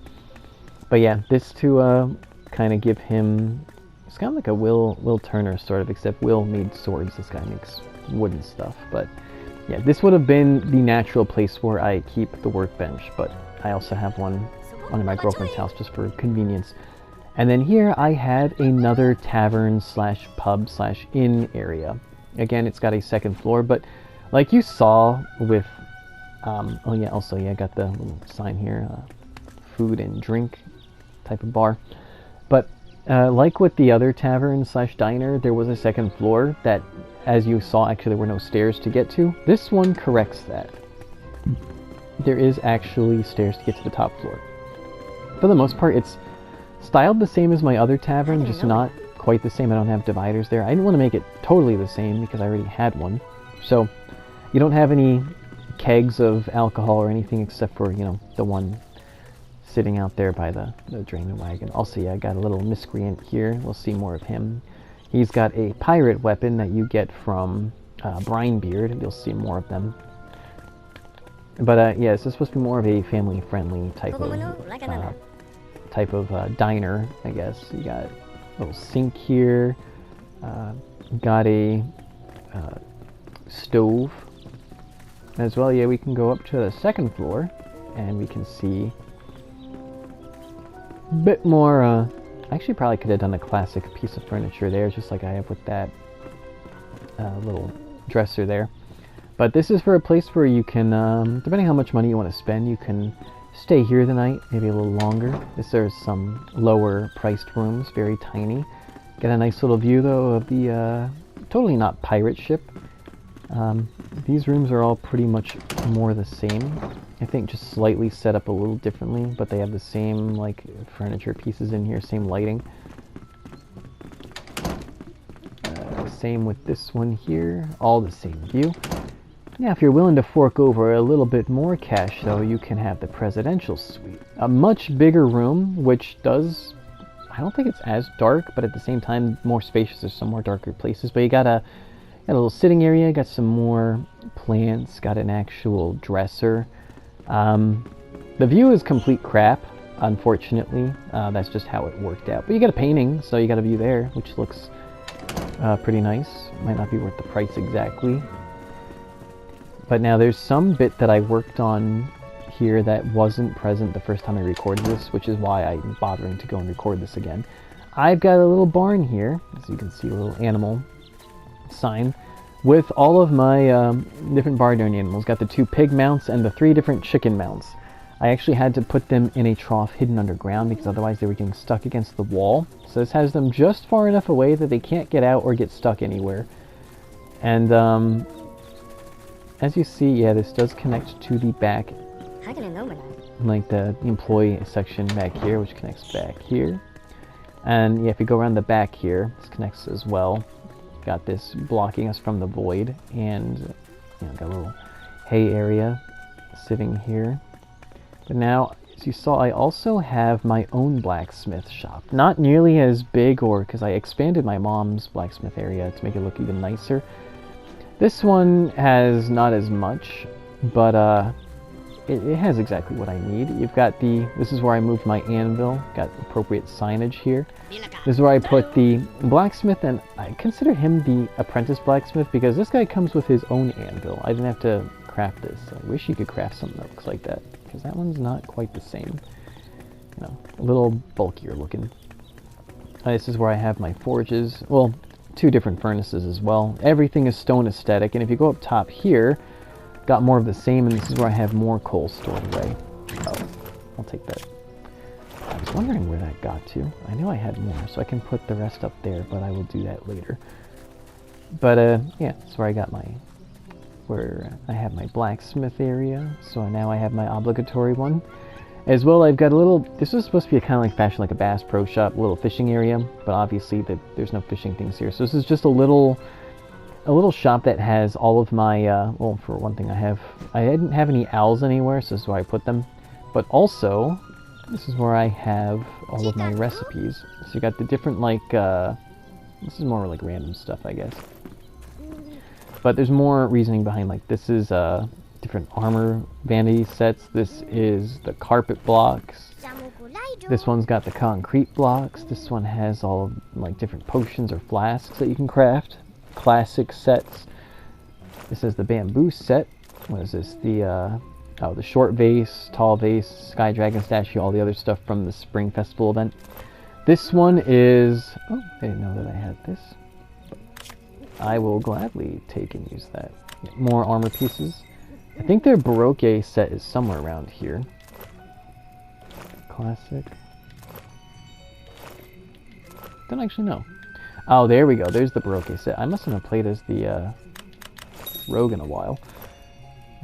But yeah, this to kind of give him... It's kind of like a Will Turner, sort of, except Will made swords. This guy makes wooden stuff. But yeah, this would have been the natural place where I keep the workbench, but I also have one in my girlfriend's house just for convenience. And then here I had another tavern slash pub slash inn area. Again, it's got a second floor, but like you saw with, oh yeah, also, yeah, I got the little sign here, food and drink type of bar. But like with the other tavern slash diner, there was a second floor that, as you saw, actually there were no stairs to get to. This one corrects that. There is actually stairs to get to the top floor. For the most part, it's styled the same as my other tavern, just not quite the same. I don't have dividers there. I didn't want to make it totally the same because I already had one. So you don't have any kegs of alcohol or anything except for, you know, the one sitting out there by the drain wagon. Also, yeah, I got a little miscreant here. We'll see more of him. He's got a pirate weapon that you get from Brinebeard. You'll see more of them. But yeah, this is supposed to be more of a family-friendly type of diner, I guess. You got a little sink here. Got a stove as well. Yeah, we can go up to the second floor, and we can see a bit more. I actually probably could have done a classic piece of furniture there, just like I have with that little dresser there. But this is for a place where you can, depending how much money you want to spend, you can stay here the night, maybe a little longer. There's some lower priced rooms, very tiny. Get a nice little view though of the totally not pirate ship. These rooms are all pretty much more the same. I think just slightly set up a little differently, but they have the same like furniture pieces in here, same lighting. Same with this one here, all the same view. Now, if you're willing to fork over a little bit more cash, though, you can have the presidential suite. A much bigger room, which does, I don't think it's as dark, but at the same time, more spacious. There's some more darker places. But you got a little sitting area, got some more plants, got an actual dresser. The view is complete crap, unfortunately. That's just how it worked out. But you got a painting, so you got a view there, which looks pretty nice. Might not be worth the price exactly. But now there's some bit that I worked on here that wasn't present the first time I recorded this, which is why I'm bothering to go and record this again. I've got a little barn here, as you can see, a little animal sign, with all of my different barnyard animals. Got the 2 pig mounts and the 3 different chicken mounts. I actually had to put them in a trough hidden underground because otherwise they were getting stuck against the wall. So this has them just far enough away that they can't get out or get stuck anywhere. And as you see, yeah, this does connect to the back, like the employee section back here, which connects back here. And yeah, if you go around the back here, this connects as well. Got this blocking us from the void, and you know, got a little hay area sitting here. But now, as you saw, I also have my own blacksmith shop. Not nearly as big, or because I expanded my mom's blacksmith area to make it look even nicer. This one has not as much, but it has exactly what I need. You've got this is where I moved my anvil, got appropriate signage here. This is where I put the blacksmith, and I consider him the apprentice blacksmith because this guy comes with his own anvil. I didn't have to craft this. I wish you could craft something that looks like that, because that one's not quite the same. You know, a little bulkier looking. This is where I have my forges. Well, 2 different furnaces as well. Everything is stone aesthetic, and if you go up top here, got more of the same, and this is where I have more coal stored away. Oh, I'll take that. I was wondering where that got to. I knew I had more, so I can put the rest up there, but I will do that later. But yeah, that's where I got where I have my blacksmith area, so now I have my obligatory one. As well, I've got a little, this is supposed to be a kind of like fashion like a Bass Pro Shop, a little fishing area, but obviously there's no fishing things here. So this is just a little shop that has all of my, well, for one thing, I didn't have any owls anywhere, so this is where I put them. But also, this is where I have all of my recipes. So you got the different, like, this is more like random stuff, I guess. But there's more reasoning behind, like, this is, different armor vanity sets. This is the carpet blocks. This one's got the concrete blocks. This one has all of, like, different potions or flasks that you can craft. Classic sets. This is the bamboo set. What is this? The short vase, tall vase, sky dragon statue, all the other stuff from the spring festival event. This one is, oh, I didn't know that I had this. I will gladly take and use that. More armor pieces. I think their Baroque set is somewhere around here. Classic. Don't actually know. Oh, there we go. There's the Baroque set. I mustn't have played as the rogue in a while.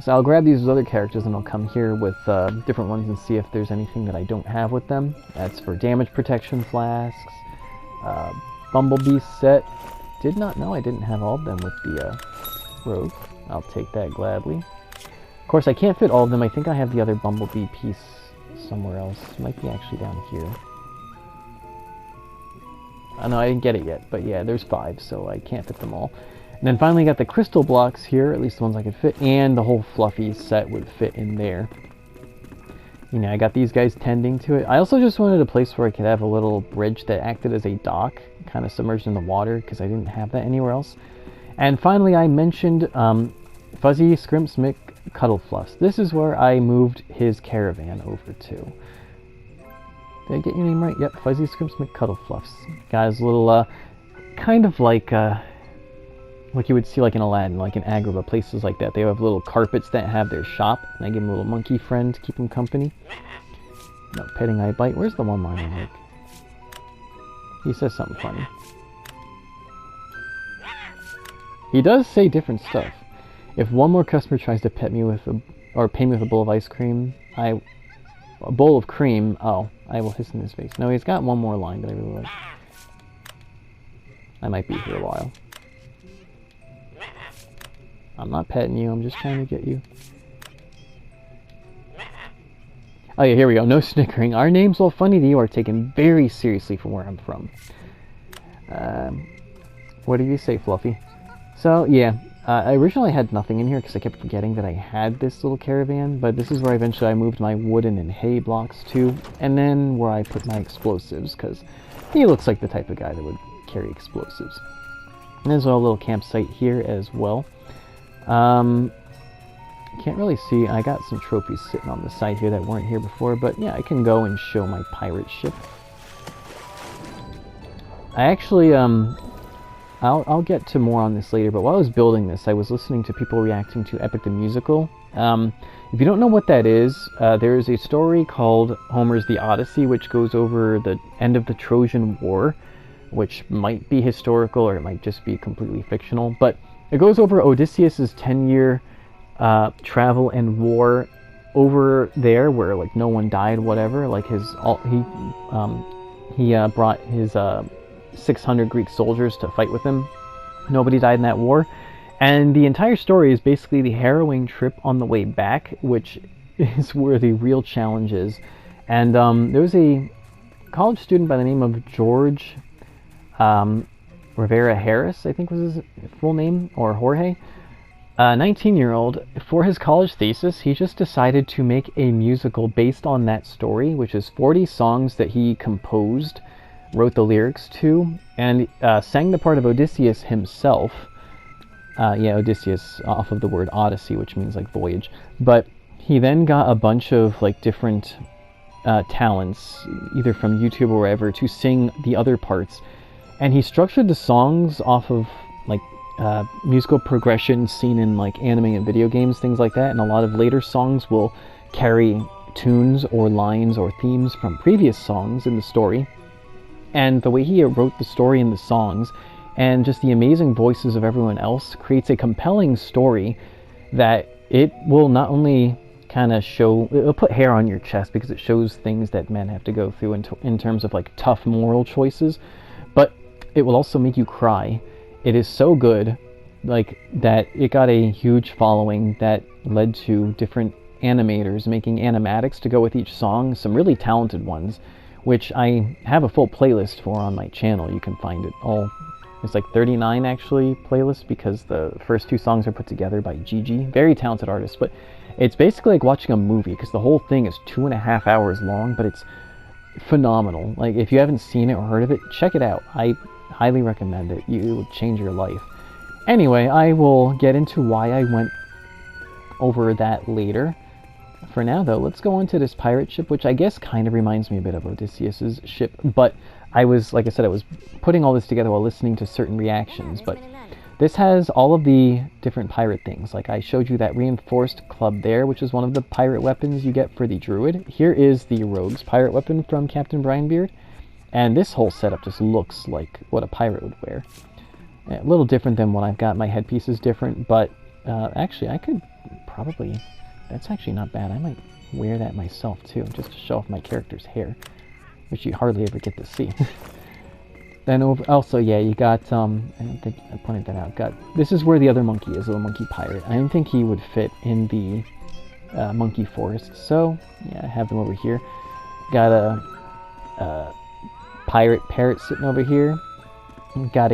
So I'll grab these other characters and I'll come here with different ones and see if there's anything that I don't have with them. That's for damage protection flasks, Bumblebee set. Did not know I didn't have all of them with the rogue. I'll take that gladly. Of course, I can't fit all of them. I think I have the other Bumblebee piece somewhere else. It might be actually down here. Oh, no, I didn't get it yet. But yeah, there's 5, so I can't fit them all. And then finally got the crystal blocks here, at least the ones I could fit, and the whole Fluffy set would fit in there. You know, I got these guys tending to it. I also just wanted a place where I could have a little bridge that acted as a dock, kind of submerged in the water, because I didn't have that anywhere else. And finally, I mentioned Fuzzy Scrimps McCuddlefluffs. This is where I moved his caravan over to. Did I get your name right? Yep, Fuzzy Scrimps McCuddlefluffs. Guys, little, kind of like you would see like in Aladdin, like in Agrabah, places like that. They have little carpets that have their shop, and I give him a little monkey friend to keep him company. No, petting I bite. Where's the one line I like? He says something funny. He does say different stuff. If one more customer tries to pet me with or pay me with a bowl of ice cream, a bowl of cream, oh, I will hiss in his face. No, he's got one more line that I really like. I might be here a while. I'm not petting you, I'm just trying to get you. Oh yeah, here we go. No snickering. Our names, while funny to you, are taken very seriously from where I'm from. What do you say, Fluffy? So, yeah. I originally had nothing in here because I kept forgetting that I had this little caravan, but this is where eventually I moved my wooden and hay blocks to, and then where I put my explosives, because he looks like the type of guy that would carry explosives. And there's a little campsite here as well. Can't really see. I got some trophies sitting on the side here that weren't here before, but yeah, I can go and show my pirate ship. I actually, I'll get to more on this later, but while I was building this, I was listening to people reacting to Epic the Musical. If you don't know what that is, there is a story called Homer's The Odyssey, which goes over the end of the Trojan War, which might be historical or it might just be completely fictional, but it goes over Odysseus's 10-year travel and war over there, where like no one died, whatever. Like he brought his 600 Greek soldiers to fight with him. Nobody died in that war, and the entire story is basically the harrowing trip on the way back, which is where the real challenge is. And there was a college student by the name of George Rivera Harris, I think was his full name, or Jorge, a 19-year-old. For his college thesis, he just decided to make a musical based on that story, which is 40 songs that he composed, wrote the lyrics to, and sang the part of Odysseus himself. Yeah, Odysseus, off of the word Odyssey, which means like voyage. But he then got a bunch of like different talents, either from YouTube or wherever, to sing the other parts. And he structured the songs off of like musical progression seen in like anime and video games, things like that. And a lot of later songs will carry tunes or lines or themes from previous songs in the story. And the way he wrote the story and the songs, and just the amazing voices of everyone else, creates a compelling story that it will not only kind of show, it'll put hair on your chest because it shows things that men have to go through in terms of like tough moral choices, but it will also make you cry. It is so good, like, that it got a huge following that led to different animators making animatics to go with each song, some really talented ones, which I have a full playlist for on my channel. You can find it all. It's like 39 actually playlists, because the first 2 songs are put together by Gigi, very talented artist. But it's basically like watching a movie, because the whole thing is 2.5 hours long, but it's phenomenal. Like, if you haven't seen it or heard of it, check it out. I highly recommend it. It will change your life. Anyway, I will get into why I went over that later. For now, though, let's go on to this pirate ship, which I guess kind of reminds me a bit of Odysseus's ship, but I was, like I said, I was putting all this together while listening to certain reactions. But this has all of the different pirate things. Like, I showed you that reinforced club there, which is one of the pirate weapons you get for the druid. Here is the rogue's pirate weapon from Captain Brinebeard, and this whole setup just looks like what a pirate would wear. A little different than what I've got. My headpiece is different, but actually I could probably, that's actually not bad. I might wear that myself too, just to show off my character's hair, which you hardly ever get to see. Then also, yeah, you got, I don't think I pointed that out. This is where the other monkey is, the monkey pirate. I didn't think he would fit in the monkey forest, so yeah, I have them over here. Got a pirate parrot sitting over here. Got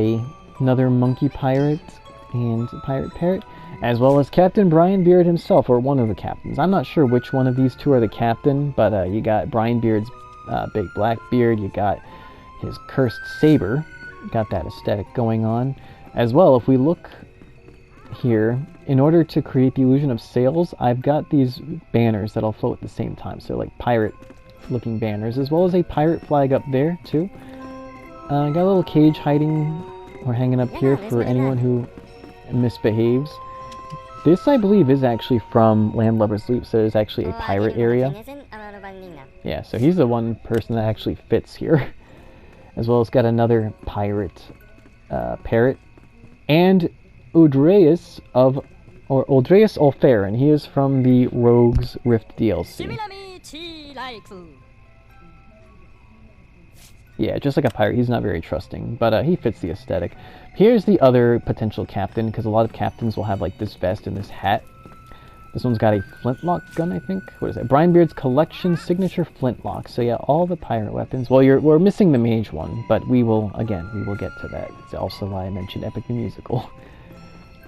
another monkey pirate and a pirate parrot, as well as Captain Brian Beard himself, or one of the captains. I'm not sure which one of these two are the captain, but you got Brian Beard's big black beard, you got his cursed saber, got that aesthetic going on. As well, if we look here, in order to create the illusion of sails, I've got these banners that'll float at the same time, so like pirate looking banners, as well as a pirate flag up there too. Got a little cage hiding or hanging up here for anyone who misbehaves. This, I believe, is actually from Landlubber's Leap, so it's actually a pirate area. Yeah, so he's the one person that actually fits here. As well as got another pirate parrot. And Udreus Ulfarin. He is from the Rogue's Rift DLC. Yeah, just like a pirate, he's not very trusting, but he fits the aesthetic. Here's the other potential captain, because a lot of captains will have like this vest and this hat. This one's got a flintlock gun, I think. What is that? Brian Beard's collection signature flintlock. So yeah, all the pirate weapons. Well, we're missing the mage one, but we will get to that. It's also why I mentioned Epic the Musical.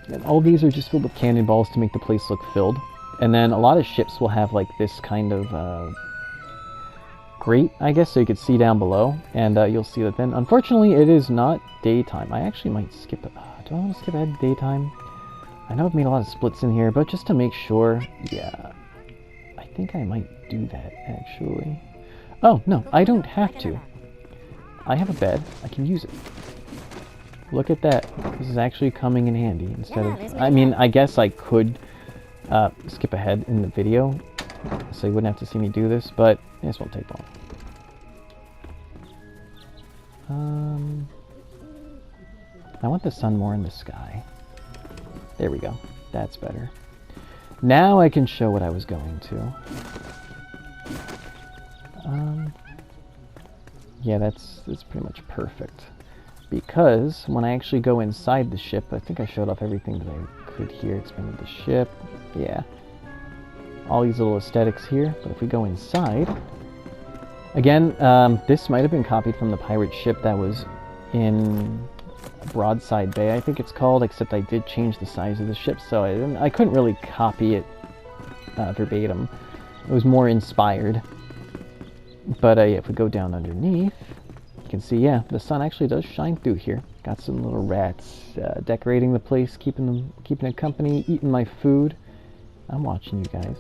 And all these are just filled with cannonballs to make the place look filled. And then a lot of ships will have like this kind of grate, I guess, so you could see down below. And you'll see that then, unfortunately, it is not daytime. I actually might skip it. Do I want to skip ahead to daytime? I know I've made a lot of splits in here, but just to make sure, yeah, I think I might do that, actually. Oh, no, I don't have to. I have a bed. I can use it. Look at that. This is actually coming in handy instead of... I mean, I guess I could skip ahead in the video, so you wouldn't have to see me do this, but this won't take long. I want the sun more in the sky. There we go. That's better. Now I can show what I was going to. Yeah, that's pretty much perfect. Because when I actually go inside the ship, I think I showed off everything that I could here. Expanded the ship. Yeah. All these little aesthetics here. But if we go inside... Again, this might have been copied from the pirate ship that was in... Broadside Bay, I think it's called, except I did change the size of the ship, so I couldn't really copy it verbatim. It was more inspired. But yeah, if we go down underneath, you can see, yeah, the sun actually does shine through here. Got some little rats decorating the place, keeping it company, eating my food. I'm watching you guys.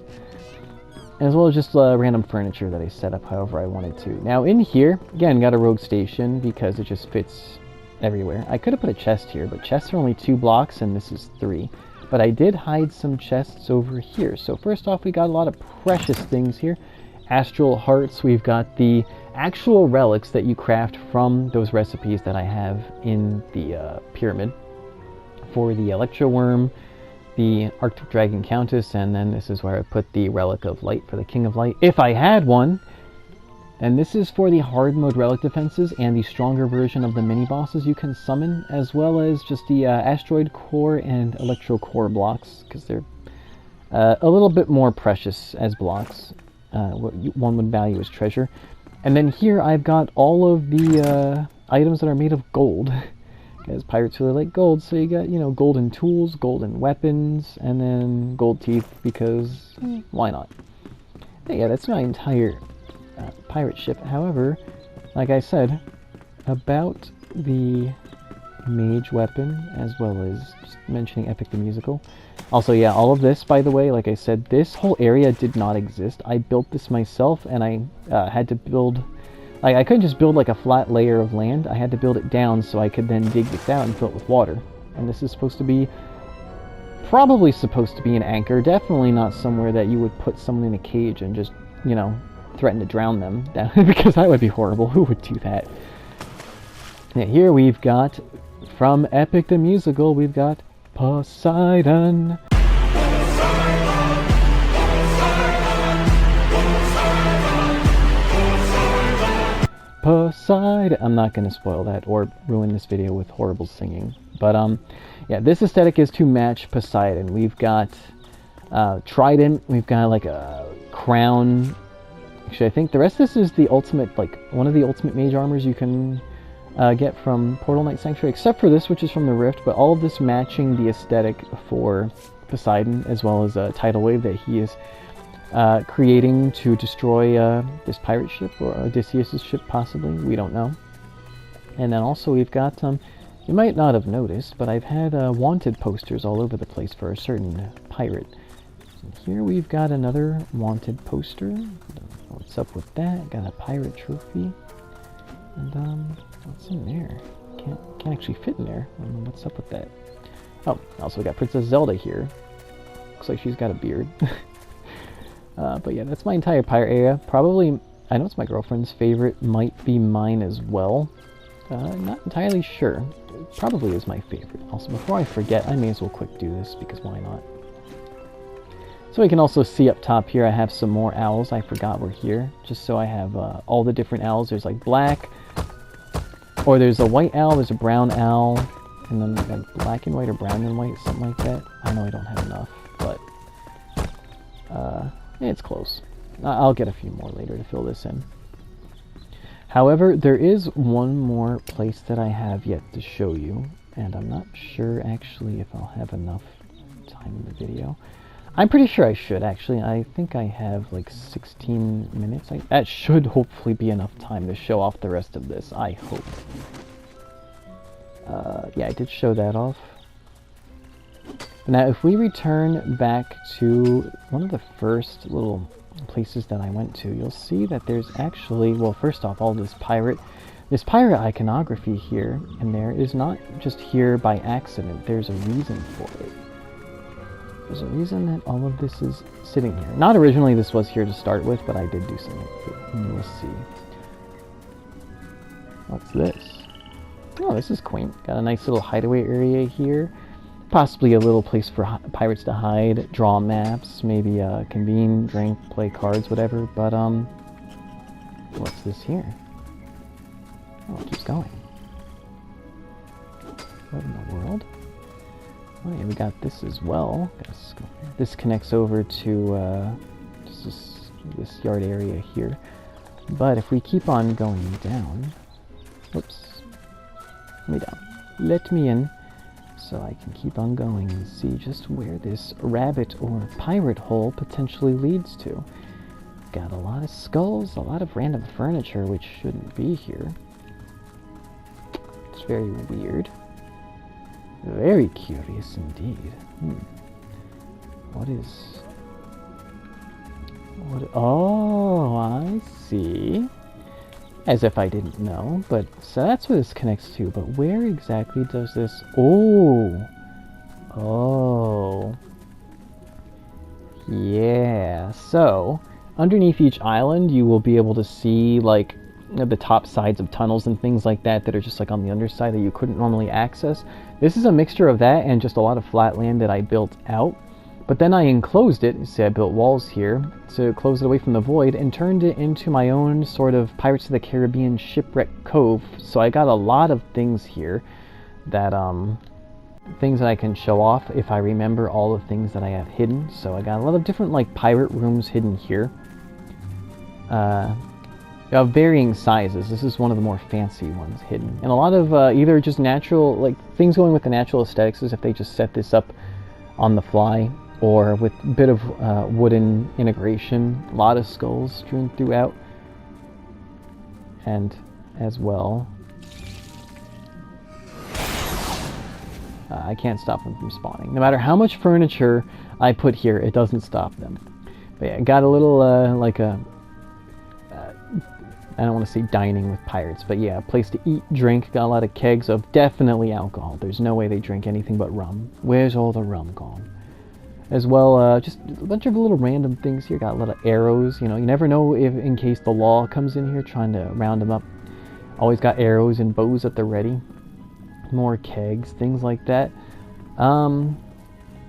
As well as just random furniture that I set up however I wanted to. Now in here, again, got a rogue station because it just fits everywhere. I could have put a chest here, but chests are only 2 blocks and this is 3. But I did hide some chests over here. So first off, we got a lot of precious things here. Astral hearts, we've got the actual relics that you craft from those recipes that I have in the pyramid. For the Electro Worm, the Arctic Dragon Countess, and then this is where I put the Relic of Light for the King of Light, if I had one. And this is for the hard mode relic defenses and the stronger version of the mini bosses you can summon, as well as just the asteroid core and electro core blocks, because they're a little bit more precious as blocks. What one would value as treasure. And then here I've got all of the items that are made of gold, because pirates really like gold. So you got, you know, golden tools, golden weapons, and then gold teeth, because why not? But yeah, that's my entire pirate ship. However, like I said, about the mage weapon, as well as just mentioning Epic the Musical. Also, yeah, all of this, by the way, like I said, this whole area did not exist. I built this myself, and I had to build... Like, I couldn't just build like a flat layer of land. I had to build it down so I could then dig this out and fill it with water. And this is supposed to be... probably supposed to be an anchor. Definitely not somewhere that you would put someone in a cage and just, you know, threaten to drown them, because that would be horrible. Who would do that? Yeah, here we've got, from Epic the Musical, we've got Poseidon. Poseidon. I'm not going to spoil that or ruin this video with horrible singing. But, yeah, this aesthetic is to match Poseidon. We've got trident. We've got, like, a crown. Actually, I think the rest of this is the ultimate, like, one of the ultimate mage armors you can get from Portal Knight Sanctuary, except for this, which is from the Rift, but all of this matching the aesthetic for Poseidon, as well as a tidal wave that he is creating to destroy this pirate ship, or Odysseus' ship, possibly. We don't know. And then also we've got, you might not have noticed, but I've had wanted posters all over the place for a certain pirate. And here we've got another wanted poster. What's up with that? Got a pirate trophy. And, what's in there? Can't actually fit in there. I don't know what's up with that. Oh, also got Princess Zelda here. Looks like she's got a beard. But yeah, that's my entire pirate area. Probably, I know it's my girlfriend's favorite. Might be mine as well. Not entirely sure. It probably is my favorite. Also, before I forget, I may as well quick do this, because why not? So we can also see up top here, I have some more owls. I forgot we're here. Just so I have all the different owls. There's like black, or there's a white owl, there's a brown owl, and then we got black and white or brown and white, something like that. I know I don't have enough, but it's close. I'll get a few more later to fill this in. However, there is one more place that I have yet to show you, and I'm not sure actually if I'll have enough time in the video. I'm pretty sure I should, actually. I think I have like 16 minutes. That should hopefully be enough time to show off the rest of this, I hope. Yeah, I did show that off. Now, if we return back to one of the first little places that I went to, you'll see that there's actually, well, first off, all this pirate iconography here and there is not just here by accident. There's a reason for it. There's a reason that all of this is sitting here. Not originally this was here to start with, but I did do something. We'll see. What's this? Oh, this is quaint. Got a nice little hideaway area here. Possibly a little place for pirates to hide, draw maps, maybe convene, drink, play cards, whatever. But, what's this here? Oh, it keeps going. What in the world? Oh yeah, we got this as well. This connects over to just this yard area here. But if we keep on going down, whoops, let me in, so I can keep on going and see just where this rabbit or pirate hole potentially leads to. Got a lot of skulls, a lot of random furniture which shouldn't be here. It's very weird. Very curious indeed. What is... What? Oh, I see. As if I didn't know, but... So that's what this connects to, but where exactly does this... Oh! Oh. Yeah, so... Underneath each island, you will be able to see, like, the top sides of tunnels and things like that that are just like on the underside that you couldn't normally access. This is a mixture of that and just a lot of flat land that I built out. But then I enclosed it, see I built walls here, to close it away from the void, and turned it into my own sort of Pirates of the Caribbean shipwreck cove. So I got a lot of things here that, things that I can show off if I remember all the things that I have hidden. So I got a lot of different, like, pirate rooms hidden here. Of varying sizes. This is one of the more fancy ones hidden. And a lot of either just natural, like, things going with the natural aesthetics is if they just set this up on the fly, or with a bit of wooden integration. A lot of skulls strewn throughout. And as well, I can't stop them from spawning. No matter how much furniture I put here, it doesn't stop them. But yeah, got a little, like a... I don't want to say dining with pirates, but yeah, a place to eat, drink, got a lot of kegs of definitely alcohol. There's no way they drink anything but rum. Where's all the rum gone? As well, just a bunch of little random things here. Got a lot of arrows, you know, you never know if in case the law comes in here trying to round them up. Always got arrows and bows at the ready. More kegs, things like that.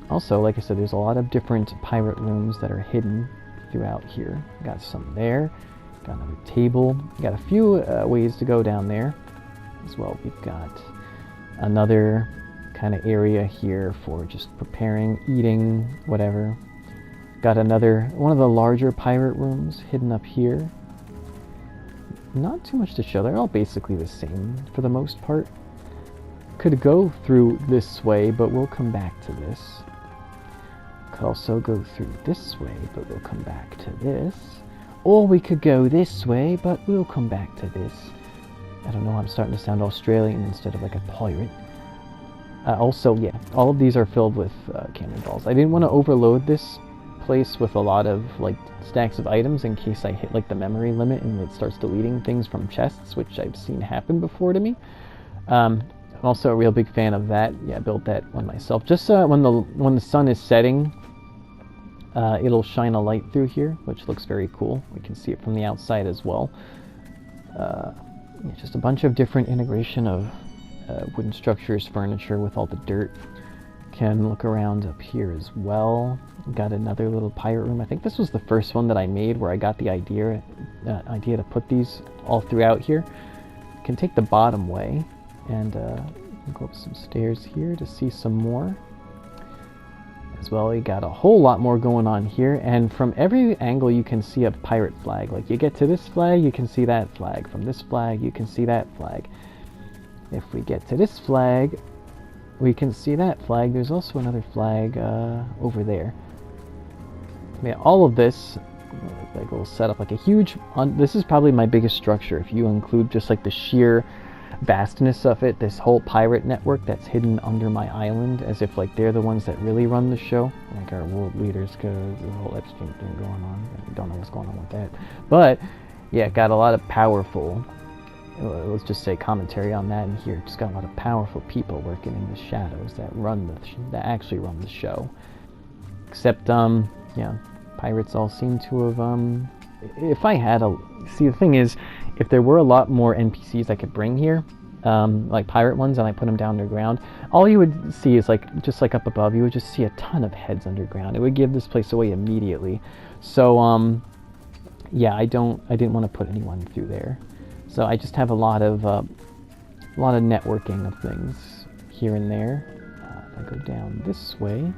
Also, like I said, there's a lot of different pirate rooms that are hidden throughout here. Got some there. Got another table. Got a few ways to go down there as well. We've got another kind of area here for just preparing, eating, whatever. Got one of the larger pirate rooms hidden up here. Not too much to show. They're all basically the same for the most part. Could go through this way, but we'll come back to this. Could also go through this way, but we'll come back to this. Or we could go this way, but we'll come back to this. I don't know, I'm starting to sound Australian instead of like a pirate. Also, yeah, all of these are filled with cannonballs. I didn't want to overload this place with a lot of like stacks of items in case I hit like the memory limit and it starts deleting things from chests, which I've seen happen before to me. I'm also a real big fan of that. Yeah, I built that one myself. Just when the sun is setting, it'll shine a light through here, which looks very cool. We can see it from the outside as well. Yeah, just a bunch of different integration of wooden structures, furniture with all the dirt. Can look around up here as well. Got another little pirate room. I think this was the first one that I made where I got the idea to put these all throughout here. Can take the bottom way and go up some stairs here to see some more. As well, you got a whole lot more going on here, and from every angle you can see a pirate flag. Like you get to this flag, you can see that flag. From this flag, you can see that flag. If we get to this flag, we can see that flag. There's also another flag over there. Yeah, all of this, like we'll set up like a huge. This is probably my biggest structure. If you include just like the sheer vastness of it, this whole pirate network that's hidden under my island, as if like they're the ones that really run the show, like our world leaders, because the whole Epstein thing going on. I don't know what's going on with that, but yeah, got a lot of powerful. Let's just say commentary on that in here. Just got a lot of powerful people working in the shadows that actually run the show. Except, yeah, pirates all seem to have, if I had see, the thing is, if there were a lot more NPCs I could bring here, like pirate ones, and I put them down underground, all you would see is just like up above, you would just see a ton of heads underground. It would give this place away immediately. So, yeah, I didn't want to put anyone through there. So I just have a lot of networking of things here and there. If I go down this way,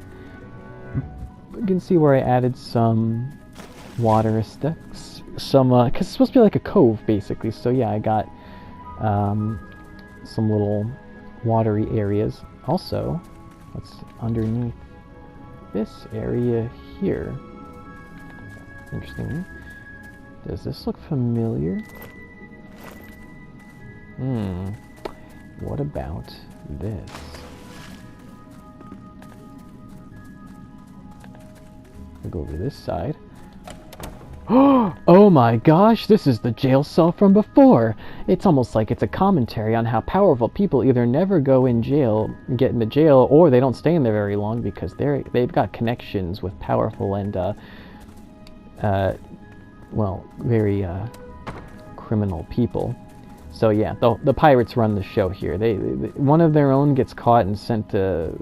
you can see where I added some water aesthetics, because it's supposed to be like a cove basically. So yeah, I got some little watery areas. Also, what's underneath this area here? Interestingly, does this look familiar? What about this? We'll go over this side. Oh my gosh, this is the jail cell from before! It's almost like it's a commentary on how powerful people either never go in jail, get into jail, or they don't stay in there very long because they've got connections with powerful and, well, very, criminal people. So yeah, the pirates run the show here. They one of their own gets caught and sent to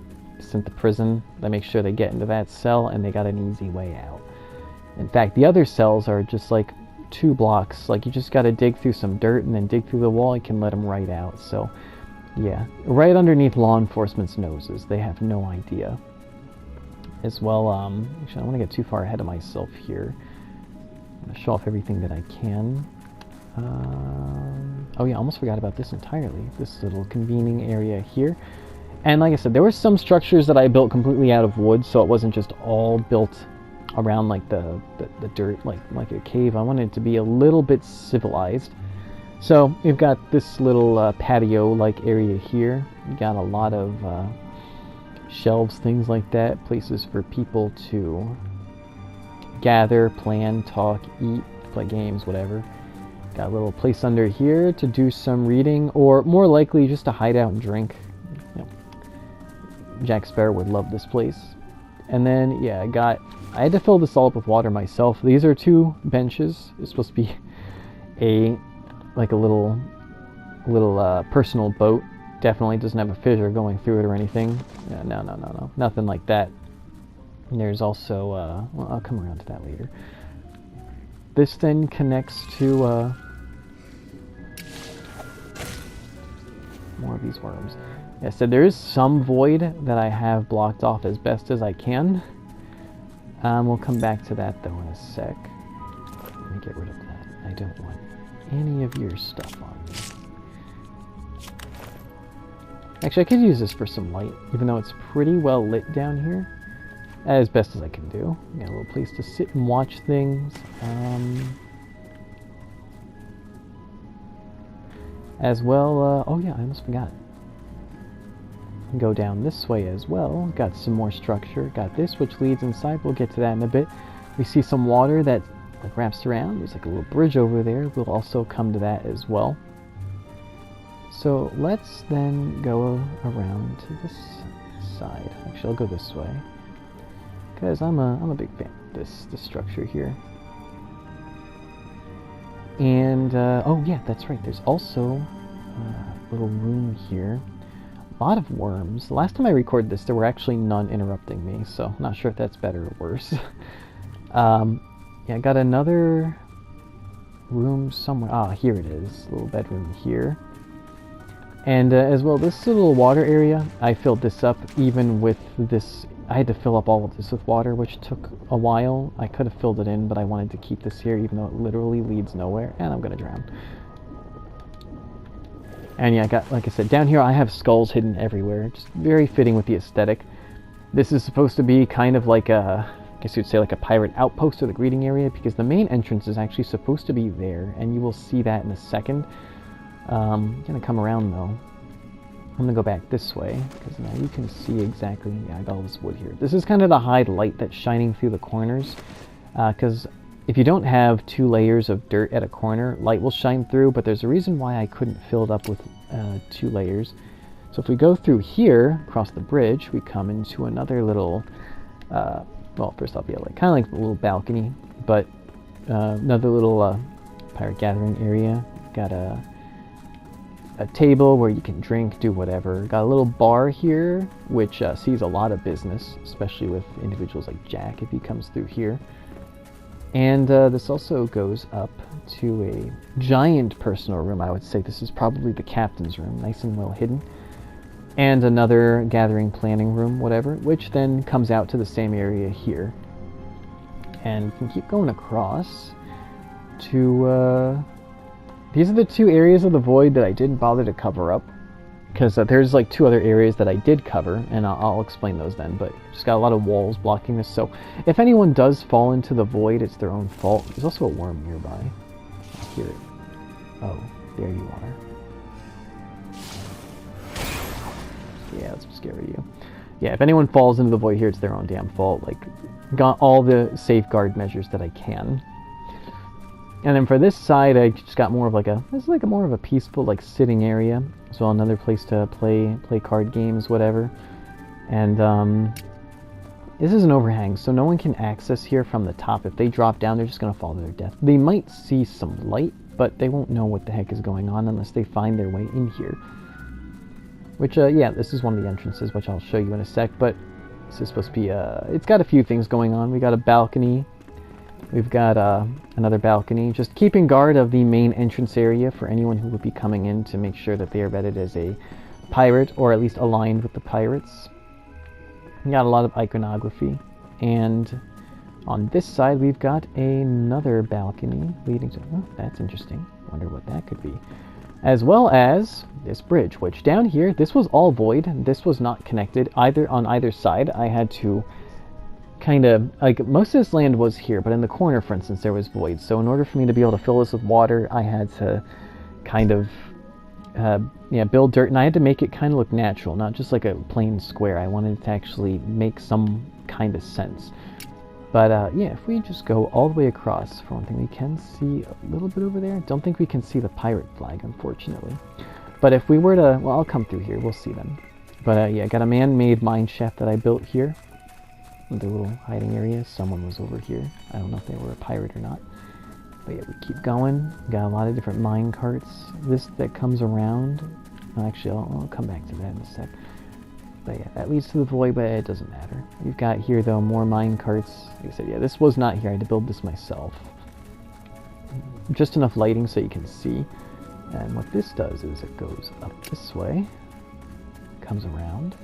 prison. They make sure they get into that cell, and they got an easy way out. In fact, the other cells are just like 2 blocks. Like you just got to dig through some dirt and then dig through the wall. You can let them right out. So yeah, right underneath law enforcement's noses. They have no idea. As well, actually, I don't want to get too far ahead of myself here. I'm going to show off everything that I can. Oh yeah, I almost forgot about this entirely. This little convening area here. And like I said, there were some structures that I built completely out of wood, so it wasn't just all built around like the dirt, like a cave. I wanted it to be a little bit civilized. So we've got this little patio-like area here. We got a lot of shelves, things like that, places for people to gather, plan, talk, eat, play games, whatever. Got a little place under here to do some reading, or more likely just to hide out and drink. You know, Jack Sparrow would love this place. And then, yeah, I had to fill this all up with water myself. These are 2 benches. It's supposed to be a little personal boat. Definitely doesn't have a fissure going through it or anything. Yeah, no, nothing like that. And there's also, well, I'll come around to that later. this then connects to more of these worms. Yeah, so there is some void that I have blocked off as best as I can. We'll come back to that though in a sec. Let me get rid of that. I don't want any of your stuff on me. Actually, I could use this for some light, even though it's pretty well lit down here. As best as I can do. Got a little place to sit and watch things. As well, oh yeah, I almost forgot. Go down this way as well. Got some more structure. Got this, which leads inside. We'll get to that in a bit. We see some water that like wraps around. There's like a little bridge over there. We'll also come to that as well. So let's then go around to this side. Actually, I'll go this way because I'm a big fan of this structure here. And oh yeah, that's right. There's also a little room here. A lot of worms. The last time I recorded this, there were actually none interrupting me, so I'm not sure if that's better or worse. Yeah, I got another room somewhere. Ah, here it is. A little bedroom here. And as well, this little water area, I filled this up even with this. I had to fill up all of this with water, which took a while. I could have filled it in, but I wanted to keep this here, even though it literally leads nowhere, and I'm gonna drown. And yeah, I got, like I said, down here I have skulls hidden everywhere. Just very fitting with the aesthetic. This is supposed to be kind of like a, I guess you'd say like a pirate outpost or the greeting area, because the main entrance is actually supposed to be there, and you will see that in a second. I'm gonna come around though. I'm gonna go back this way, because now you can see exactly, yeah, I got all this wood here. This is kind of the hide light that's shining through the corners, because if you don't have 2 layers of dirt at a corner, light will shine through, but there's a reason why I couldn't fill it up with 2 layers. So if we go through here, across the bridge, we come into another little, well, first off, yeah, like, kind of like a little balcony, but another little pirate gathering area. Got a table where you can drink, do whatever. Got a little bar here, which sees a lot of business, especially with individuals like Jack if he comes through here. And this also goes up to a giant personal room. I would say this is probably the captain's room, nice and well hidden. And another gathering planning room, whatever, which then comes out to the same area here. And we can keep going across to, these are the 2 areas of the void that I didn't bother to cover up. Because there's like 2 other areas that I did cover, and I'll explain those then, but just got a lot of walls blocking this, so if anyone does fall into the void, it's their own fault. There's also a worm nearby. I hear it. Oh, there you are. Yeah, that's scary you. Yeah, if anyone falls into the void here, it's their own damn fault. Like, got all the safeguard measures that I can. And then for this side, I just got more of like a, this is like a more of a peaceful, like, sitting area. So another place to play card games, whatever. And this is an overhang, so no one can access here from the top. If they drop down, they're just gonna fall to their death. They might see some light, but they won't know what the heck is going on unless they find their way in here. Which, yeah, this is one of the entrances, which I'll show you in a sec, but this is supposed to be, it's got a few things going on. We got a balcony. We've got another balcony, just keeping guard of the main entrance area for anyone who would be coming in to make sure that they are vetted as a pirate, or at least aligned with the pirates. We got a lot of iconography, and on this side we've got another balcony leading to, oh, that's interesting, wonder what that could be. As well as this bridge, which down here, this was all void, this was not connected either on either side. I had to kind of, like, most of this land was here, but in the corner, for instance, there was void. So in order for me to be able to fill this with water, I had to kind of, yeah, build dirt, and I had to make it kind of look natural, not just like a plain square. I wanted it to actually make some kind of sense. But yeah, if we just go all the way across, for one thing, we can see a little bit over there. Don't think we can see the pirate flag, unfortunately. But if we were to, well, I'll come through here, we'll see them. But yeah, got a man-made mine shaft that I built here. The little hiding area. Someone was over here. I don't know if they were a pirate or not. But yeah, we keep going. Got a lot of different mine carts. This that comes around. Actually, I'll come back to that in a sec. But yeah, that leads to the void, but it doesn't matter. We've got here, though, more mine carts. Like I said, yeah, this was not here. I had to build this myself. just enough lighting so you can see. And what this does is it goes up this way, comes around,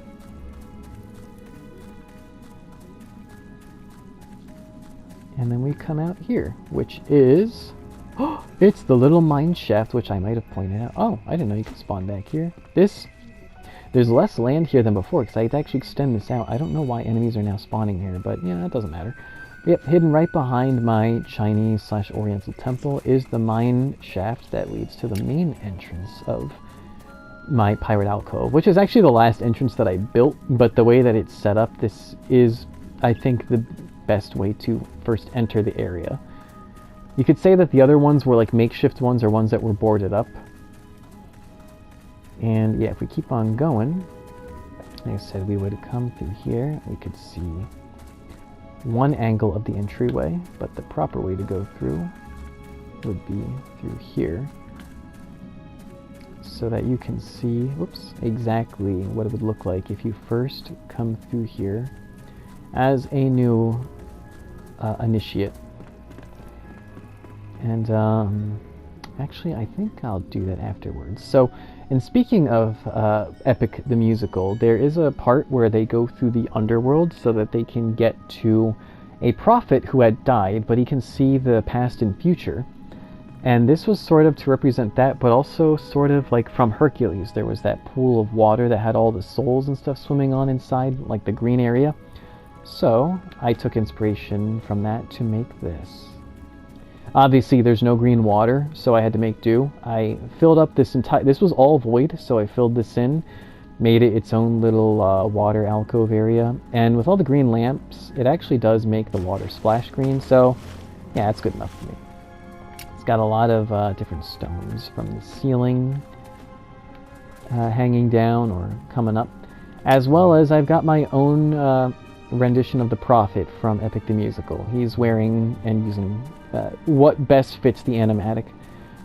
and then we come out here, which is, oh, it's the little mine shaft, which I might have pointed out. Oh, I didn't know you could spawn back here. There's less land here than before, because I had to actually extend this out. I don't know why enemies are now spawning here, but yeah, it doesn't matter. Yep, hidden right behind my Chinese/Oriental temple is the mine shaft that leads to the main entrance of my pirate alcove, which is actually the last entrance that I built, but the way that it's set up, this is, I think, the best way to first enter the area. You could say that the other ones were like makeshift ones or ones that were boarded up. And yeah, if we keep on going, like I said, we would come through here. We could see one angle of the entryway, but the proper way to go through would be through here, so that you can see, whoops, exactly what it would look like if you first come through here as a new initiate. And actually, I think I'll do that afterwards. So, and speaking of Epic the Musical, there is a part where they go through the underworld so that they can get to a prophet who had died, but he can see the past and future. And this was sort of to represent that, but also sort of like from Hercules. There was that pool of water that had all the souls and stuff swimming on inside, like the green area. So I took inspiration from that to make this. Obviously, there's no green water, so I had to make do. I filled up this this was all void, so I filled this in, made it its own little water alcove area. And with all the green lamps, it actually does make the water splash green, so yeah, that's good enough for me. It's got a lot of different stones from the ceiling hanging down or coming up, as well as I've got my own rendition of the prophet from Epic the Musical. He's wearing and using what best fits the animatic,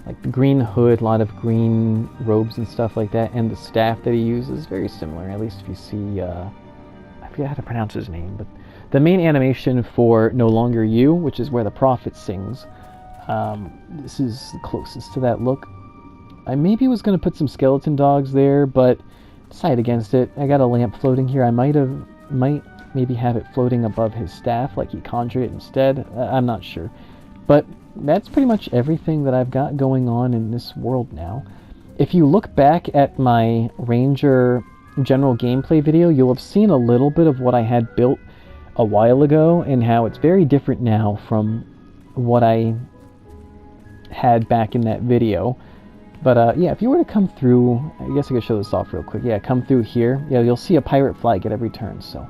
like the green hood, a lot of green robes and stuff like that, and the staff that he uses is very similar, at least if you see, I forget how to pronounce his name, but the main animation for No Longer You, which is where the prophet sings, this is the closest to that look. I maybe was going to put some skeleton dogs there, but decided against it. I got a lamp floating here. I might maybe have it floating above his staff, like he conjured it instead. I'm not sure. But that's pretty much everything that I've got going on in this world now. If you look back at my Ranger general gameplay video, you'll have seen a little bit of what I had built a while ago and how it's very different now from what I had back in that video. But yeah, if you were to come through, I guess I could show this off real quick. Yeah, come through here. Yeah, you'll see a pirate flag at every turn. So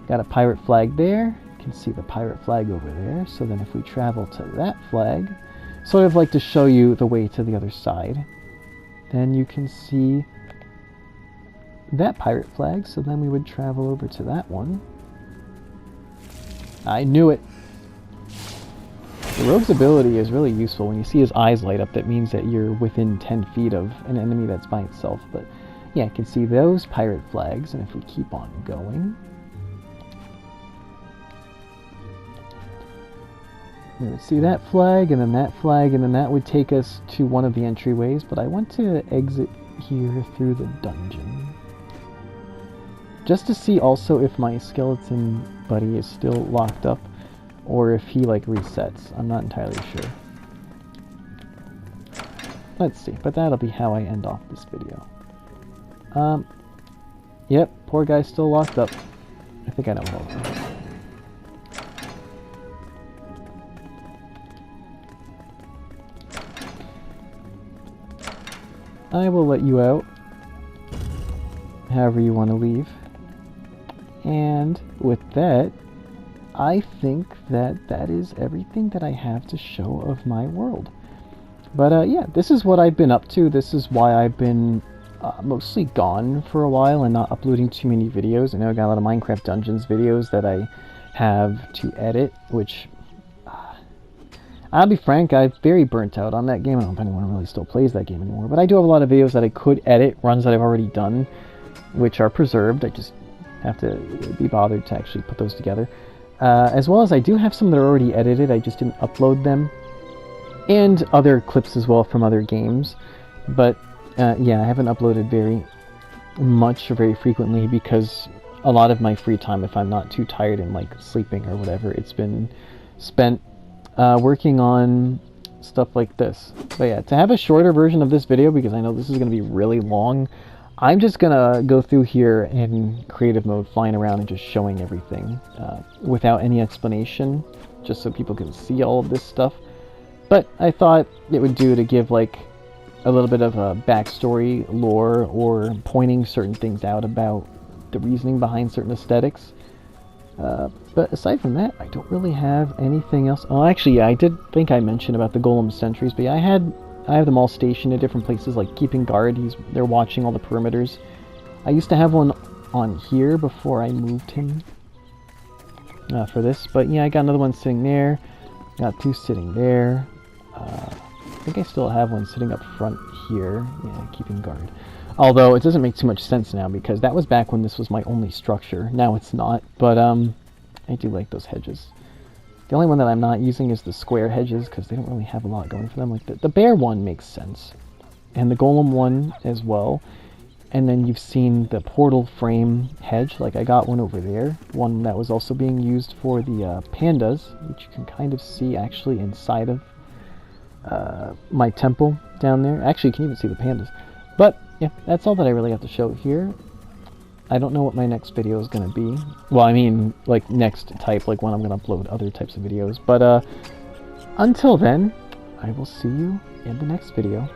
got a pirate flag there. You can see the pirate flag over there. So then if we travel to that flag, sort of like to show you the way to the other side, then you can see that pirate flag. So then we would travel over to that one. I knew it. The rogue's ability is really useful. When you see his eyes light up, that means that you're within 10 feet of an enemy that's by itself. But yeah, you can see those pirate flags, and if we keep on going, we would see that flag, and then that flag, and then that would take us to one of the entryways. But I want to exit here through the dungeon, just to see also if my skeleton buddy is still locked up, or if he like resets. I'm not entirely sure. Let's see, but that'll be how I end off this video. Yep, poor guy's still locked up. I think I know what I'll do. I will let you out however you want to leave. And with that, I think that that is everything that I have to show of my world. But yeah, this is what I've been up to. This is why I've been mostly gone for a while and not uploading too many videos. I know I got a lot of Minecraft Dungeons videos that I have to edit, which I'll be frank, I'm very burnt out on that game. I don't know if anyone really still plays that game anymore, but I do have a lot of videos that I could edit, runs that I've already done, which are preserved. I just have to be bothered to actually put those together. As well as I do have some that are already edited, I just didn't upload them. and other clips as well from other games. But yeah, I haven't uploaded very much or very frequently because a lot of my free time, if I'm not too tired and like sleeping or whatever, it's been spent working on stuff like this. But yeah, to have a shorter version of this video, because I know this is going to be really long, I'm just gonna go through here in creative mode, flying around and just showing everything without any explanation, just so people can see all of this stuff. But I thought it would do to give like a little bit of a backstory, lore, or pointing certain things out about the reasoning behind certain aesthetics. But aside from that, I don't really have anything else. Oh, actually, yeah, I did think I mentioned about the golem sentries, but yeah, I have them all stationed at different places, like keeping guard. They're watching all the perimeters. I used to have one on here before I moved him for this, but yeah, I got another one sitting there. Got two sitting there. I think I still have one sitting up front here. Yeah, keeping guard. Although it doesn't make too much sense now because that was back when this was my only structure. Now it's not, but I do like those hedges. The only one that I'm not using is the square hedges because they don't really have a lot going for them. Like the bear one makes sense, and the golem one as well. And then you've seen the portal frame hedge. Like I got one over there, one that was also being used for the pandas, which you can kind of see actually inside of my temple down there. Actually, you can even see the pandas. But yeah, that's all that I really have to show here. I don't know what my next video is going to be. Well, I mean, like, next type, like when I'm going to upload other types of videos. But, until then, I will see you in the next video.